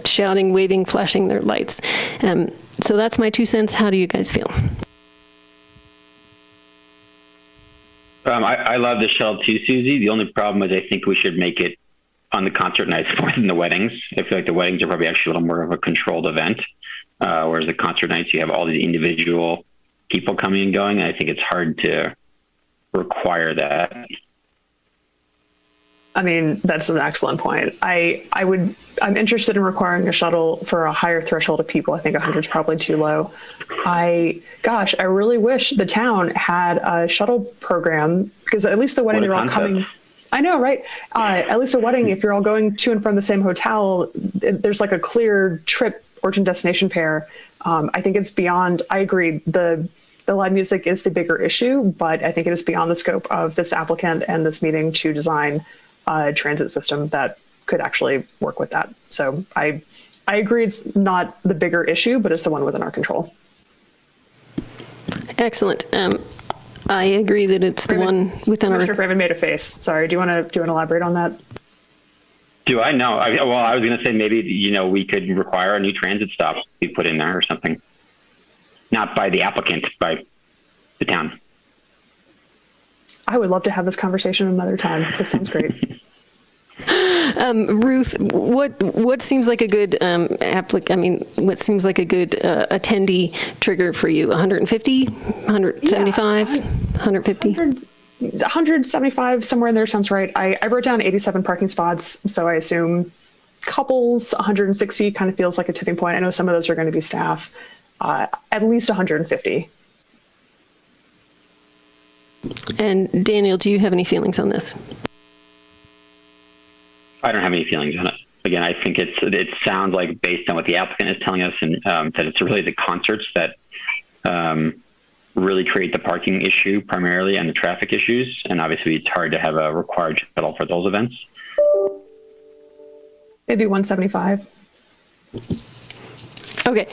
shouting, waving, flashing their lights. So that's my 2 cents. How do you guys feel?
I love the shuttle too, Susie. The only problem is I think we should make it on the concert nights more than the weddings. I feel like the weddings are probably actually a little more of a controlled event, whereas the concert nights, you have all these individual people coming and going. And I think it's hard to require that.
I mean, that's an excellent point. I'm interested in requiring a shuttle for a higher threshold of people. I think 100 is probably too low. I really wish the town had a shuttle program, because at least the wedding they're all coming. I know, right? At least a wedding, if you're all going to and from the same hotel, there's like a clear trip, origin destination pair. I think it's beyond, I agree. The the live music is the bigger issue, but I think it is beyond the scope of this applicant and this meeting to design a transit system that could actually work with that. So I agree it's not the bigger issue, but it's the one within our control.
Excellent. I agree that it's the one within our...
Commissioner Craven made a face. Sorry, do you want to elaborate on that?
Do I know? Well, I was going to say maybe, we could require a new transit stop be put in there or something. Not by the applicant, by the town.
I would love to have this conversation another time. This sounds great.
Ruth, what seems like a good what seems like a good attendee trigger for you? 150, 175, 150?
175, somewhere in there sounds right. I wrote down 87 parking spots, so I assume couples, 160 kind of feels like a tipping point. I know some of those are going to be staff. At least 150.
And Daniel, do you have any feelings on this?
I don't have any feelings on it. Again, I think it sounds like, based on what the applicant is telling us, and that it's really the concerts that really create the parking issue primarily and the traffic issues. And obviously it's hard to have a required shuttle for those events.
Maybe 175.
Okay.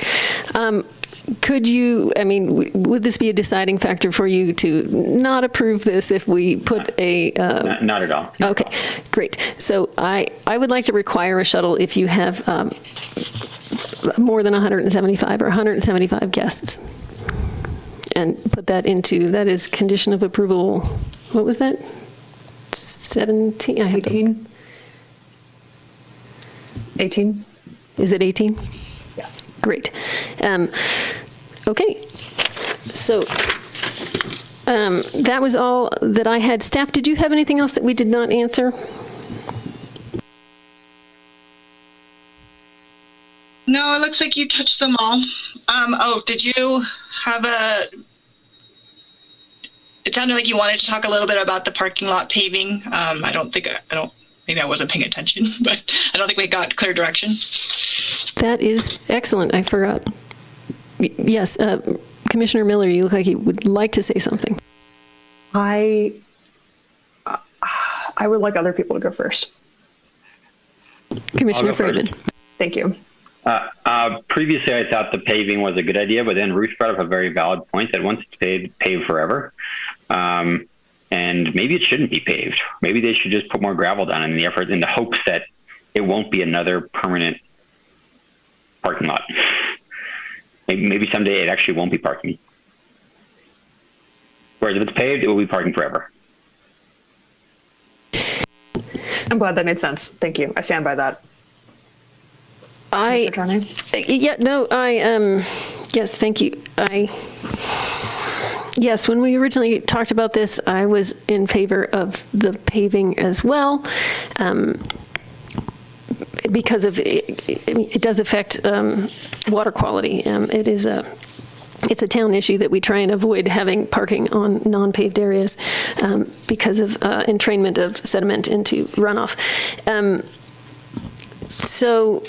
Could you, would this be a deciding factor for you to not approve this if we put
Not at all.
Okay, great. So I would like to require a shuttle if you have more than 175 or 175 guests. And put that that is condition of approval. What was that? 17?
18? 18?
Is it 18?
Yes.
Great. Okay. So that was all that I had. Staff, did you have anything else that we did not answer?
No, it looks like you touched them all. Did you have it sounded like you wanted to talk a little bit about the parking lot paving. Maybe I wasn't paying attention, but I don't think we got clear direction.
That is excellent. I forgot. Yes, Commissioner Miller, you look like you would like to say something.
I would like other people to go first.
Commissioner Freeman.
Thank you.
Previously, I thought the paving was a good idea, but then Ruth brought up a very valid point that once it's paved forever. And maybe it shouldn't be paved. Maybe they should just put more gravel down in the hopes that it won't be another permanent parking lot. Maybe someday it actually won't be parking. Whereas if it's paved, it will be parking forever.
I'm glad that made sense. Thank you. I stand by that.
Yes, thank you. Yes, when we originally talked about this, I was in favor of the paving as well, because of it does affect water quality. It's a town issue that we try and avoid having parking on non-paved areas because of entrainment of sediment into runoff. So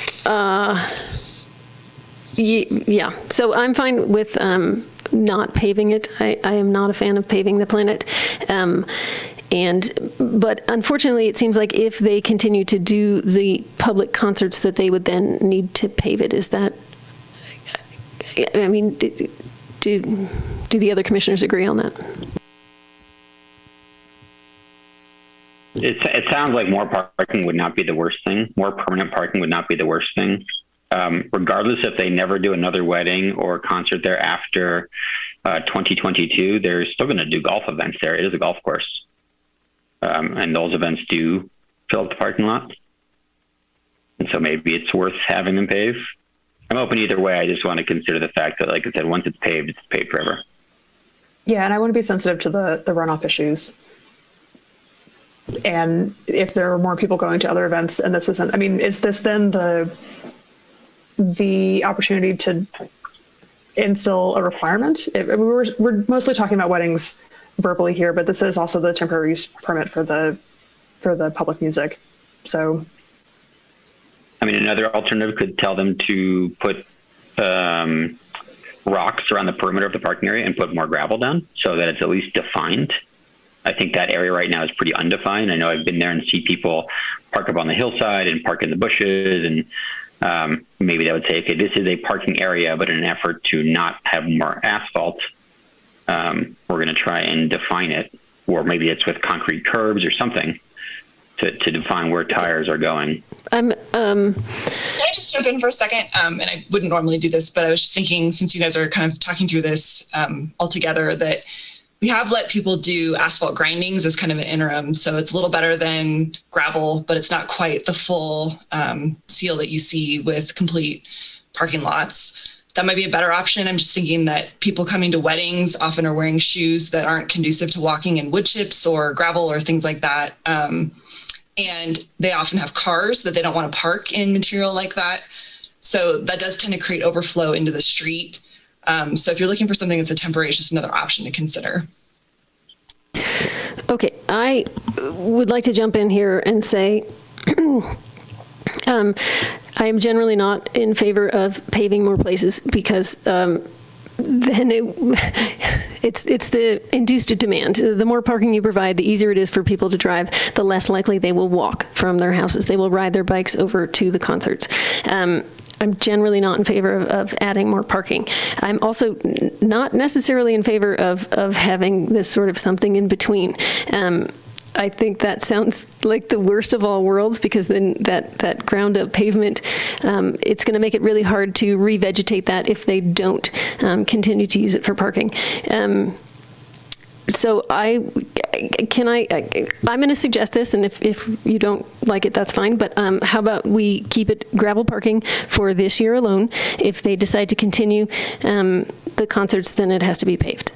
I'm fine with not paving it. I am not a fan of paving the planet. But unfortunately, it seems like if they continue to do the public concerts, that they would then need to pave it. Is that, do the other commissioners agree on that?
It sounds like more parking would not be the worst thing. More permanent parking would not be the worst thing. Regardless if they never do another wedding or concert there after 2022, they're still going to do golf events there. It is a golf course. And those events do fill up the parking lot. And so maybe it's worth having them pave. I'm open either way. I just want to consider the fact that, like I said, once it's paved forever.
Yeah, and I want to be sensitive to the runoff issues. And if there are more people going to other events and this isn't, is this then the opportunity to instill a requirement? We're mostly talking about weddings verbally here, but this is also the temporary use permit for the public music. So,
another alternative could tell them to put rocks around the perimeter of the parking area and put more gravel down so that it's at least defined. I think that area right now is pretty undefined. I know I've been there and see people park up on the hillside and park in the bushes, and maybe they would say, okay, this is a parking area, but in an effort to not have more asphalt, we're going to try and define it, or maybe it's with concrete curbs or something to define where tires are going.
Can I just jump in for a second? And I wouldn't normally do this, but I was just thinking, since you guys are kind of talking through this all together, that we have let people do asphalt grindings as kind of an interim. So it's a little better than gravel, but it's not quite the full seal that you see with complete parking lots. That might be a better option. I'm just thinking that people coming to weddings often are wearing shoes that aren't conducive to walking in wood chips or gravel or things like that. And they often have cars that they don't want to park in material like that. So that does tend to create overflow into the street. So if you're looking for something that's a temporary, it's just another option to consider.
Okay, I would like to jump in here and say I am generally not in favor of paving more places because then it's the induced demand. The more parking you provide, the easier it is for people to drive, the less likely they will walk from their houses. They will ride their bikes over to the concerts. I'm generally not in favor of adding more parking. I'm also not necessarily in favor of having this sort of something in between. I think that sounds like the worst of all worlds, because then that ground up pavement, it's going to make it really hard to revegetate that if they don't continue to use it for parking. So I'm going to suggest this, and if you don't like it, that's fine. But how about we keep it gravel parking for this year alone? If they decide to continue the concerts, then it has to be paved.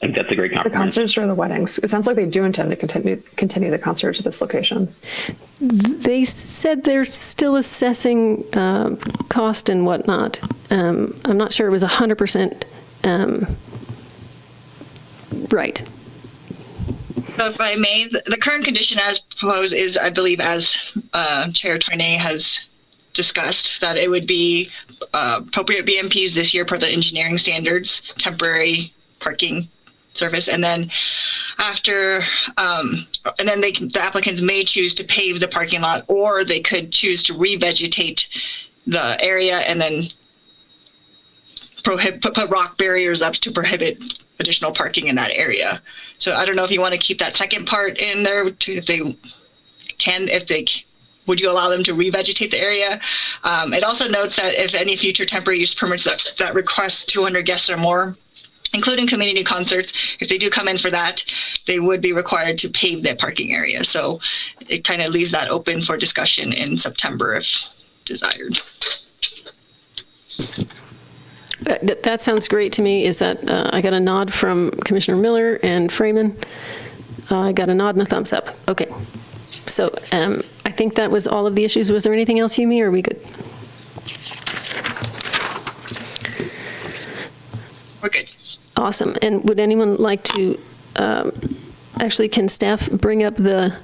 I think that's a great compromise.
The concerts or the weddings? It sounds like they do intend to continue the concerts at this location.
They said they're still assessing cost and whatnot. I'm not sure it was 100% right.
So if I may, the current condition as proposed is, I believe, as Chair Tournay has discussed, that it would be appropriate BMPs this year per the engineering standards, temporary parking surface, and then after, and then the applicants may choose to pave the parking lot, or they could choose to revegetate the area and then put rock barriers up to prohibit additional parking in that area. So I don't know if you want to keep that second part in there, would you allow them to revegetate the area? It also notes that if any future temporary use permits that request 200 guests or more, including community concerts, if they do come in for that, they would be required to pave their parking area. So it kind of leaves that open for discussion in September if desired.
That sounds great to me. Is that I got a nod from Commissioner Miller and Freeman. I got a nod and a thumbs up. Okay. So I think that was all of the issues. Was there anything else, Yumi, or are we good?
We're good.
Awesome. And would anyone like to, actually, can staff bring up the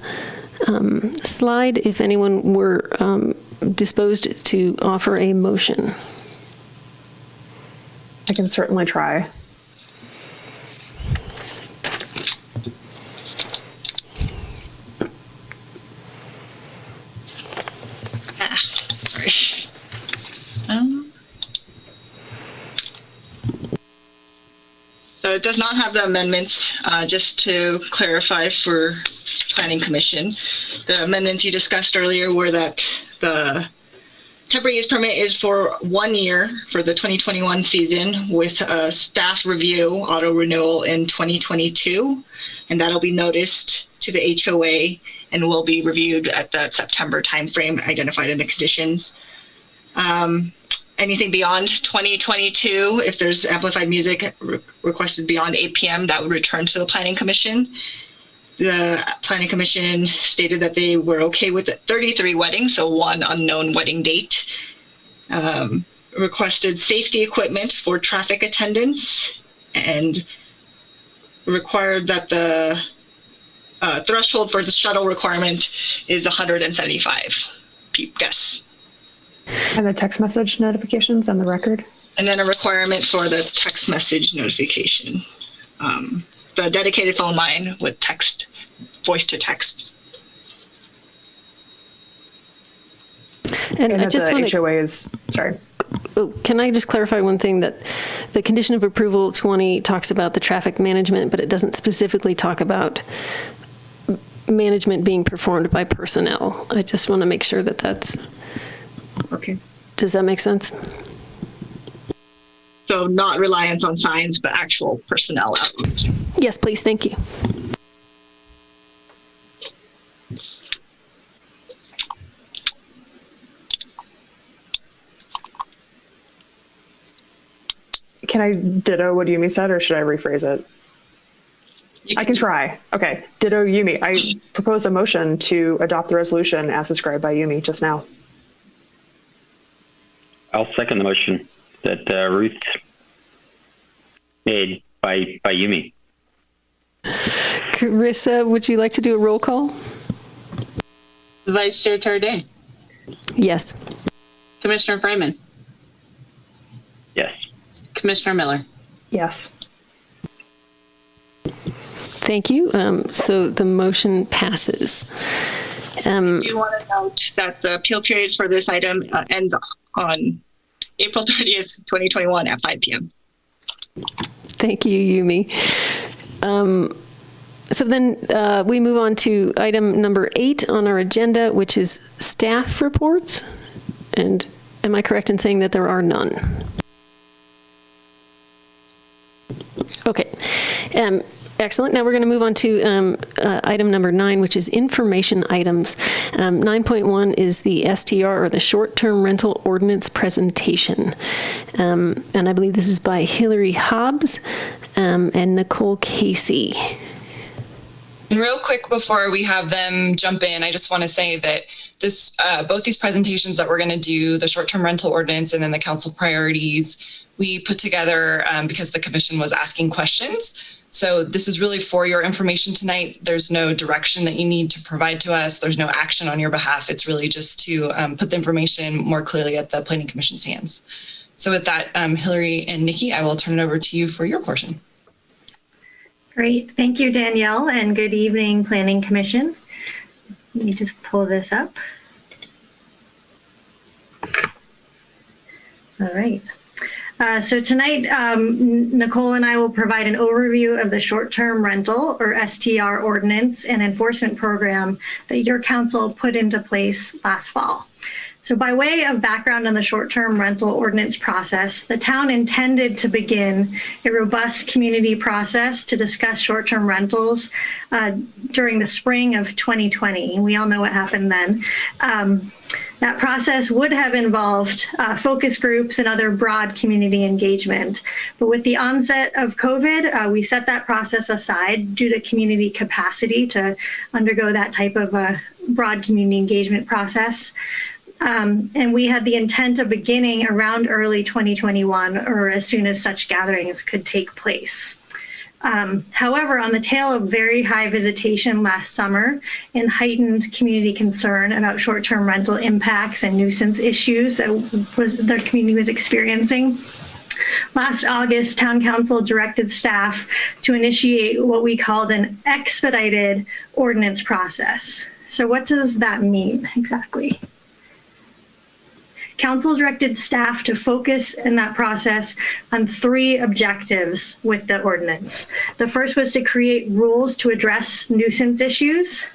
slide if anyone were disposed to offer a motion?
I can certainly try.
Sorry. So it does not have the amendments, just to clarify for Planning Commission. The amendments you discussed earlier were that the temporary use permit is for 1 year for the 2021 season with a staff review auto renewal in 2022. And that'll be noticed to the HOA and will be reviewed at that September timeframe identified in the conditions. Anything beyond 2022, if there's amplified music requested beyond 8 p.m., that would return to the Planning Commission. The Planning Commission stated that they were okay with 33 weddings, so one unknown wedding date. Requested safety equipment for traffic attendants and required that the threshold for the shuttle requirement is 175 guests.
And the text message notifications on the record?
And then a requirement for the text message notification. The dedicated phone line with text, voice to text.
And I
that
just
the
want
HOA is, sorry.
Oh, can I just clarify one thing, that the condition of approval 20 talks about the traffic management, but it doesn't specifically talk about management being performed by personnel. I just want to make sure that that's
Okay.
Does that make sense?
So not reliance on signs, but actual personnel outreach.
Yes, please. Thank you.
Can I ditto what Yumi said, or should I rephrase it? I can try. Okay. Ditto Yumi. I propose a motion to adopt the resolution as described by Yumi just now.
I'll second the motion that Ruth made by Yumi.
Carissa, would you like to do a roll call?
Vice Chair Tarday.
Yes.
Commissioner Freeman.
Yes.
Commissioner Miller.
Yes.
Thank you. So the motion passes.
I do want to note that the appeal period for this item ends on April 30th, 2021 at 5 p.m.
Thank you, Yumi. So then we move on to item number 8 on our agenda, which is staff reports. And am I correct in saying that there are none? Okay. Excellent. Now we're going to move on to item number 9, which is information items. 9.1 is the STR, or the short-term rental ordinance presentation. And I believe this is by Hillary Hobbs and Nicole Casey.
And real quick before we have them jump in, I just want to say that this, both these presentations that we're going to do, the short-term rental ordinance and then the council priorities, we put together because the commission was asking questions. So this is really for your information tonight. There's no direction that you need to provide to us. There's no action on your behalf. It's really just to put the information more clearly at the Planning Commission's hands. So with that, Hillary and Nikki, I will turn it over to you for your portion.
Great. Thank you, Danielle, and good evening, Planning Commission. Let me just pull this up. All right. So tonight, Nicole and I will provide an overview of the short-term rental, or STR, ordinance and enforcement program that your council put into place last fall. So by way of background on the short-term rental ordinance process, the town intended to begin a robust community process to discuss short-term rentals during the spring of 2020. We all know what happened then. That process would have involved focus groups and other broad community engagement. But with the onset of COVID, we set that process aside due to community capacity to undergo that type of a broad community engagement process. And we had the intent of beginning around early 2021, or as soon as such gatherings could take place. However, on the tail of very high visitation last summer and heightened community concern about short-term rental impacts and nuisance issues that the community was experiencing, last August, Town Council directed staff to initiate what we called an expedited ordinance process. So what does that mean exactly? Council directed staff to focus in that process on 3 objectives with the ordinance. The first was to create rules to address nuisance issues.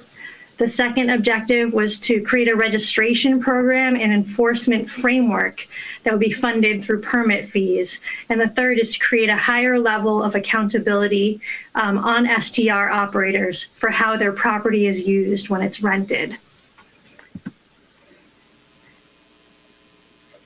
The second objective was to create a registration program and enforcement framework that would be funded through permit fees. And the third is to create a higher level of accountability on STR operators for how their property is used when it's rented.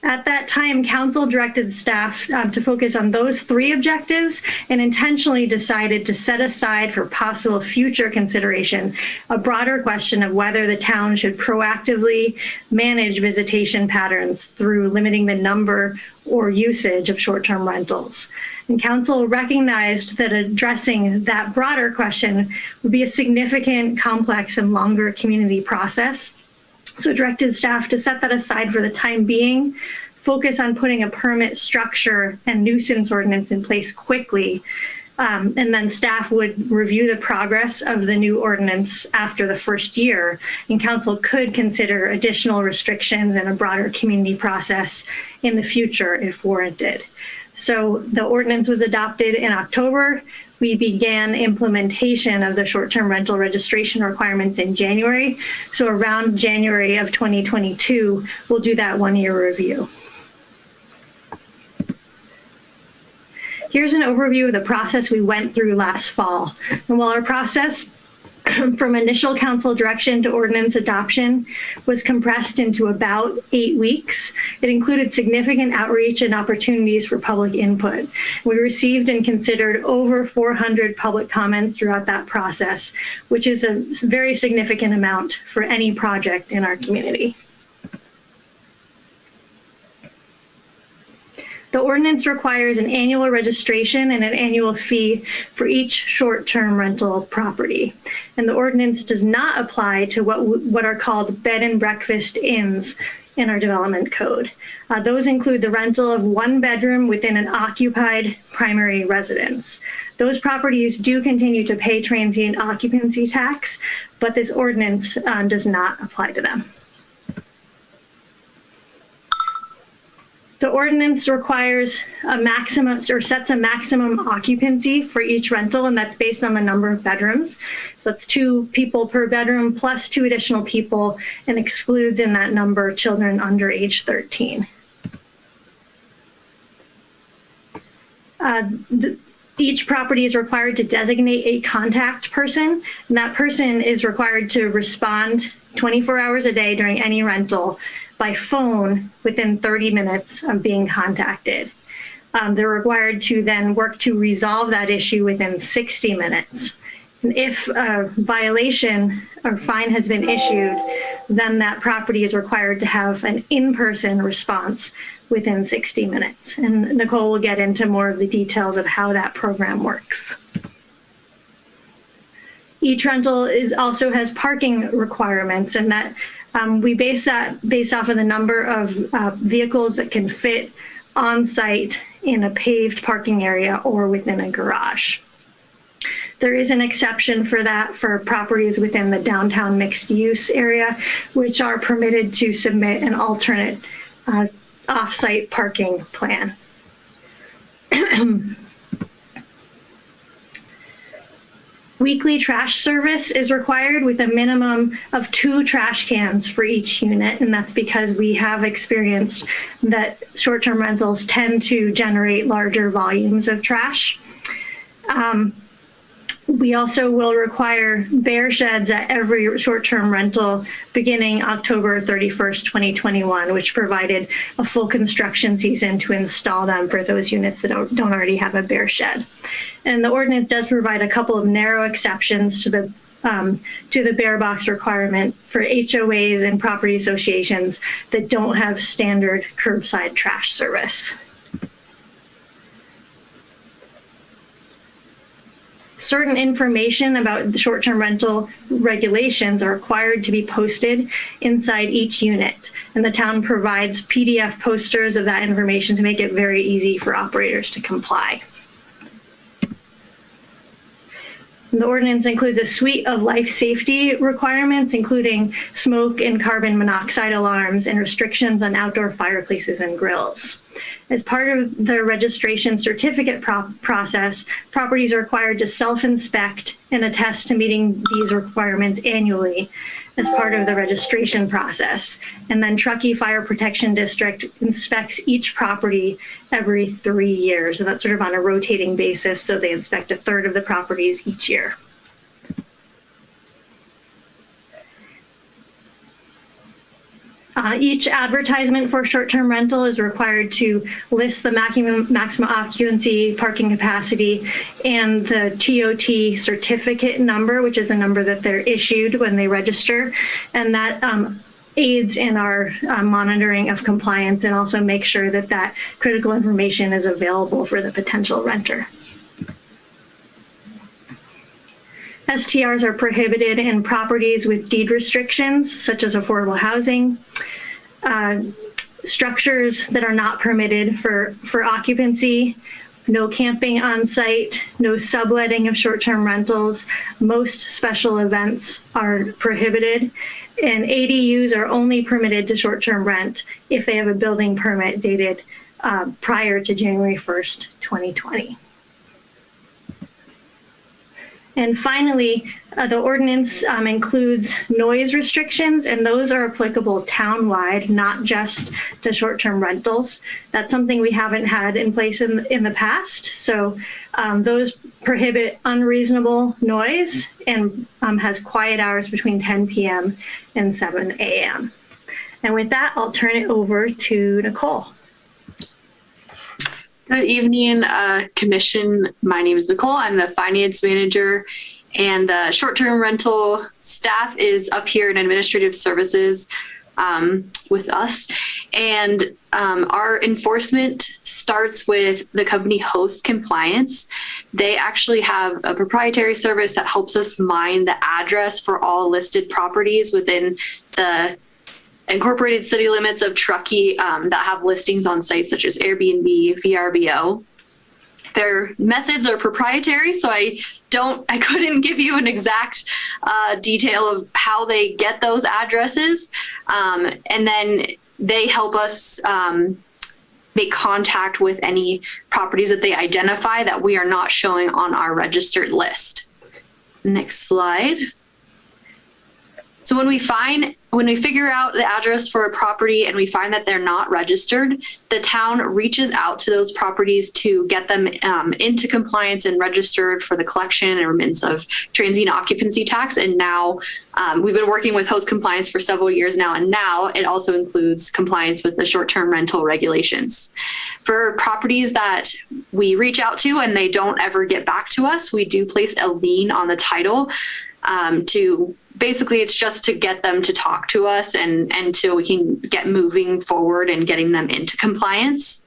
At that time, Council directed staff to focus on those 3 objectives and intentionally decided to set aside for possible future consideration a broader question of whether the town should proactively manage visitation patterns through limiting the number or usage of short-term rentals. And Council recognized that addressing that broader question would be a significant, complex, and longer community process. So directed staff to set that aside for the time being, focus on putting a permit structure and nuisance ordinance in place quickly. And then staff would review the progress of the new ordinance after the first year, and council could consider additional restrictions and a broader community process in the future if warranted. So the ordinance was adopted in October. We began implementation of the short-term rental registration requirements in January. So around January of 2022, we'll do that one-year review. Here's an overview of the process we went through last fall. And while our process from initial council direction to ordinance adoption was compressed into about 8 weeks, it included significant outreach and opportunities for public input. We received and considered over 400 public comments throughout that process, which is a very significant amount for any project in our community. The ordinance requires an annual registration and an annual fee for each short-term rental property. And the ordinance does not apply to what are called bed and breakfast inns in our development code. Those include the rental of one bedroom within an occupied primary residence. Those properties do continue to pay transient occupancy tax, but this ordinance does not apply to them. The ordinance requires a maximum or sets a maximum occupancy for each rental, and that's based on the number of bedrooms. So that's 2 people per bedroom plus 2 additional people, and excludes in that number children under age 13. Each property is required to designate a contact person, and that person is required to respond 24 hours a day during any rental by phone within 30 minutes of being contacted. They're required to then work to resolve that issue within 60 minutes. And if a violation or fine has been issued, then that property is required to have an in-person response within 60 minutes. And Nicole will get into more of the details of how that program works. Each rental also has parking requirements, and that we base that based off of the number of vehicles that can fit on site in a paved parking area or within a garage. There is an exception for that for properties within the downtown mixed use area, which are permitted to submit an alternate off-site parking plan. Weekly trash service is required with a minimum of 2 trash cans for each unit, and that's because we have experienced that short-term rentals tend to generate larger volumes of trash. We also will require bare sheds at every short-term rental beginning October 31st, 2021, which provided a full construction season to install them for those units that don't already have a bare shed. And the ordinance does provide a couple of narrow exceptions to the bare box requirement for HOAs and property associations that don't have standard curbside trash service. Certain information about the short-term rental regulations are required to be posted inside each unit, and the town provides PDF posters of that information to make it very easy for operators to comply. The ordinance includes a suite of life safety requirements, including smoke and carbon monoxide alarms and restrictions on outdoor fireplaces and grills. As part of the registration certificate process, properties are required to self-inspect and attest to meeting these requirements annually as part of the registration process. And then Truckee Fire Protection District inspects each property every 3 years. And that's sort of on a rotating basis. So they inspect 1/3 of the properties each year. Each advertisement for short-term rental is required to list the maximum occupancy, parking capacity, and the TOT certificate number, which is the number that they're issued when they register. And that aids in our monitoring of compliance, and also make sure that that critical information is available for the potential renter. STRs are prohibited in properties with deed restrictions, such as affordable housing. Structures that are not permitted for occupancy, no camping on site, no subletting of short-term rentals. Most special events are prohibited, and ADUs are only permitted to short-term rent if they have a building permit dated prior to January 1st, 2020. And finally, the ordinance includes noise restrictions, and those are applicable townwide, not just to short-term rentals. That's something we haven't had in place in the past. So those prohibit unreasonable noise and has quiet hours between 10 p.m. and 7 a.m. And with that, I'll turn it over to Nicole.
Good evening, Commission. My name is Nicole. I'm the finance manager, and the short-term rental staff is up here in administrative services with us. And our enforcement starts with the company Host Compliance. They actually have a proprietary service that helps us mine the address for all listed properties within the incorporated city limits of Truckee that have listings on sites such as Airbnb, VRBO. Their methods are proprietary, so I couldn't give you an exact detail of how they get those addresses. And then they help us make contact with any properties that they identify that we are not showing on our registered list. Next slide. So when we figure out the address for a property and we find that they're not registered, the town reaches out to those properties to get them into compliance and registered for the collection and remittance of transient occupancy tax. And now we've been working with Host Compliance for several years now, and now it also includes compliance with the short-term rental regulations. For properties that we reach out to and they don't ever get back to us, we do place a lien on the title to basically, it's just to get them to talk to us and so we can get moving forward and getting them into compliance.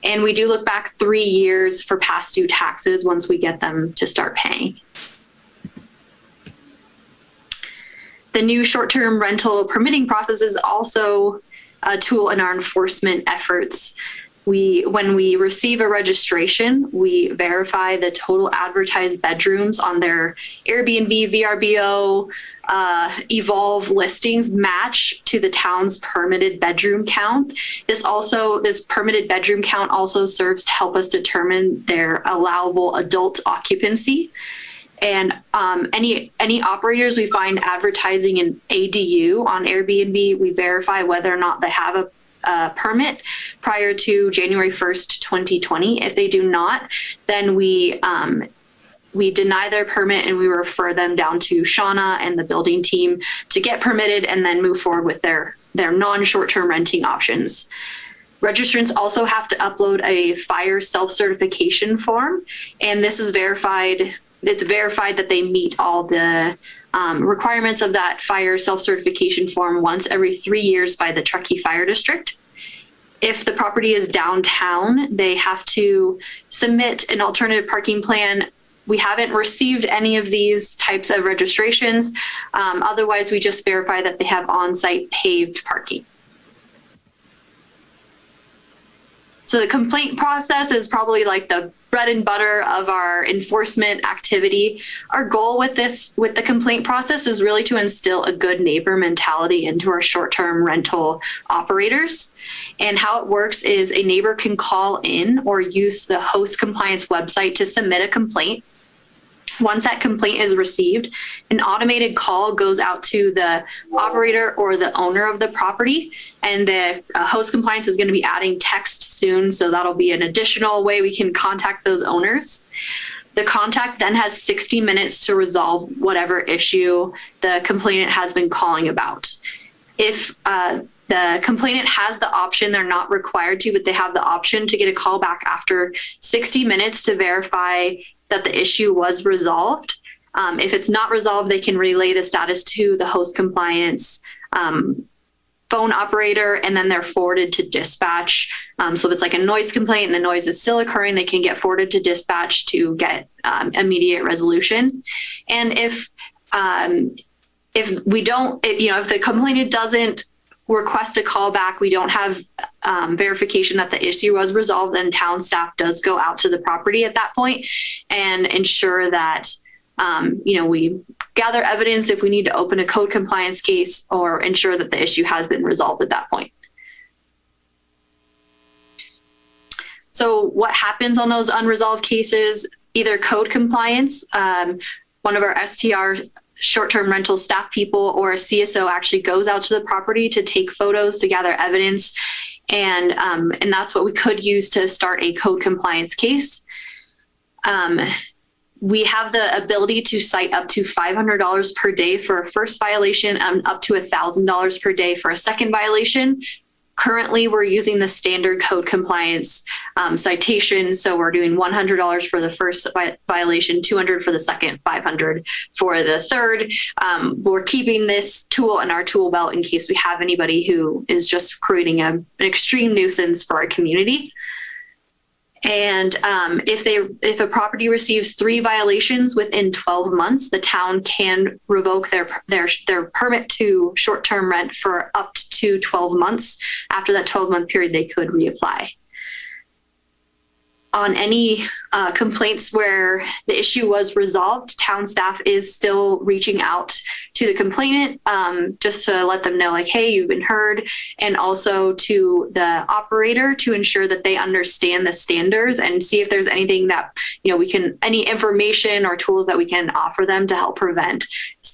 And we do look back 3 years for past due taxes once we get them to start paying. The new short-term rental permitting process is also a tool in our enforcement efforts. When we receive a registration, we verify the total advertised bedrooms on their Airbnb, VRBO, Evolve listings match to the town's permitted bedroom count. This permitted bedroom count also serves to help us determine their allowable adult occupancy. And any operators we find advertising an ADU on Airbnb, we verify whether or not they have a permit prior to January 1st, 2020. If they do not, then we deny their permit and we refer them down to Shauna and the building team to get permitted and then move forward with their non-short-term renting options. Registrants also have to upload a fire self-certification form, and this is verified. It's verified that they meet all the requirements of that fire self-certification form once every 3 years by the Truckee Fire District. If the property is downtown, they have to submit an alternative parking plan. We haven't received any of these types of registrations. Otherwise, we just verify that they have on-site paved parking. So the complaint process is probably like the bread and butter of our enforcement activity. Our goal with the complaint process is really to instill a good neighbor mentality into our short-term rental operators. And how it works is a neighbor can call in or use the Host Compliance website to submit a complaint. Once that complaint is received, an automated call goes out to the operator or the owner of the property, and the Host Compliance is going to be adding text soon, so that'll be an additional way we can contact those owners. The contact then has 60 minutes to resolve whatever issue the complainant has been calling about. If the complainant has the option, they're not required to, but they have the option to get a call back after 60 minutes to verify that the issue was resolved. If it's not resolved, they can relay the status to the Host Compliance phone operator, and then they're forwarded to dispatch. So if it's like a noise complaint and the noise is still occurring, they can get forwarded to dispatch to get immediate resolution. And if we don't, if the complainant doesn't request a call back, we don't have verification that the issue was resolved, then town staff does go out to the property at that point and ensure that we gather evidence if we need to open a code compliance case or ensure that the issue has been resolved at that point. So what happens on those unresolved cases? Either code compliance, one of our STR short-term rental staff people or a CSO actually goes out to the property to take photos to gather evidence. And that's what we could use to start a code compliance case. We have the ability to cite up to $500 per day for a first violation and up to $1,000 per day for a second violation. Currently, we're using the standard code compliance citation. So we're doing $100 for the first violation, $200 for the second, $500 for the third. We're keeping this tool in our tool belt in case we have anybody who is just creating an extreme nuisance for our community. And if a property receives 3 violations within 12 months, the town can revoke their permit to short-term rent for up to 12 months. After that 12-month period, they could reapply. On any complaints where the issue was resolved, town staff is still reaching out to the complainant just to let them know, like, hey, you've been heard, and also to the operator to ensure that they understand the standards and see if there's anything that, any information or tools that we can offer them to help prevent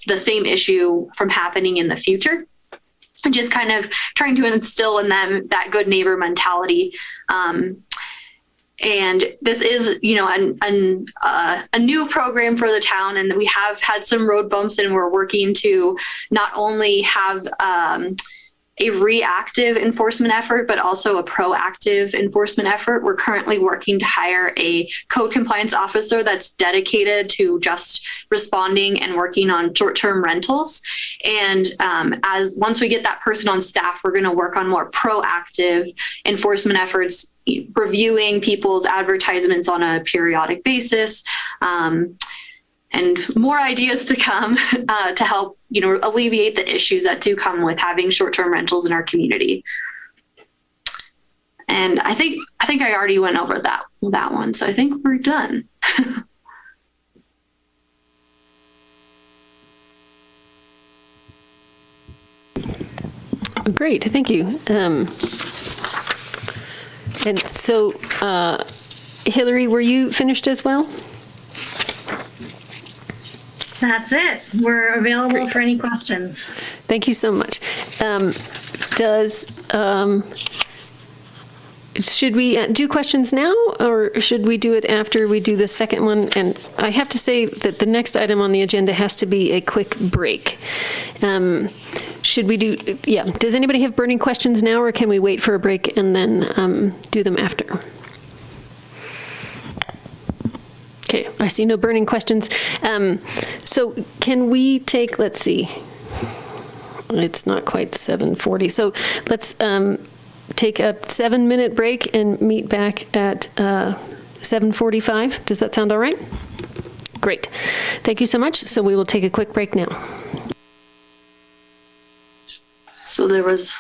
the same issue from happening in the future. And just kind of trying to instill in them that good neighbor mentality. And this is, a new program for the town, and we have had some road bumps, and we're working to not only have a reactive enforcement effort, but also a proactive enforcement effort. We're currently working to hire a code compliance officer that's dedicated to just responding and working on short-term rentals. And once we get that person on staff, we're going to work on more proactive enforcement efforts, reviewing people's advertisements on a periodic basis, and more ideas to come to help, alleviate the issues that do come with having short-term rentals in our community. And I think I already went over that one, so I think we're done.
Great, thank you. And so, Hillary, were you finished as well?
That's it. We're available for any questions.
Thank you so much. Should we do questions now, or should we do it after we do the second one? And I have to say that the next item on the agenda has to be a quick break. Should we do, does anybody have burning questions now, or can we wait for a break and then do them after? Okay, I see no burning questions. So can we take, let's see, it's not quite 7:40. So let's take a 7-minute break and meet back at 7:45. Does that sound all right? Great. Thank you so much. So we will take a quick break now.
So there was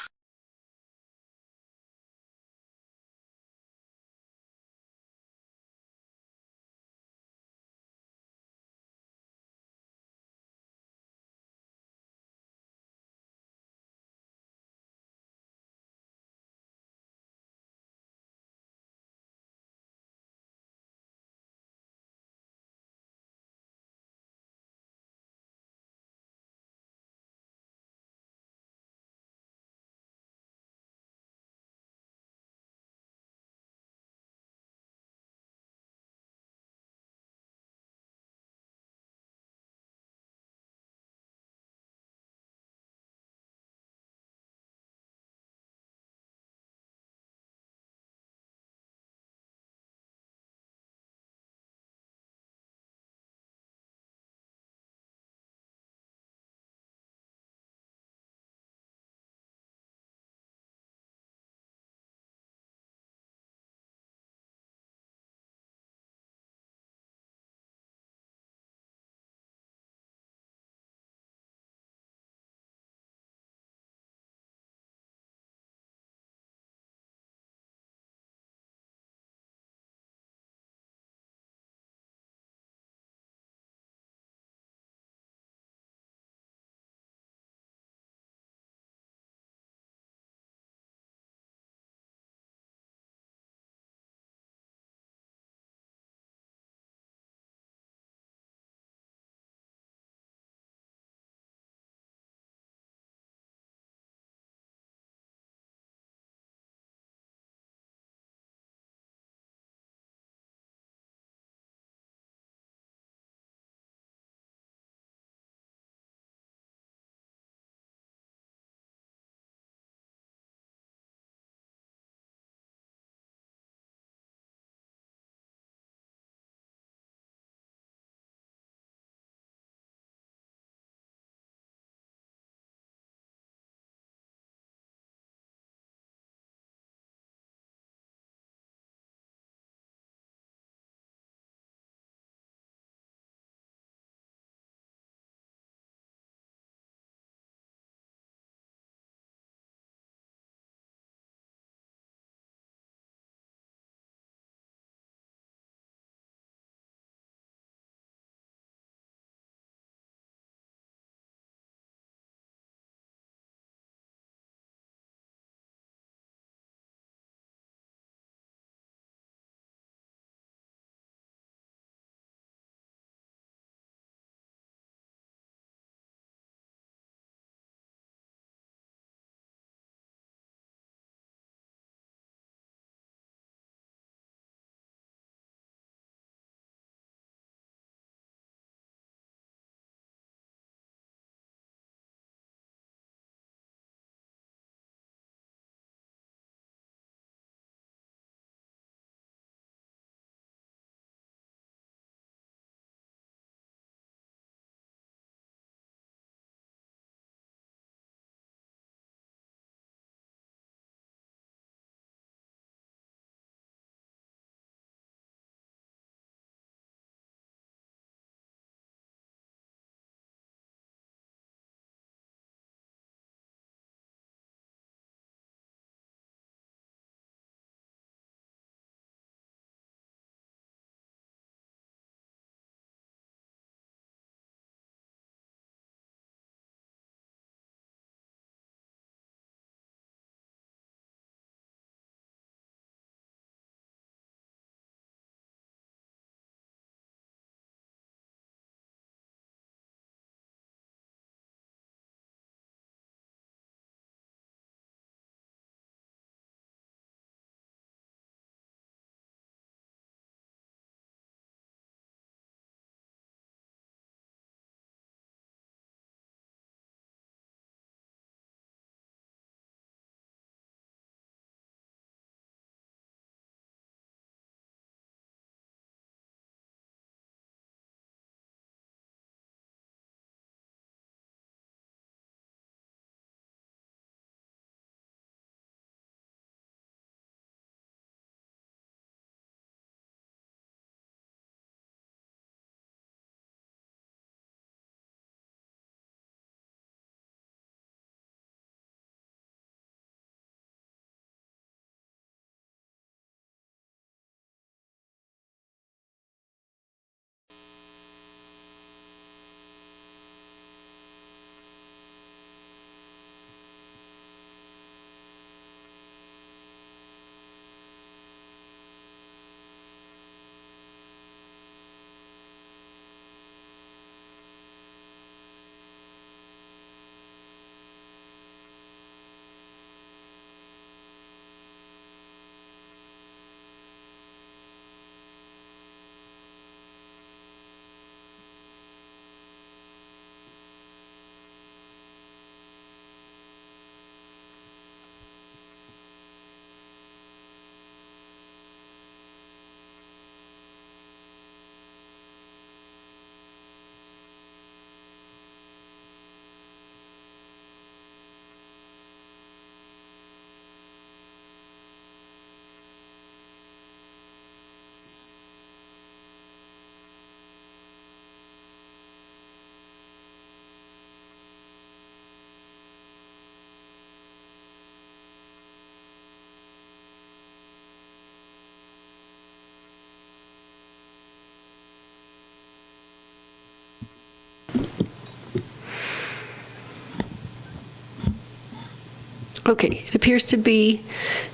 Okay, it appears to be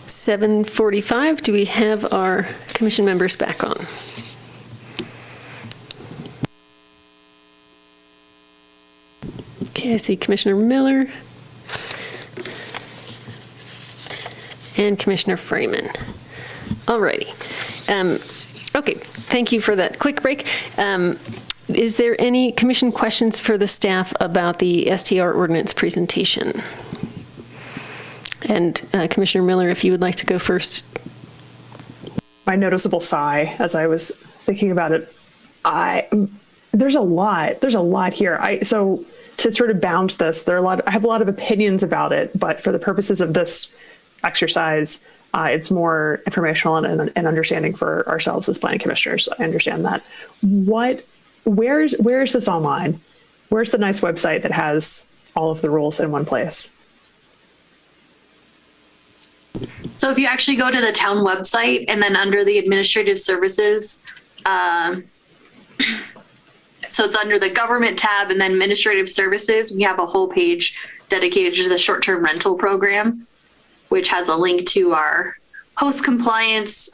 7:45. Do we have our commission members back on? Okay, I see Commissioner Miller and Commissioner Freeman. Alrighty. Okay, thank you for that quick break. Is there any commission questions for the staff about the STR ordinance presentation? And Commissioner Miller, if you would like to go first.
My noticeable sigh as I was thinking about it. There's a lot here. So to sort of bound this, I have a lot of opinions about it, but for the purposes of this exercise, it's more informational and understanding for ourselves as planning commissioners. I understand that. Where is this online? Where's the nice website that has all of the rules in one place?
So if you actually go to the town website and then under the administrative services, so it's under the government tab and then administrative services, we have a whole page dedicated to the short-term rental program, which has a link to our host compliance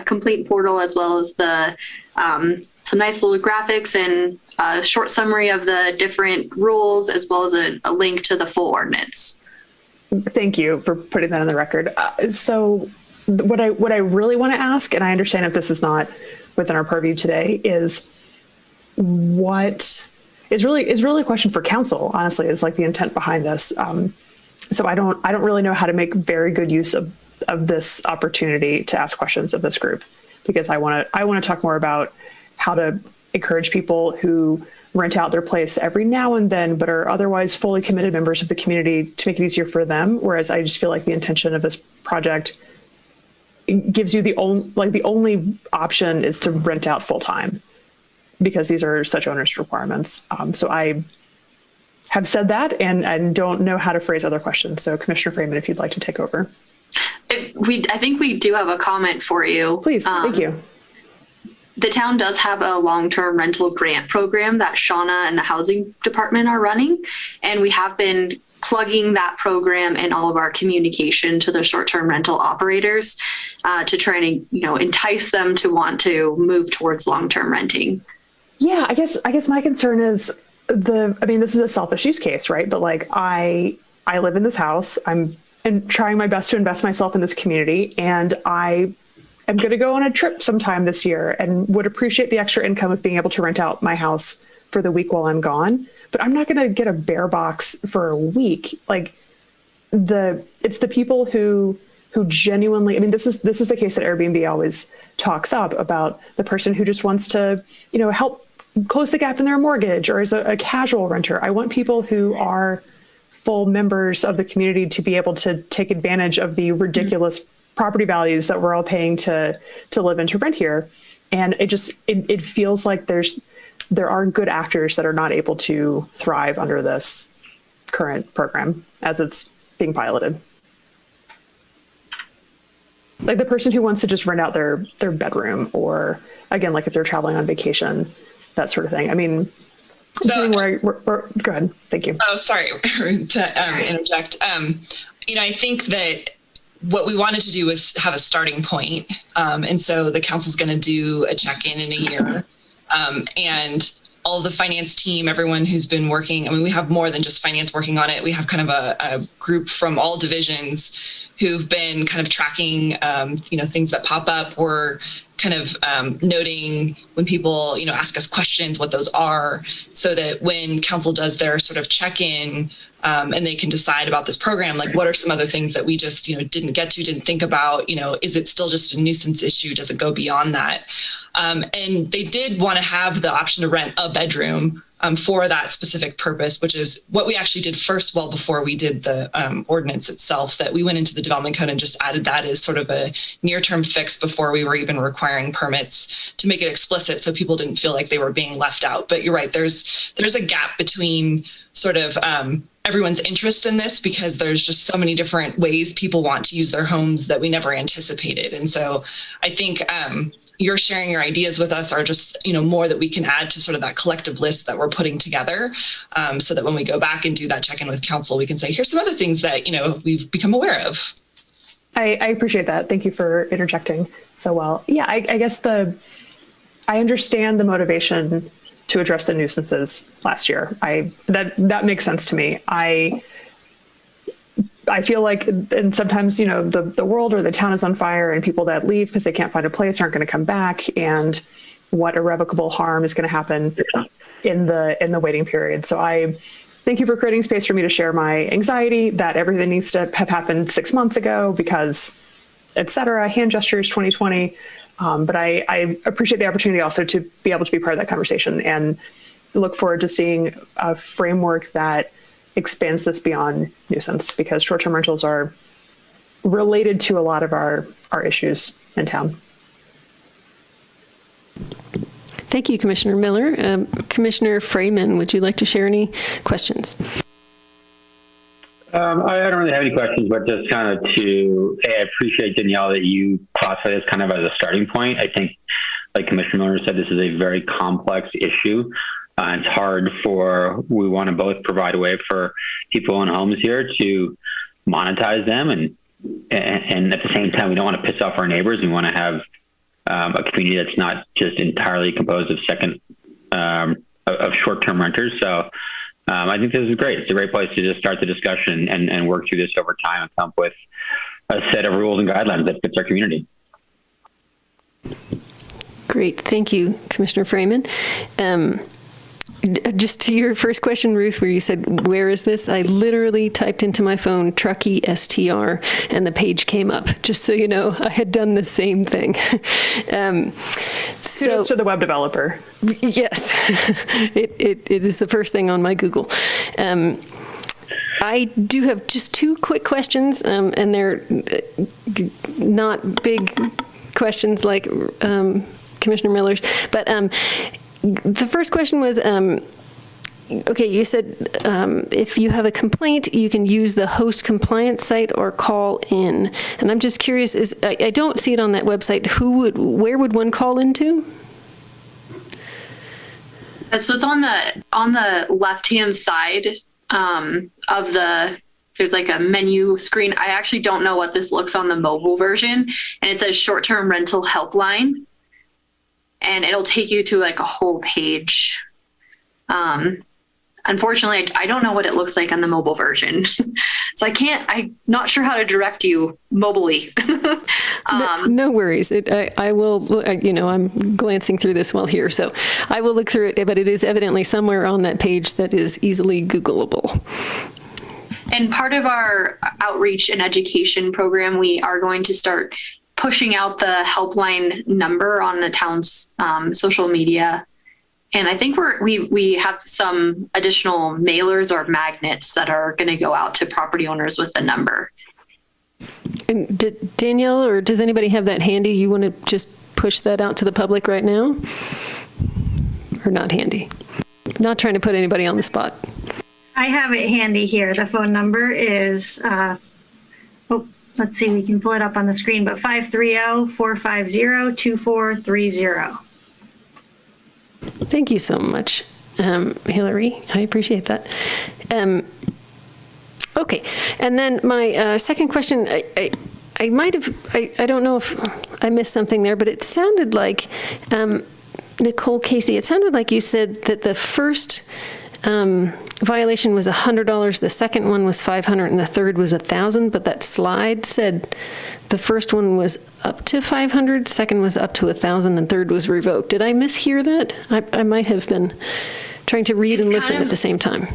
complete portal, as well as the some nice little graphics and a short summary of the different rules, as well as a link to the full ordinance.
Thank you for putting that on the record. So what I really want to ask, and I understand if this is not within our purview today, is what is really a question for council, honestly, is like the intent behind this. So I don't really know how to make very good use of this opportunity to ask questions of this group, because I want to talk more about how to encourage people who rent out their place every now and then, but are otherwise fully committed members of the community, to make it easier for them. Whereas I just feel like the intention of this project gives you the only option is to rent out full time, because these are such onerous requirements. So I have said that and don't know how to phrase other questions. So Commissioner Freeman, if you'd like to take over.
I think we do have a comment for you.
Please, thank you.
The town does have a long-term rental grant program that Shauna and the housing department are running. And we have been plugging that program in all of our communication to the short-term rental operators to try and, entice them to want to move towards long-term renting.
Yeah, I guess my concern is this is a selfish use case, right? But like I live in this house. I'm trying my best to invest myself in this community, and I'm going to go on a trip sometime this year and would appreciate the extra income of being able to rent out my house for the week while I'm gone. But I'm not going to get a bear box for a week. Like it's the people who genuinely, this is the case that Airbnb always talks up about, the person who just wants to, help close the gap in their mortgage, or as a casual renter. I want people who are full members of the community to be able to take advantage of the ridiculous property values that we're all paying to live and to rent here. And it feels like there are good actors that are not able to thrive under this current program as it's being piloted. Like the person who wants to just rent out their bedroom, or again, like if they're traveling on vacation, that sort of thing. Go ahead. Thank you.
Oh, sorry to interject. I think that what we wanted to do was have a starting point. And so the council's going to do a check-in in a year. And all the finance team, everyone who's been working, we have more than just finance working on it. We have kind of a group from all divisions who've been kind of tracking, things that pop up. We're kind of noting when people, ask us questions, what those are, so that when council does their sort of check-in, and they can decide about this program, like what are some other things that we just, didn't think about, is it still just a nuisance issue? Does it go beyond that? And they did want to have the option to rent a bedroom for that specific purpose, which is what we actually did first, well, before we did the ordinance itself, that we went into the development code and just added that as sort of a near-term fix before we were even requiring permits, to make it explicit so people didn't feel like they were being left out. But you're right, there's a gap between sort of everyone's interests in this, because there's just so many different ways people want to use their homes that we never anticipated. And so I think you're sharing your ideas with us are just, more that we can add to sort of that collective list that we're putting together, so that when we go back and do that check-in with council, we can say, here's some other things that, we've become aware of.
I appreciate that. Thank you for interjecting so well. Yeah, I guess I understand the motivation to address the nuisances last year. That makes sense to me. I feel like, and sometimes, the world or the town is on fire and people that leave because they can't find a place aren't going to come back, and what irrevocable harm is going to happen in the waiting period. So I thank you for creating space for me to share my anxiety that everything needs to have happened 6 months ago because, et cetera, hand gestures 2020. But I appreciate the opportunity also to be able to be part of that conversation, and look forward to seeing a framework that expands this beyond nuisance, because short-term rentals are related to a lot of our issues in town.
Thank you, Commissioner Miller. Commissioner Freeman, would you like to share any questions?
I don't really have any questions, but just kind of I appreciate, Danielle, that you classify this kind of as a starting point. I think, like Commissioner Miller said, this is a very complex issue. It's hard we want to both provide a way for people in homes here to monetize them. And at the same time, we don't want to piss off our neighbors. We want to have a community that's not just entirely composed of of short-term renters. So I think this is great. It's a great place to just start the discussion and work through this over time and come up with a set of rules and guidelines that fits our community.
Great. Thank you, Commissioner Freeman. Just to your first question, Ruth, where you said, where is this? I literally typed into my phone, Truckee STR, and the page came up. Just so you know, I had done the same thing.
Kudos to the web developer.
Yes, it is the first thing on my Google. I do have just two quick questions, and they're not big questions like Commissioner Miller's, but the first question was, okay, you said if you have a complaint, you can use the host compliance site or call in. And I'm just curious, I don't see it on that website. Where would one call into?
So it's on the left-hand side of there's like a menu screen. I actually don't know what this looks on the mobile version, and it says short-term rental helpline. And it'll take you to like a whole page. Unfortunately, I don't know what it looks like on the mobile version. So I'm not sure how to direct you mobily.
No worries. I will, I'm glancing through this while here, so I will look through it, but it is evidently somewhere on that page that is easily Googleable.
And part of our outreach and education program, we are going to start pushing out the helpline number on the town's social media. And I think we have some additional mailers or magnets that are going to go out to property owners with the number.
And Danielle, or does anybody have that handy? You want to just push that out to the public right now? Or not handy? Not trying to put anybody on the spot.
I have it handy here. The phone number is let's see, we can pull it up on the screen, but 530-450-2430.
Thank you so much, Hillary. I appreciate that. Okay, and then my second question, I might have, I don't know if I missed something there, but it sounded like, Nicole Casey, it sounded like you said that the first violation was $100, the second one was $500, and the third was $1,000. But that slide said the first one was up to $500, second was up to $1,000, and third was revoked. Did I mishear that? I might have been trying to read and listen at the same time.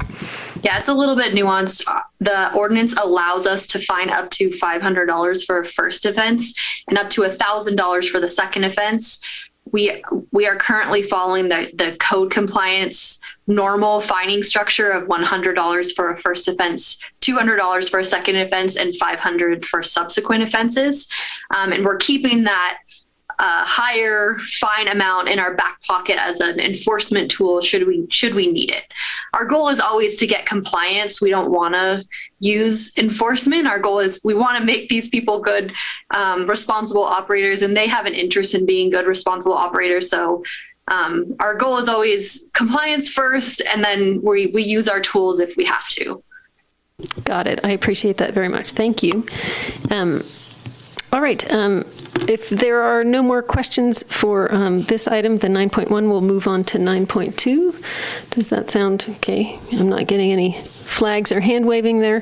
Yeah, it's a little bit nuanced. The ordinance allows us to fine up to $500 for a first offense and up to $1,000 for the second offense. We are currently following the code compliance normal fining structure of $100 for a first offense, $200 for a second offense, and $500 for subsequent offenses. And we're keeping that higher fine amount in our back pocket as an enforcement tool should we need it. Our goal is always to get compliance. We don't want to use enforcement. Our goal is we want to make these people good, responsible operators, and they have an interest in being good, responsible operators. So our goal is always compliance first, and then we use our tools if we have to.
Got it. I appreciate that very much. Thank you. All right. If there are no more questions for this item, then 9.1, we'll move on to 9.2. Does that sound okay? I'm not getting any flags or hand waving there.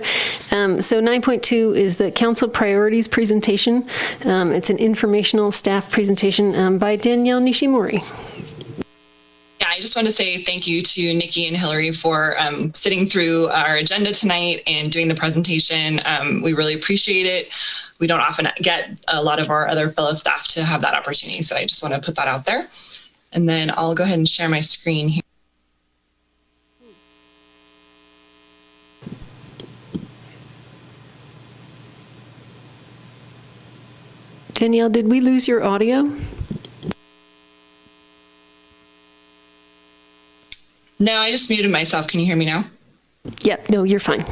So 9.2 is the council priorities presentation. It's an informational staff presentation by Danielle Nishimori.
Yeah, I just want to say thank you to Nikki and Hillary for sitting through our agenda tonight and doing the presentation. We really appreciate it. We don't often get a lot of our other fellow staff to have that opportunity, so I just want to put that out there. And then I'll go ahead and share my screen here.
Danielle, did we lose your audio?
No, I just muted myself. Can you hear me now?
Yep, no, you're fine.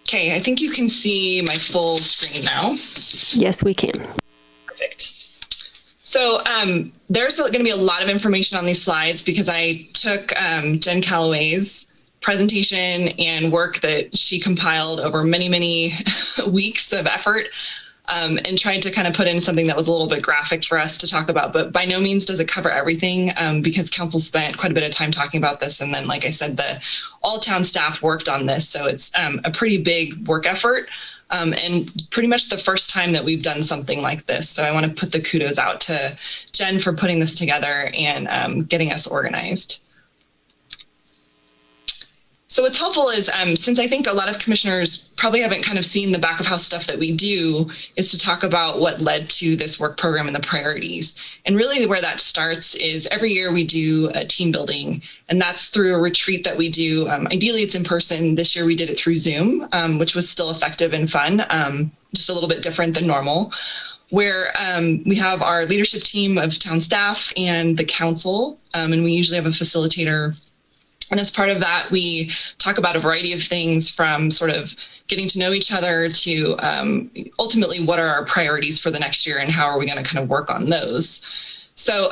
Okay, I think you can see my full screen now.
Yes, we can.
Perfect. So there's going to be a lot of information on these slides because I took Jen Calloway's presentation and work that she compiled over many, many weeks of effort and tried to kind of put in something that was a little bit graphic for us to talk about, but by no means does it cover everything because council spent quite a bit of time talking about this. And then, like I said, all town staff worked on this. So it's a pretty big work effort and pretty much the first time that we've done something like this. So I want to put the kudos out to Jen for putting this together and getting us organized. So what's helpful is, since I think a lot of commissioners probably haven't kind of seen the back of house stuff that we do, is to talk about what led to this work program and the priorities. And really where that starts is every year we do a team building, and that's through a retreat that we do. Ideally it's in person. This year we did it through Zoom, which was still effective and fun, just a little bit different than normal, where we have our leadership team of town staff and the council, and we usually have a facilitator. And as part of that, we talk about a variety of things from sort of getting to know each other to ultimately what are our priorities for the next year and how are we going to kind of work on those. So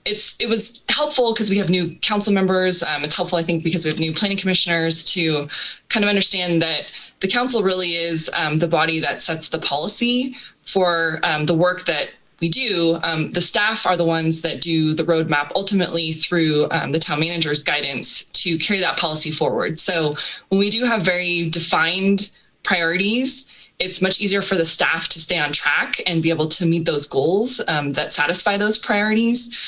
it was helpful because we have new council members. It's helpful, I think, because we have new planning commissioners to kind of understand that the council really is the body that sets the policy for the work that we do. The staff are the ones that do the roadmap ultimately through the town manager's guidance to carry that policy forward. So when we do have very defined priorities, it's much easier for the staff to stay on track and be able to meet those goals that satisfy those priorities.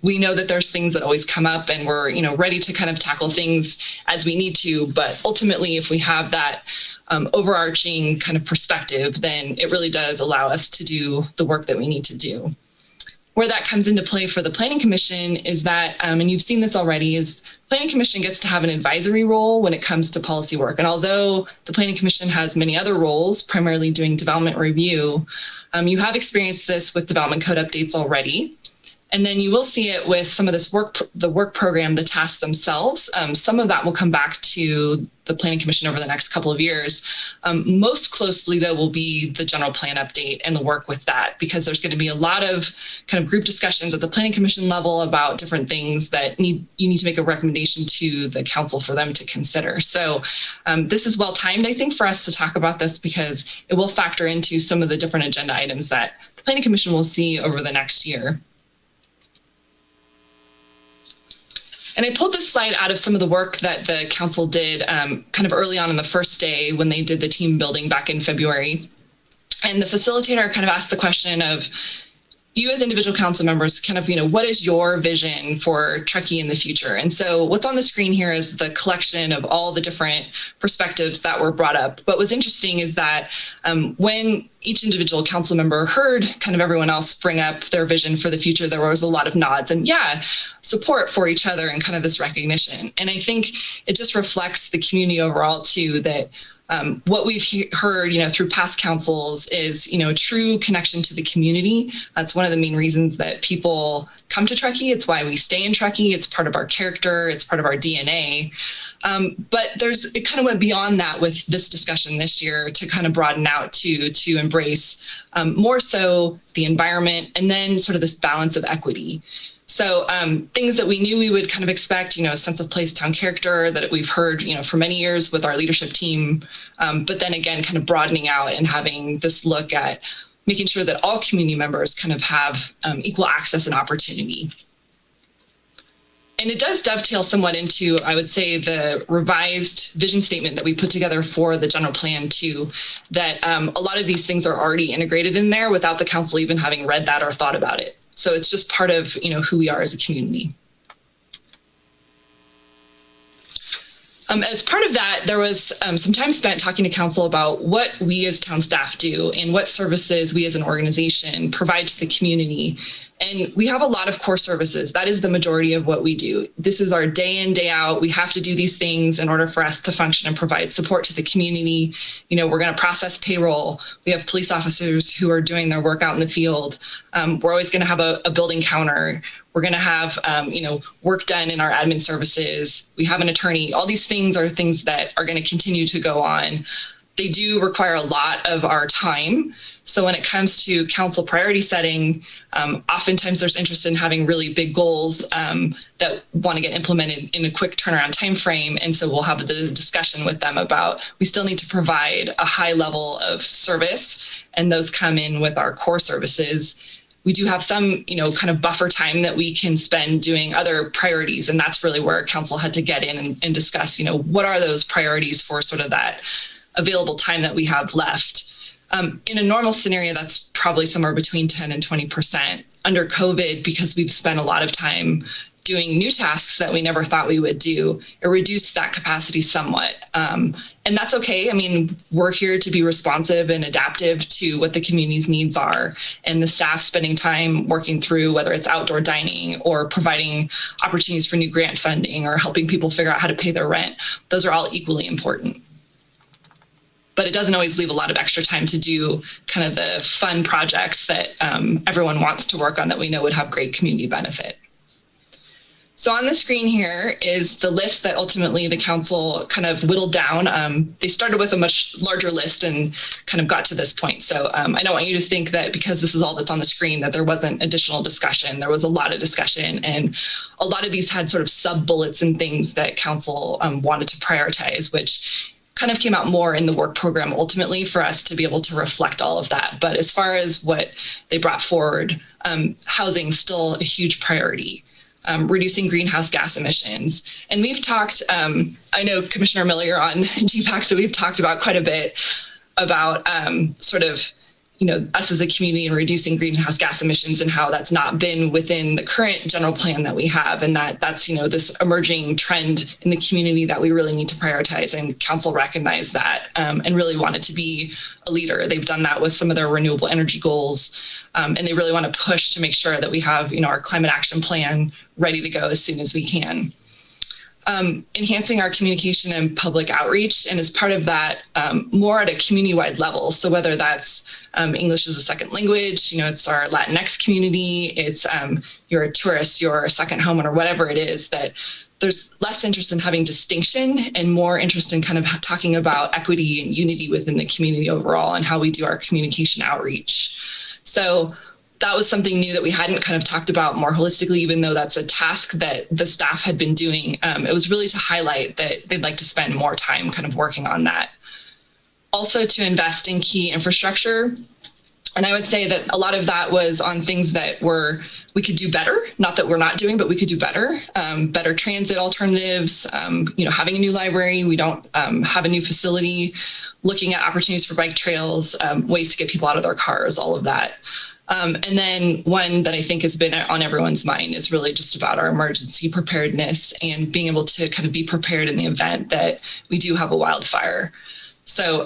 We know that there's things that always come up and we're ready to kind of tackle things as we need to. But ultimately, if we have that overarching kind of perspective, then it really does allow us to do the work that we need to do. Where that comes into play for the Planning Commission is that, and you've seen this already, is Planning Commission gets to have an advisory role when it comes to policy work. And although the Planning Commission has many other roles, primarily doing development review, you have experienced this with development code updates already. And then you will see it with some of this work, the work program, the tasks themselves. Some of that will come back to the Planning Commission over the next couple of years. Most closely, though, will be the general plan update and the work with that, because there's going to be a lot of kind of group discussions at the Planning Commission level about different things that you need to make a recommendation to the council for them to consider. So this is well timed, I think, for us to talk about this because it will factor into some of the different agenda items that the Planning Commission will see over the next year. And I pulled this slide out of some of the work that the council did kind of early on in the first day when they did the team building back in February. And the facilitator kind of asked the question of, you as individual council members kind of, what is your vision for Truckee in the future? And so what's on the screen here is the collection of all the different perspectives that were brought up. But what's interesting is that when each individual council member heard kind of everyone else bring up their vision for the future, there was a lot of nods and support for each other and kind of this recognition. And I think it just reflects the community overall too, that what we've heard, through past councils is, true connection to the community. That's one of the main reasons that people come to Truckee. It's why we stay in Truckee. It's part of our character. It's part of our DNA. But it kind of went beyond that with this discussion this year to kind of broaden out to embrace more so the environment and then sort of this balance of equity. So things that we knew we would kind of expect, a sense of place, town character that we've heard, for many years with our leadership team. But then again, kind of broadening out and having this look at making sure that all community members kind of have equal access and opportunity. And it does dovetail somewhat into, I would say, the revised vision statement that we put together for the general plan too, that a lot of these things are already integrated in there without the council even having read that or thought about it. So it's just part of, who we are as a community. As part of that, there was some time spent talking to council about what we as town staff do and what services we as an organization provide to the community. And we have a lot of core services. That is the majority of what we do. This is our day in, day out. We have to do these things in order for us to function and provide support to the community. We're going to process payroll. We have police officers who are doing their work out in the field. We're always going to have a building counter. We're going to have, work done in our admin services. We have an attorney. All these things are things that are going to continue to go on. They do require a lot of our time. So when it comes to council priority setting, oftentimes there's interest in having really big goals that want to get implemented in a quick turnaround time frame. And so we'll have the discussion with them about we still need to provide a high level of service, and those come in with our core services. We do have some, kind of buffer time that we can spend doing other priorities. And that's really where council had to get in and discuss, what are those priorities for sort of that available time that we have left. In a normal scenario, that's probably somewhere between 10 and 20%. Under COVID, because we've spent a lot of time doing new tasks that we never thought we would do, it reduced that capacity somewhat. And that's okay. I mean, we're here to be responsive and adaptive to what the community's needs are. And the staff spending time working through whether it's outdoor dining or providing opportunities for new grant funding or helping people figure out how to pay their rent, those are all equally important. But it doesn't always leave a lot of extra time to do kind of the fun projects that everyone wants to work on that we know would have great community benefit. So on the screen here is the list that ultimately the council kind of whittled down. They started with a much larger list and kind of got to this point. So I don't want you to think that because this is all that's on the screen that there wasn't additional discussion. There was a lot of discussion, and a lot of these had sort of sub-bullets and things that council wanted to prioritize, which kind of came out more in the work program ultimately for us to be able to reflect all of that. But as far as what they brought forward, housing still a huge priority. Reducing greenhouse gas emissions. And we've talked, I know Commissioner Miller, you're on GPAC, so we've talked about quite a bit about sort of, us as a community and reducing greenhouse gas emissions and how that's not been within the current general plan that we have. And that's, this emerging trend in the community that we really need to prioritize, and council recognized that and really wanted to be a leader. They've done that with some of their renewable energy goals. And they really want to push to make sure that we have, our climate action plan ready to go as soon as we can. Enhancing our communication and public outreach, and as part of that, more at a community-wide level. So whether that's English as a second language, it's our Latinx community, it's you're a tourist, you're a second home, or whatever it is, that there's less interest in having distinction and more interest in kind of talking about equity and unity within the community overall and how we do our communication outreach. So that was something new that we hadn't kind of talked about more holistically, even though that's a task that the staff had been doing. It was really to highlight that they'd like to spend more time kind of working on that. Also to invest in key infrastructure. And I would say that a lot of that was on things that we could do better, not that we're not doing, but we could do better. Better transit alternatives, having a new library. We don't have a new facility, looking at opportunities for bike trails, ways to get people out of their cars, all of that. And then one that I think has been on everyone's mind is really just about our emergency preparedness and being able to kind of be prepared in the event that we do have a wildfire. So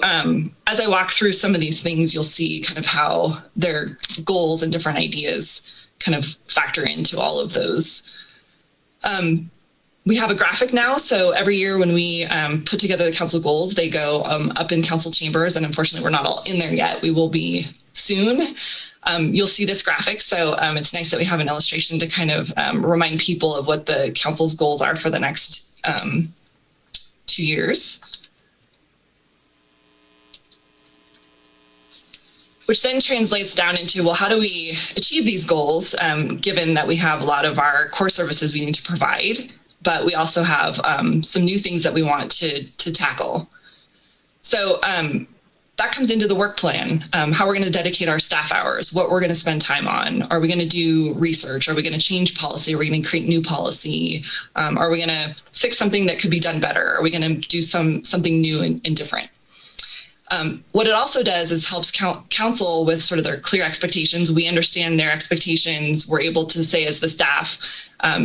as I walk through some of these things, you'll see kind of how their goals and different ideas kind of factor into all of those. We have a graphic now. So every year when we put together the council goals, they go up in council chambers. And unfortunately, we're not all in there yet. We will be soon. You'll see this graphic. So it's nice that we have an illustration to kind of remind people of what the council's goals are for the next 2 years. Which then translates down into, well, how do we achieve these goals, given that we have a lot of our core services we need to provide, but we also have some new things that we want to tackle. So that comes into the work plan, how we're going to dedicate our staff hours, what we're going to spend time on. Are we going to do research? Are we going to change policy? Are we going to create new policy? Are we going to fix something that could be done better? Are we going to do something new and different? What it also does is helps council with sort of their clear expectations. We understand their expectations. We're able to say as the staff,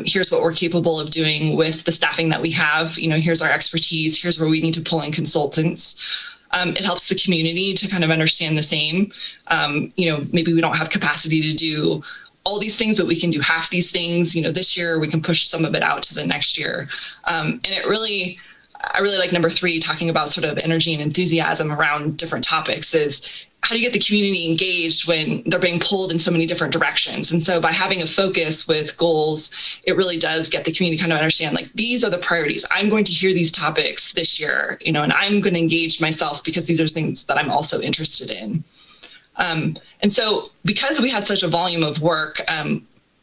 here's what we're capable of doing with the staffing that we have. Here's our expertise. Here's where we need to pull in consultants. It helps the community to kind of understand the same. Maybe we don't have capacity to do all these things, but we can do half these things. This year we can push some of it out to the next year. And I really like number 3, talking about sort of energy and enthusiasm around different topics, is how do you get the community engaged when they're being pulled in so many different directions? And so by having a focus with goals, it really does get the community kind of understand, like, these are the priorities. I'm going to hear these topics this year, and I'm going to engage myself because these are things that I'm also interested in. And so because we had such a volume of work,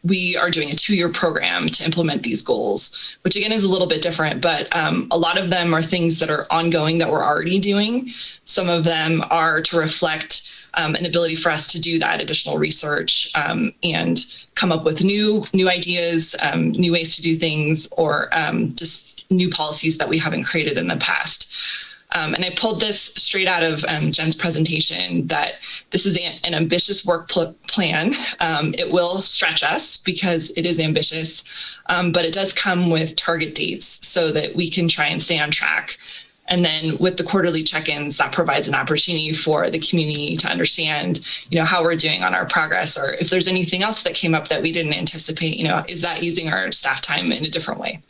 we are doing a 2-year program to implement these goals, which again is a little bit different, but a lot of them are things that are ongoing that we're already doing. Some of them are to reflect an ability for us to do that additional research and come up with new ideas, new ways to do things, or just new policies that we haven't created in the past. And I pulled this straight out of Jen's presentation, that this is an ambitious work plan. It will stretch us because it is ambitious, but it does come with target dates so that we can try and stay on track. And then with the quarterly check-ins, that provides an opportunity for the community to understand, how we're doing on our progress, or if there's anything else that came up that we didn't anticipate, is that using our staff time in a different way?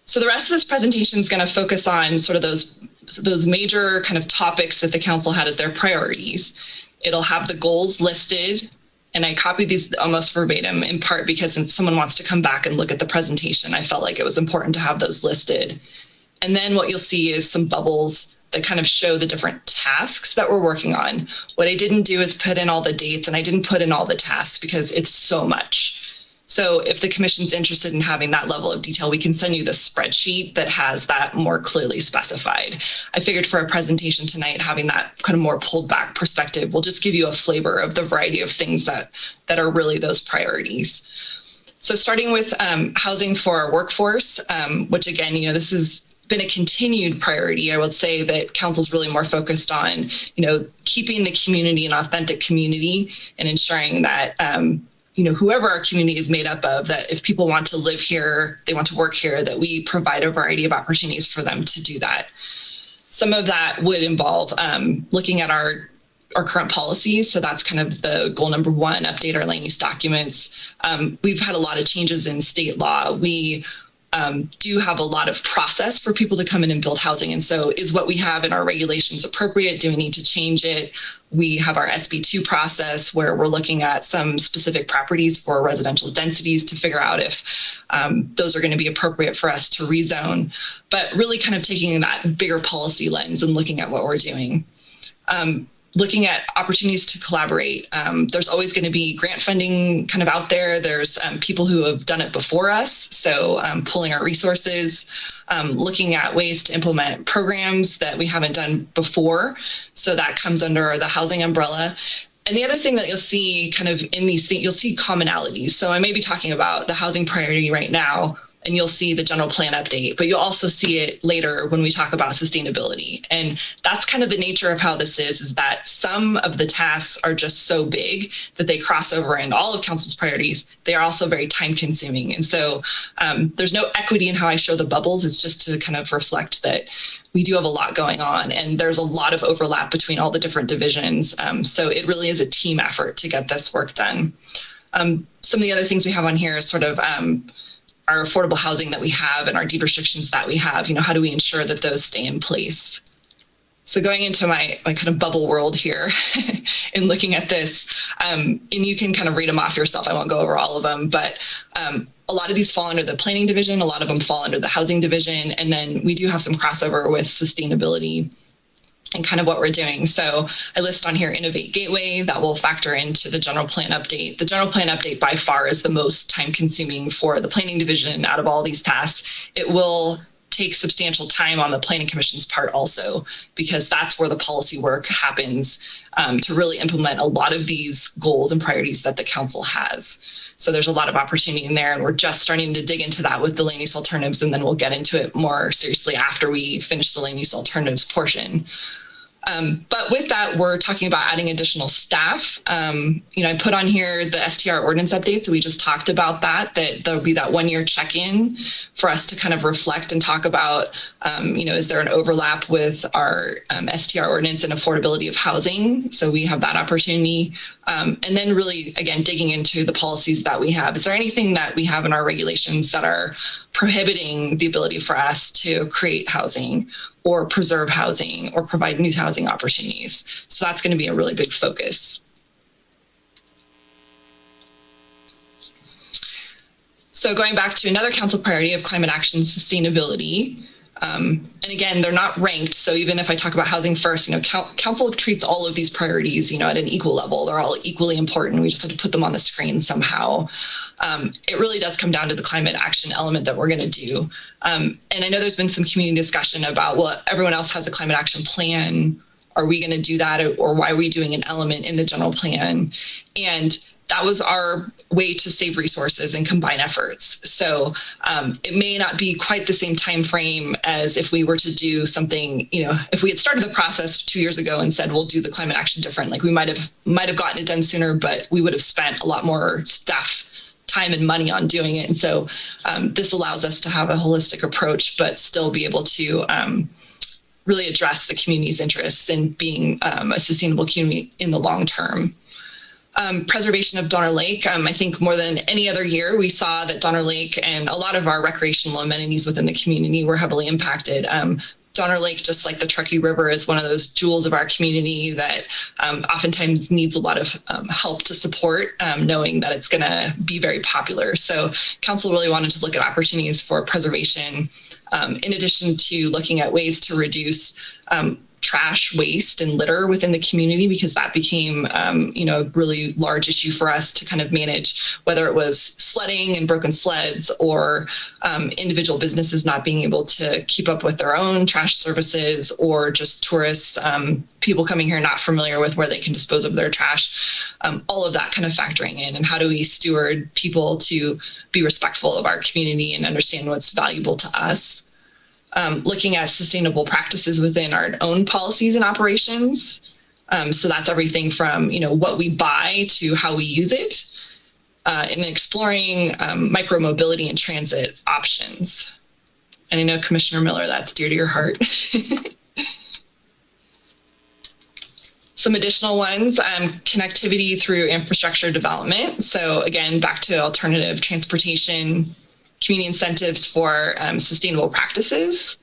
So the rest of this presentation is going to focus on sort of those major kind of topics that the council had as their priorities. It'll have the goals listed, and I copied these almost verbatim, in part because if someone wants to come back and look at the presentation, I felt like it was important to have those listed. And then what you'll see is some bubbles that kind of show the different tasks that we're working on. What I didn't do is put in all the dates, and I didn't put in all the tasks because it's so much. So if the commission's interested in having that level of detail, we can send you the spreadsheet that has that more clearly specified. I figured for a presentation tonight, having that kind of more pulled back perspective will just give you a flavor of the variety of things that are really those priorities. So starting with housing for our workforce, which again, this has been a continued priority. I would say that council's really more focused on, keeping the community an authentic community and ensuring that, whoever our community is made up of, that if people want to live here, they want to work here, that we provide a variety of opportunities for them to do that. Some of that would involve looking at our current policies. So that's kind of the goal number 1, update our land use documents. We've had a lot of changes in state law. We do have a lot of process for people to come in and build housing. And so is what we have in our regulations appropriate? Do we need to change it? We have our SB2 process where we're looking at some specific properties for residential densities to figure out if those are going to be appropriate for us to rezone, but really kind of taking that bigger policy lens and looking at what we're doing. Looking at opportunities to collaborate. There's always going to be grant funding kind of out there. There's people who have done it before us. So pulling our resources, looking at ways to implement programs that we haven't done before. So that comes under the housing umbrella. And the other thing that you'll see kind of in these things, you'll see commonalities. So I may be talking about the housing priority right now, and you'll see the general plan update, but you'll also see it later when we talk about sustainability. And that's kind of the nature of how this is that some of the tasks are just so big that they cross over into all of council's priorities. They are also very time consuming. And so there's no equity in how I show the bubbles. It's just to kind of reflect that we do have a lot going on, and there's a lot of overlap between all the different divisions. So it really is a team effort to get this work done. Some of the other things we have on here is sort of our affordable housing that we have and our deed restrictions that we have. How do we ensure that those stay in place? So going into my kind of bubble world here and looking at this, and you can kind of read them off yourself. I won't go over all of them, but a lot of these fall under the planning division. A lot of them fall under the housing division. And then we do have some crossover with sustainability and kind of what we're doing. So I list on here Innovate Gateway that will factor into the general plan update. The general plan update by far is the most time consuming for the planning division out of all these tasks. It will take substantial time on the planning commission's part also, because that's where the policy work happens to really implement a lot of these goals and priorities that the council has. So there's a lot of opportunity in there, and we're just starting to dig into that with the land use alternatives, and then we'll get into it more seriously after we finish the land use alternatives portion. But with that, we're talking about adding additional staff. I put on here the STR ordinance update. So we just talked about that there'll be that 1 year check-in for us to kind of reflect and talk about, is there an overlap with our STR ordinance and affordability of housing? So we have that opportunity. And then really, again, digging into the policies that we have. Is there anything that we have in our regulations that are prohibiting the ability for us to create housing or preserve housing or provide new housing opportunities? So that's going to be a really big focus. So going back to another council priority of climate action sustainability, and again, they're not ranked. So even if I talk about housing first, council treats all of these priorities, at an equal level. They're all equally important. We just have to put them on the screen somehow. It really does come down to the climate action element that we're going to do. And I know there's been some community discussion about, well, everyone else has a climate action plan. Are we going to do that? Or why are we doing an element in the general plan? And that was our way to save resources and combine efforts. So it may not be quite the same time frame as if we were to do something, if we had started the process 2 years ago and said, we'll do the climate action different, like we might have gotten it done sooner, but we would have spent a lot more staff time and money on doing it. And so this allows us to have a holistic approach, but still be able to really address the community's interests in being a sustainable community in the long term. Preservation of Donner Lake. I think more than any other year, we saw that Donner Lake and a lot of our recreational amenities within the community were heavily impacted. Donner Lake, just like the Truckee River, is one of those jewels of our community that oftentimes needs a lot of help to support, knowing that it's going to be very popular. So council really wanted to look at opportunities for preservation, in addition to looking at ways to reduce trash, waste, and litter within the community, because that became, a really large issue for us to kind of manage, whether it was sledding and broken sleds or individual businesses not being able to keep up with their own trash services, or just tourists, people coming here not familiar with where they can dispose of their trash, all of that kind of factoring in. And how do we steward people to be respectful of our community and understand what's valuable to us? Looking at sustainable practices within our own policies and operations. So that's everything from, what we buy to how we use it, and exploring micromobility and transit options. And I know Commissioner Miller, that's dear to your heart. Some additional ones, connectivity through infrastructure development. So again, back to alternative transportation, community incentives for sustainable practices.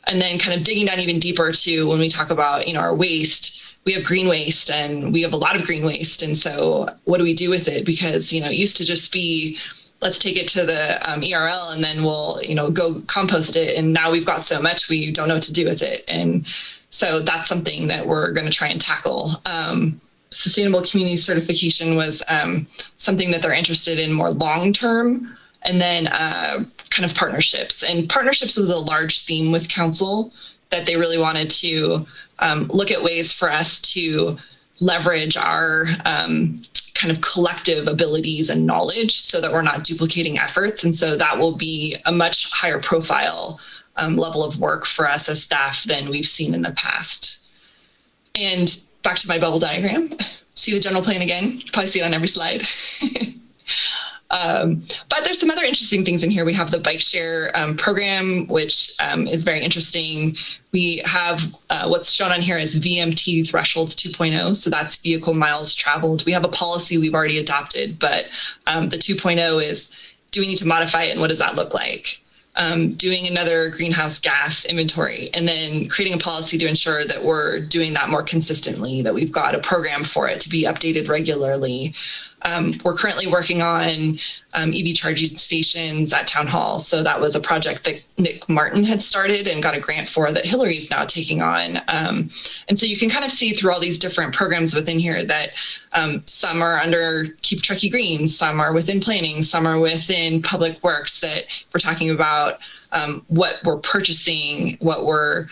And then kind of digging down even deeper to when we talk about, our waste, we have green waste and we have a lot of green waste. And so what do we do with it? Because, it used to just be, let's take it to the ERL and then we'll, go compost it. And now we've got so much, we don't know what to do with it. And so that's something that we're going to try and tackle. Sustainable community certification was something that they're interested in more long-term. And then kind of partnerships. And partnerships was a large theme with council, that they really wanted to look at ways for us to leverage our kind of collective abilities and knowledge so that we're not duplicating efforts. And so that will be a much higher profile level of work for us as staff than we've seen in the past. And back to my bubble diagram, see the general plan again, you probably see it on every slide. But there's some other interesting things in here. We have the bike share program, which is very interesting. We have what's shown on here is VMT thresholds 2.0. So that's vehicle miles traveled. We have a policy we've already adopted, but the 2.0 is, do we need to modify it and what does that look like? Doing another greenhouse gas inventory, and then creating a policy to ensure that we're doing that more consistently, that we've got a program for it to be updated regularly. We're currently working on EV charging stations at Town Hall. So that was a project that Nick Martin had started and got a grant for that Hillary is now taking on. And so you can kind of see through all these different programs within here that some are under Keep Truckee Green, some are within planning, some are within public works, that we're talking about what we're purchasing, what we're,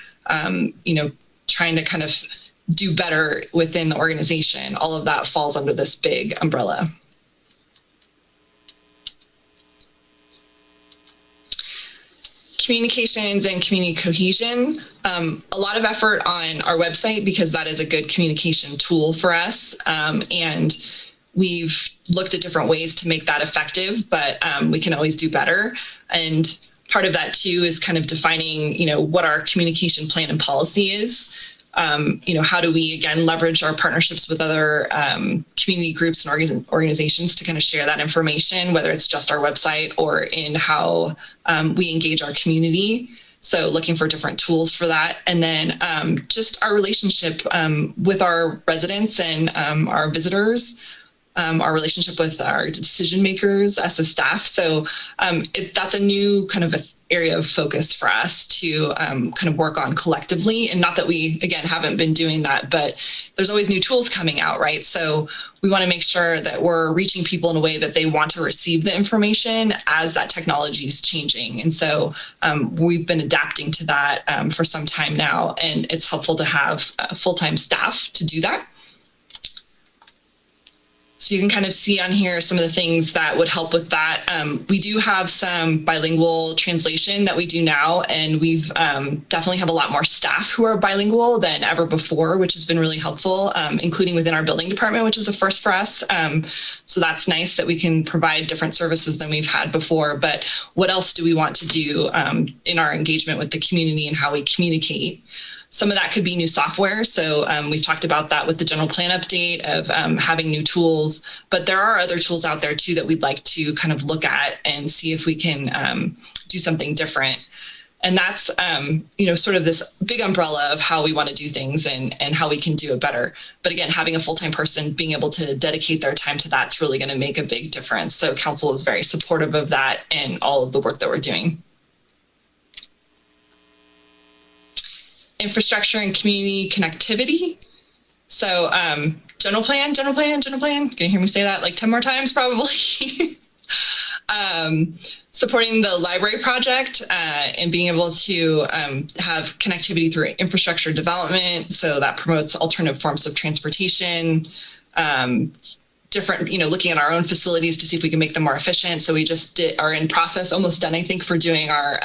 trying to kind of do better within the organization. All of that falls under this big umbrella. Communications and community cohesion. A lot of effort on our website because that is a good communication tool for us. And we've looked at different ways to make that effective, but we can always do better. And part of that too is kind of defining, what our communication plan and policy is. How do we, again, leverage our partnerships with other community groups and organizations to kind of share that information, whether it's just our website or in how we engage our community. So looking for different tools for that. And then just our relationship with our residents and our visitors, our relationship with our decision makers as a staff. So that's a new kind of area of focus for us to kind of work on collectively. And not that we, again, haven't been doing that, but there's always new tools coming out, right? So we want to make sure that we're reaching people in a way that they want to receive the information as that technology is changing. And so we've been adapting to that for some time now, and it's helpful to have full-time staff to do that. So you can kind of see on here some of the things that would help with that. We do have some bilingual translation that we do now, and we've definitely have a lot more staff who are bilingual than ever before, which has been really helpful, including within our building department, which is a first for us. So that's nice that we can provide different services than we've had before. But what else do we want to do in our engagement with the community and how we communicate? Some of that could be new software. So we've talked about that with the general plan update of having new tools, but there are other tools out there too that we'd like to kind of look at and see if we can do something different. And that's, sort of this big umbrella of how we want to do things and how we can do it better. But again, having a full-time person being able to dedicate their time to that's really going to make a big difference. So council is very supportive of that and all of the work that we're doing. Infrastructure and community connectivity. So general plan. Can you hear me say that like 10 more times probably? Supporting the library project and being able to have connectivity through infrastructure development. So that promotes alternative forms of transportation, different, looking at our own facilities to see if we can make them more efficient. So we just are in process, almost done, I think, for doing our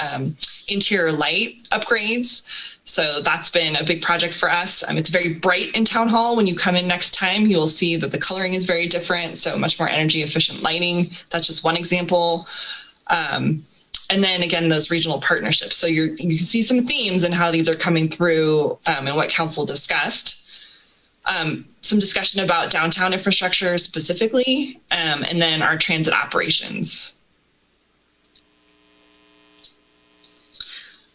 interior light upgrades. So that's been a big project for us. It's very bright in Town Hall. When you come in next time, you will see that the coloring is very different. So much more energy efficient lighting. That's just one example. And then again, those regional partnerships. So you see some themes and how these are coming through and what council discussed. Some discussion about downtown infrastructure specifically, and then our transit operations.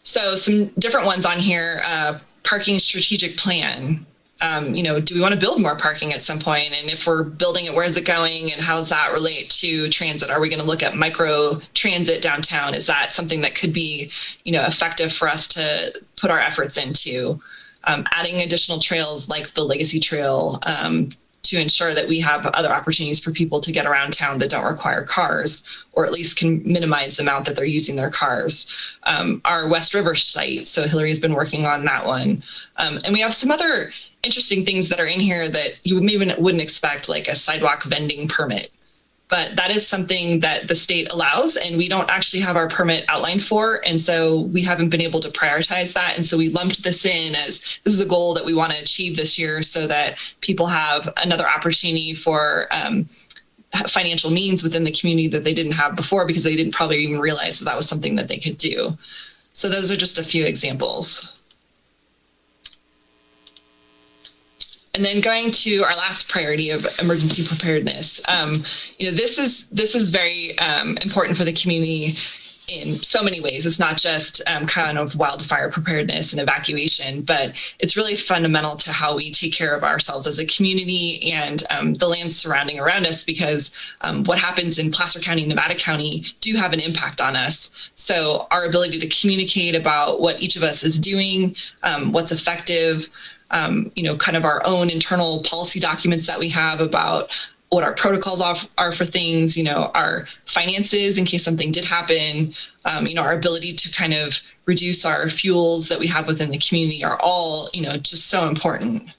So some different ones on here, parking strategic plan. Do we want to build more parking at some point? And if we're building it, where is it going? And how does that relate to transit? Are we going to look at micro transit downtown? Is that something that could be, effective for us to put our efforts into? Adding additional trails like the Legacy Trail to ensure that we have other opportunities for people to get around town that don't require cars, or at least can minimize the amount that they're using their cars. Our West River site, so Hillary has been working on that one. And we have some other interesting things that are in here that you maybe wouldn't expect, like a sidewalk vending permit. But that is something that the state allows, and we don't actually have our permit outlined for. And so we haven't been able to prioritize that. And so we lumped this in as this is a goal that we want to achieve this year so that people have another opportunity for financial means within the community that they didn't have before, because they didn't probably even realize that that was something that they could do. So those are just a few examples. And then going to our last priority of emergency preparedness, this is very important for the community in so many ways. It's not just kind of wildfire preparedness and evacuation, but it's really fundamental to how we take care of ourselves as a community and the land surrounding around us, because what happens in Placer County, Nevada County do have an impact on us. So our ability to communicate about what each of us is doing, what's effective, kind of our own internal policy documents that we have about what our protocols are for things, our finances in case something did happen, our ability to kind of reduce our fuels that we have within the community are all, just so important.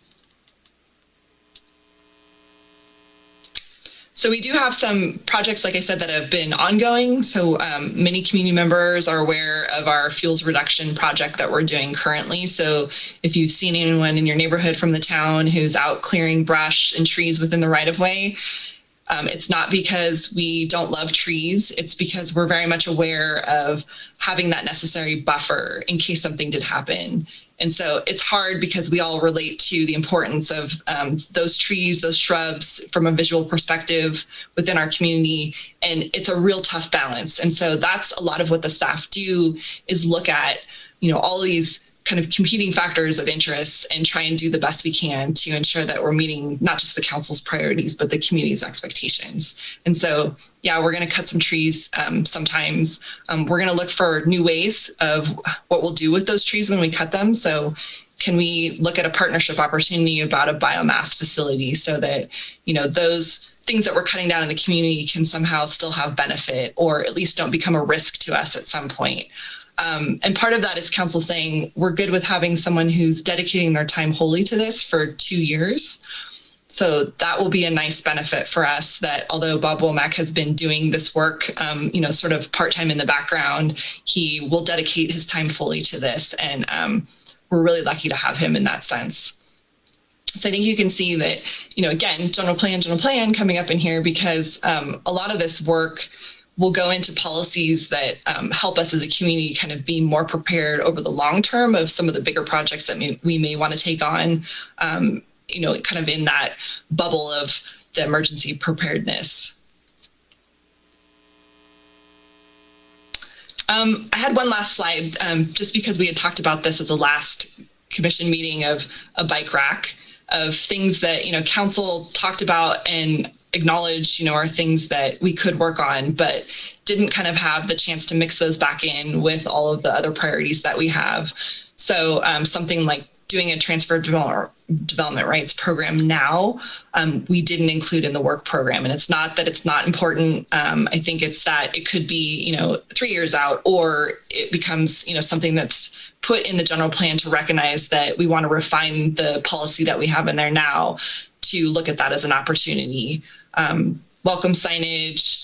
So we do have some projects, like I said, that have been ongoing. So many community members are aware of our fuels reduction project that we're doing currently. So if you've seen anyone in your neighborhood from the town who's out clearing brush and trees within the right of way, it's not because we don't love trees. It's because we're very much aware of having that necessary buffer in case something did happen. And so it's hard because we all relate to the importance of those trees, those shrubs from a visual perspective within our community. And it's a real tough balance. And so that's a lot of what the staff do, is look at, all these kind of competing factors of interest and try and do the best we can to ensure that we're meeting not just the council's priorities, but the community's expectations. And so, yeah, we're going to cut some trees sometimes. We're going to look for new ways of what we'll do with those trees when we cut them. So can we look at a partnership opportunity about a biomass facility so that, those things that we're cutting down in the community can somehow still have benefit, or at least don't become a risk to us at some point. And part of that is council saying we're good with having someone who's dedicating their time wholly to this for 2 years. So that will be a nice benefit for us, that although Bob Womack has been doing this work, sort of part-time in the background, he will dedicate his time fully to this. And we're really lucky to have him in that sense. So I think you can see that, again, general plan coming up in here, because a lot of this work will go into policies that help us as a community kind of be more prepared over the long term of some of the bigger projects that we may want to take on, kind of in that bubble of the emergency preparedness. I had one last slide, just because we had talked about this at the last commission meeting, of a bike rack, of things that, council talked about and acknowledged, are things that we could work on, but didn't kind of have the chance to mix those back in with all of the other priorities that we have. So something like doing a transfer development rights program now, we didn't include in the work program. And it's not that it's not important. I think it's that it could be, 3 years out, or it becomes, something that's put in the general plan to recognize that we want to refine the policy that we have in there now, to look at that as an opportunity. Welcome signage,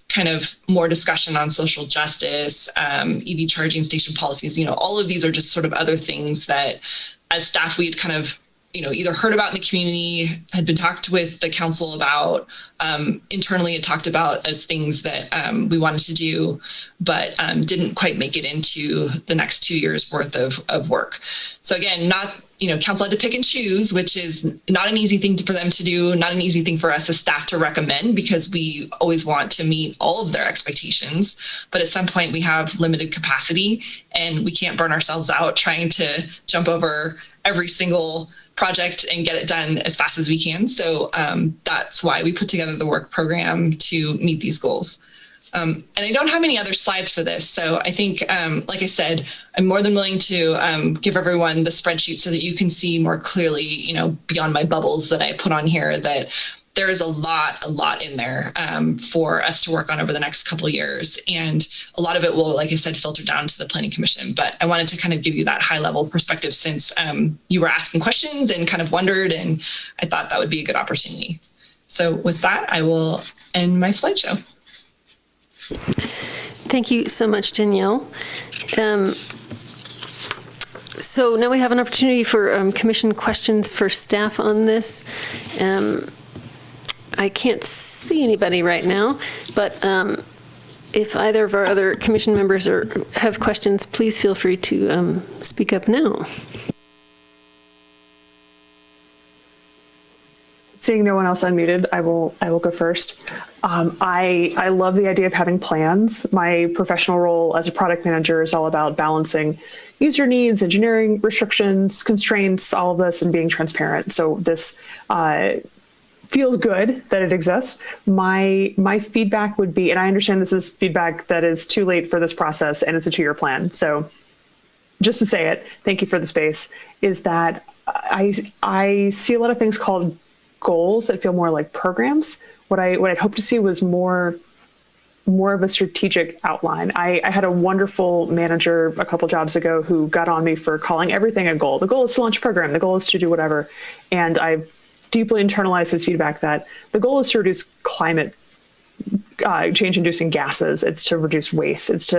kind of more discussion on social justice, EV charging station policies, all of these are just sort of other things that as staff we had kind of, either heard about in the community, had been talked with the council about, internally had talked about as things that we wanted to do, but didn't quite make it into the next 2 years worth of work. So again, council had to pick and choose, which is not an easy thing for them to do, not an easy thing for us as staff to recommend, because we always want to meet all of their expectations. But at some point we have limited capacity and we can't burn ourselves out trying to jump over every single project and get it done as fast as we can. So that's why we put together the work program to meet these goals. And I don't have any other slides for this. So I think, like I said, I'm more than willing to give everyone the spreadsheet so that you can see more clearly, beyond my bubbles that I put on here, that there is a lot in there for us to work on over the next couple of years. And a lot of it will, like I said, filter down to the Planning Commission. But I wanted to kind of give you that high level perspective since you were asking questions and kind of wondered, and I thought that would be a good opportunity. So with that, I will end my slideshow.
Thank you so much, Danielle. So now we have an opportunity for commission questions for staff on this. I can't see anybody right now, but if either of our other commission members have questions, please feel free to speak up now.
Seeing no one else unmuted, I will go first. I love the idea of having plans. My professional role as a product manager is all about balancing user needs, engineering restrictions, constraints, all of this, and being transparent. So this feels good that it exists. My feedback would be, and I understand this is feedback that is too late for this process, and it's a 2-year plan. So just to say it, thank you for the space, is that I see a lot of things called goals that feel more like programs. What I'd hope to see was more of a strategic outline. I had a wonderful manager a couple jobs ago who got on me for calling everything a goal. The goal is to launch a program. The goal is to do whatever. And I've deeply internalized his feedback that the goal is to reduce climate change-inducing gases. It's to reduce waste.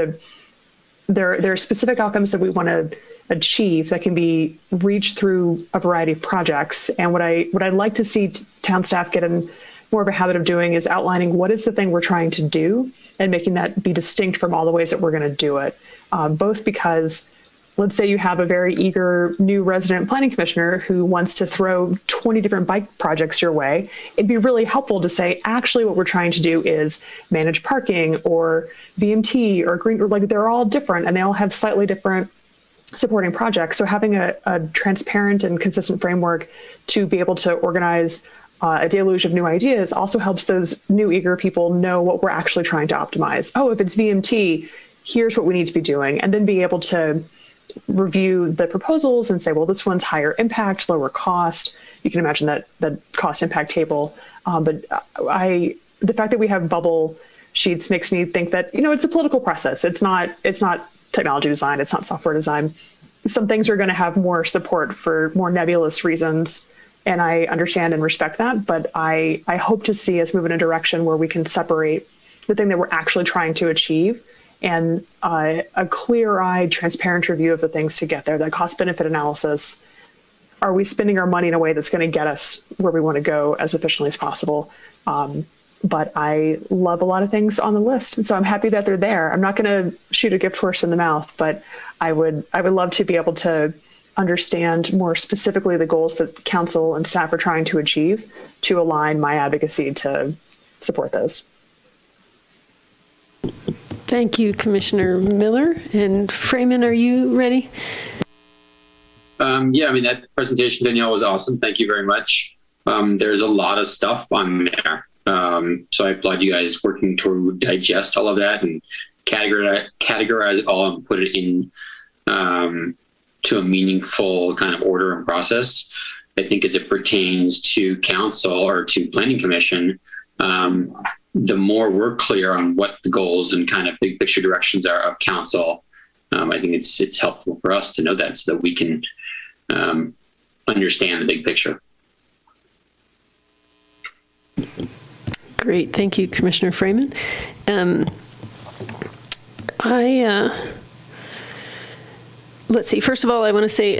There are specific outcomes that we want to achieve that can be reached through a variety of projects. And what I'd like to see town staff get in more of a habit of doing is outlining what is the thing we're trying to do and making that be distinct from all the ways that we're going to do it. Both because, let's say you have a very eager new resident planning commissioner who wants to throw 20 different bike projects your way. It'd be really helpful to say, actually, what we're trying to do is manage parking or VMT or green, or like they're all different and they all have slightly different supporting projects. So having a transparent and consistent framework to be able to organize a deluge of new ideas also helps those new eager people know what we're actually trying to optimize. Oh, if it's VMT, here's what we need to be doing. And then be able to review the proposals and say, well, this one's higher impact, lower cost. You can imagine that cost impact table. But the fact that we have bubble sheets makes me think that, it's a political process. It's not technology design. It's not software design. Some things are going to have more support for more nebulous reasons. And I understand and respect that. But I hope to see us move in a direction where we can separate the thing that we're actually trying to achieve and a clear-eyed, transparent review of the things to get there, that cost-benefit analysis. Are we spending our money in a way that's going to get us where we want to go as efficiently as possible? But I love a lot of things on the list. And so I'm happy that they're there. I'm not going to shoot a gift horse in the mouth, but I would love to be able to understand more specifically the goals that council and staff are trying to achieve to align my advocacy to support those.
Thank you, Commissioner Miller. And Freeman, are you ready?
Yeah, that presentation, Danielle, was awesome. Thank you very much. There's a lot of stuff on there. So I applaud you guys working to digest all of that and categorize it all and put it in to a meaningful kind of order and process. I think as it pertains to council or to planning commission, the more we're clear on what the goals and kind of big picture directions are of council, I think it's helpful for us to know that so that we can understand the big picture.
Great. Thank you, Commissioner Freeman. Let's see. First of all, I want to say,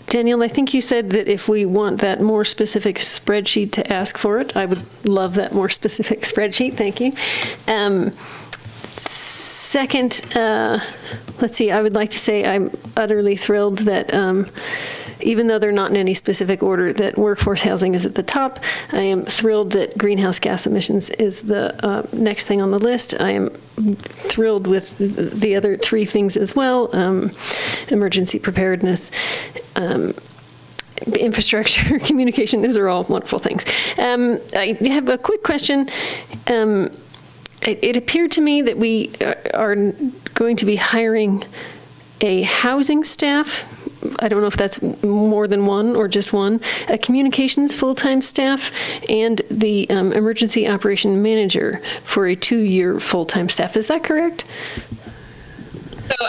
Danielle, I think you said that if we want that more specific spreadsheet to ask for it, I would love that more specific spreadsheet. Thank you. Second, let's see. I would like to say I'm utterly thrilled that even though they're not in any specific order, that workforce housing is at the top. I am thrilled that greenhouse gas emissions is the next thing on the list. I am thrilled with the other three things as well. Emergency preparedness, infrastructure, communication, those are all wonderful things. I have a quick question. It appeared to me that we are going to be hiring a housing staff I don't know if that's more than one or just one, a communications full-time staff and the emergency operation manager for a 2-year full-time staff. Is that correct?
So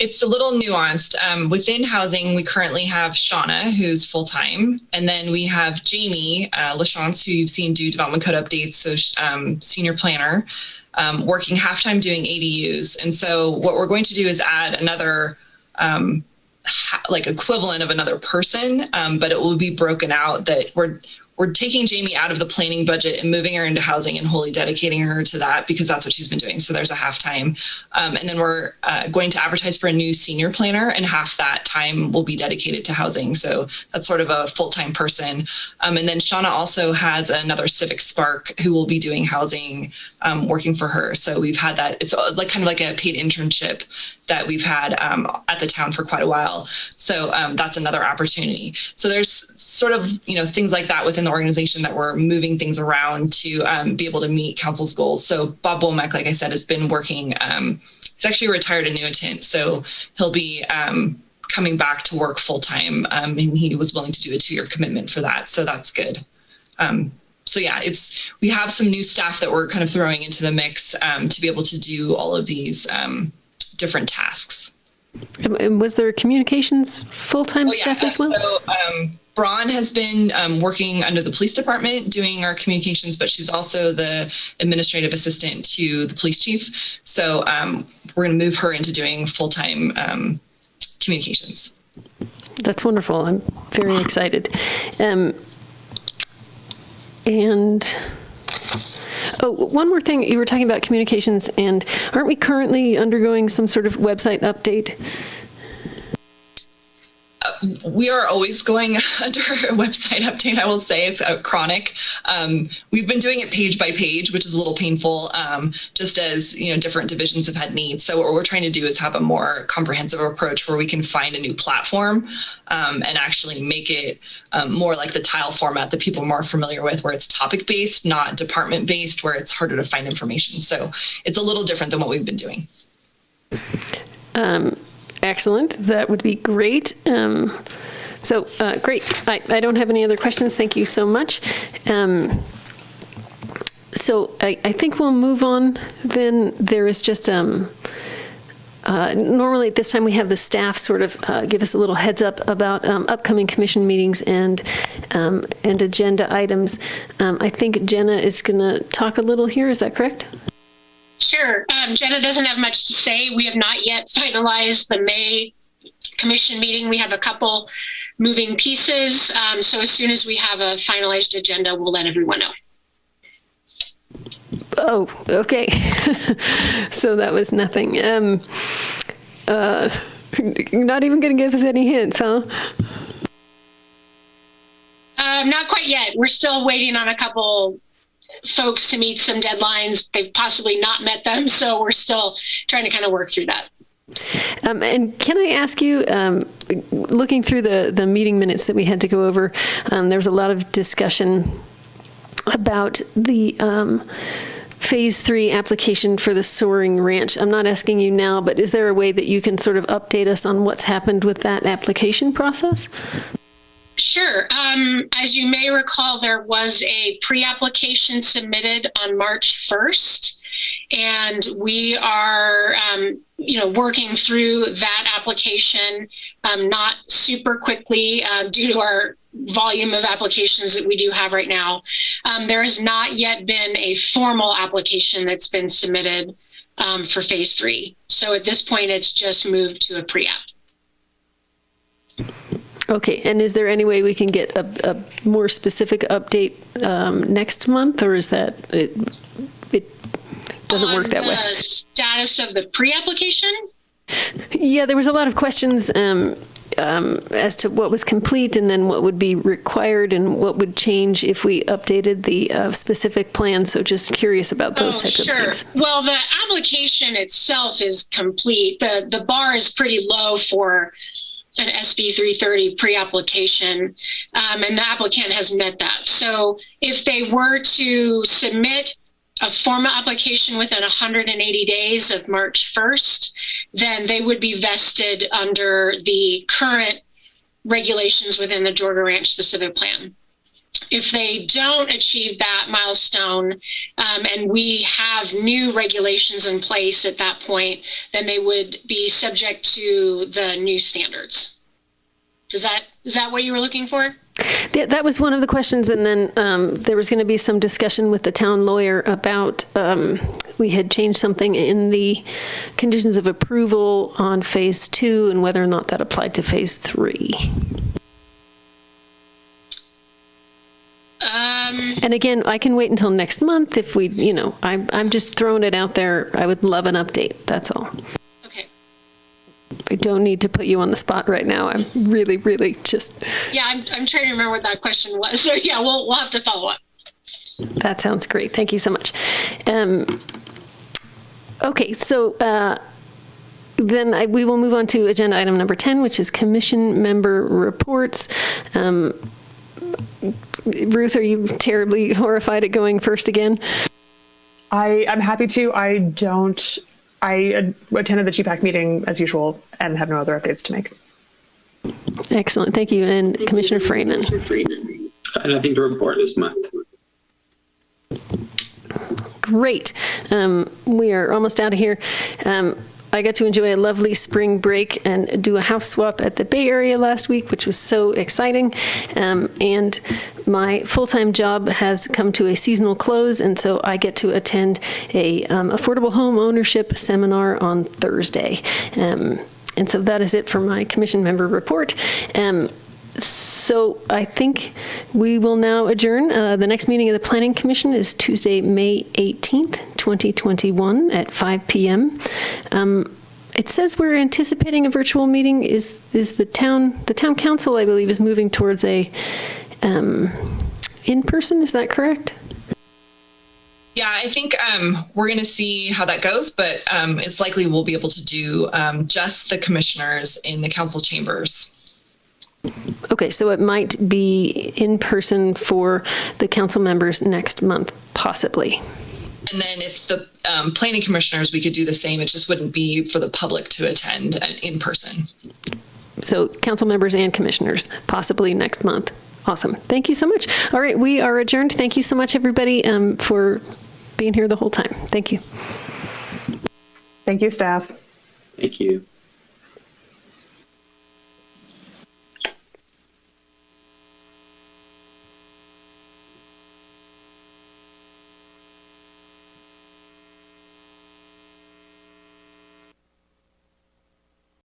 it's a little nuanced. Within housing, we currently have Shauna, who's full-time, and then we have Jamie LaChance, who you've seen do development code updates, so senior planner, working half-time doing ADUs. And so what we're going to do is add another like equivalent of another person, but it will be broken out that we're taking Jamie out of the planning budget and moving her into housing and wholly dedicating her to that because that's what she's been doing. So there's a half-time. And then we're going to advertise for a new senior planner, and half that time will be dedicated to housing. So that's sort of a full-time person. And then Shauna also has another Civic Spark who will be doing housing, working for her. So we've had that. It's like kind of like a paid internship that we've had at the town for quite a while. So that's another opportunity. So there's sort of, things like that within the organization that we're moving things around to be able to meet council's goals. So Bob Womack, like I said, has been working, he's actually a retired annuitant. So he'll be coming back to work full time, and he was willing to do a 2-year commitment for that. So that's good. So yeah, we have some new staff that we're kind of throwing into the mix to be able to do all of these different tasks.
And was there communications full-time staff as well?
So Braun has been working under the police department doing our communications, but she's also the administrative assistant to the police chief. So we're going to move her into doing full-time communications.
That's wonderful. I'm very excited. One more thing. You were talking about communications, and aren't we currently undergoing some sort of website update?
We are always going under a website update. I will say it's chronic. We've been doing it page by page, which is a little painful, just as different divisions have had needs. So what we're trying to do is have a more comprehensive approach where we can find a new platform and actually make it more like the tile format that people are more familiar with, where it's topic based, not department based, where it's harder to find information. So it's a little different than what we've been doing.
Excellent. That would be great. Great. I don't have any other questions. Thank you so much. So I think we'll move on. Then there is just normally at this time we have the staff sort of give us a little heads up about upcoming commission meetings and agenda items. I think Jenna is going to talk a little here. Is that correct?
Sure. Jenna doesn't have much to say. We have not yet finalized the May commission meeting. We have a couple moving pieces. So as soon as we have a finalized agenda, we'll let everyone know.
Oh, okay. So that was nothing. Not even going to give us any hints, huh?
Not quite yet. We're still waiting on a couple folks to meet some deadlines. They've possibly not met them, so we're still trying to kind of work through that.
And can I ask you, looking through the meeting minutes that we had to go over, there was a lot of discussion about the Phase 3 application for the Soaring Ranch. I'm not asking you now, but is there a way that you can sort of update us on what's happened with that application process?
Sure. As you may recall, there was a pre-application submitted on March 1st, and we are, working through that application, not super quickly due to our volume of applications that we do have right now. There has not yet been a formal application that's been submitted for Phase 3. So at this point, it's just moved to a pre-app.
Okay, and is there any way we can get a more specific update next month, or is that it doesn't work that way?
The status of the pre-application?
Yeah, there was a lot of questions as to what was complete and then what would be required and what would change if we updated the specific plan. So just curious about those types of things.
Well, the application itself is complete. The bar is pretty low for an SB 330 pre-application, and the applicant has met that. So if they were to submit a formal application within 180 days of March 1st, then they would be vested under the current regulations within the Georgia Ranch specific plan. If they don't achieve that milestone, and we have new regulations in place at that point, then they would be subject to the new standards. Is that what you were looking for?
Yeah, that was one of the questions, and then there was going to be some discussion with the town lawyer about we had changed something in the conditions of approval on phase 2 and whether or not that applied to phase 3. And again, I can wait until next month if we, I'm just throwing it out there. I would love an update. That's all.
Okay.
I don't need to put you on the spot right now. I'm really, really just.
Yeah, I'm trying to remember what that question was. So yeah, we'll have to follow up.
That sounds great. Thank you so much. Okay, so then we will move on to agenda item number 10, which is commission member reports. Ruth, are you terribly horrified at going first again?
I'm happy to. I attended the GPAC meeting as usual and have no other updates to make.
Excellent. Thank you. And Commissioner Freeman.
Nothing to report this month.
Great. We are almost out of here. I got to enjoy a lovely spring break and do a house swap at the Bay Area last week, which was so exciting. And my full-time job has come to a seasonal close, and so I get to attend a affordable home ownership seminar on Thursday. And so that is it for my commission member report. So I think we will now adjourn. The next meeting of the Planning Commission is Tuesday, May 18th, 2021 at 5 p.m. It says we're anticipating a virtual meeting. Is the town council, I believe, is moving towards a in-person? Is that correct?
Yeah, I think we're going to see how that goes, but it's likely we'll be able to do just the commissioners in the council chambers.
Okay, so it might be in person for the council members next month, possibly.
And then if the planning commissioners, we could do the same. It just wouldn't be for the public to attend in person.
So council members and commissioners, possibly next month. Awesome. Thank you so much. All right, we are adjourned. Thank you so much, everybody, for being here the whole time. Thank you.
Thank you, staff.
Thank you.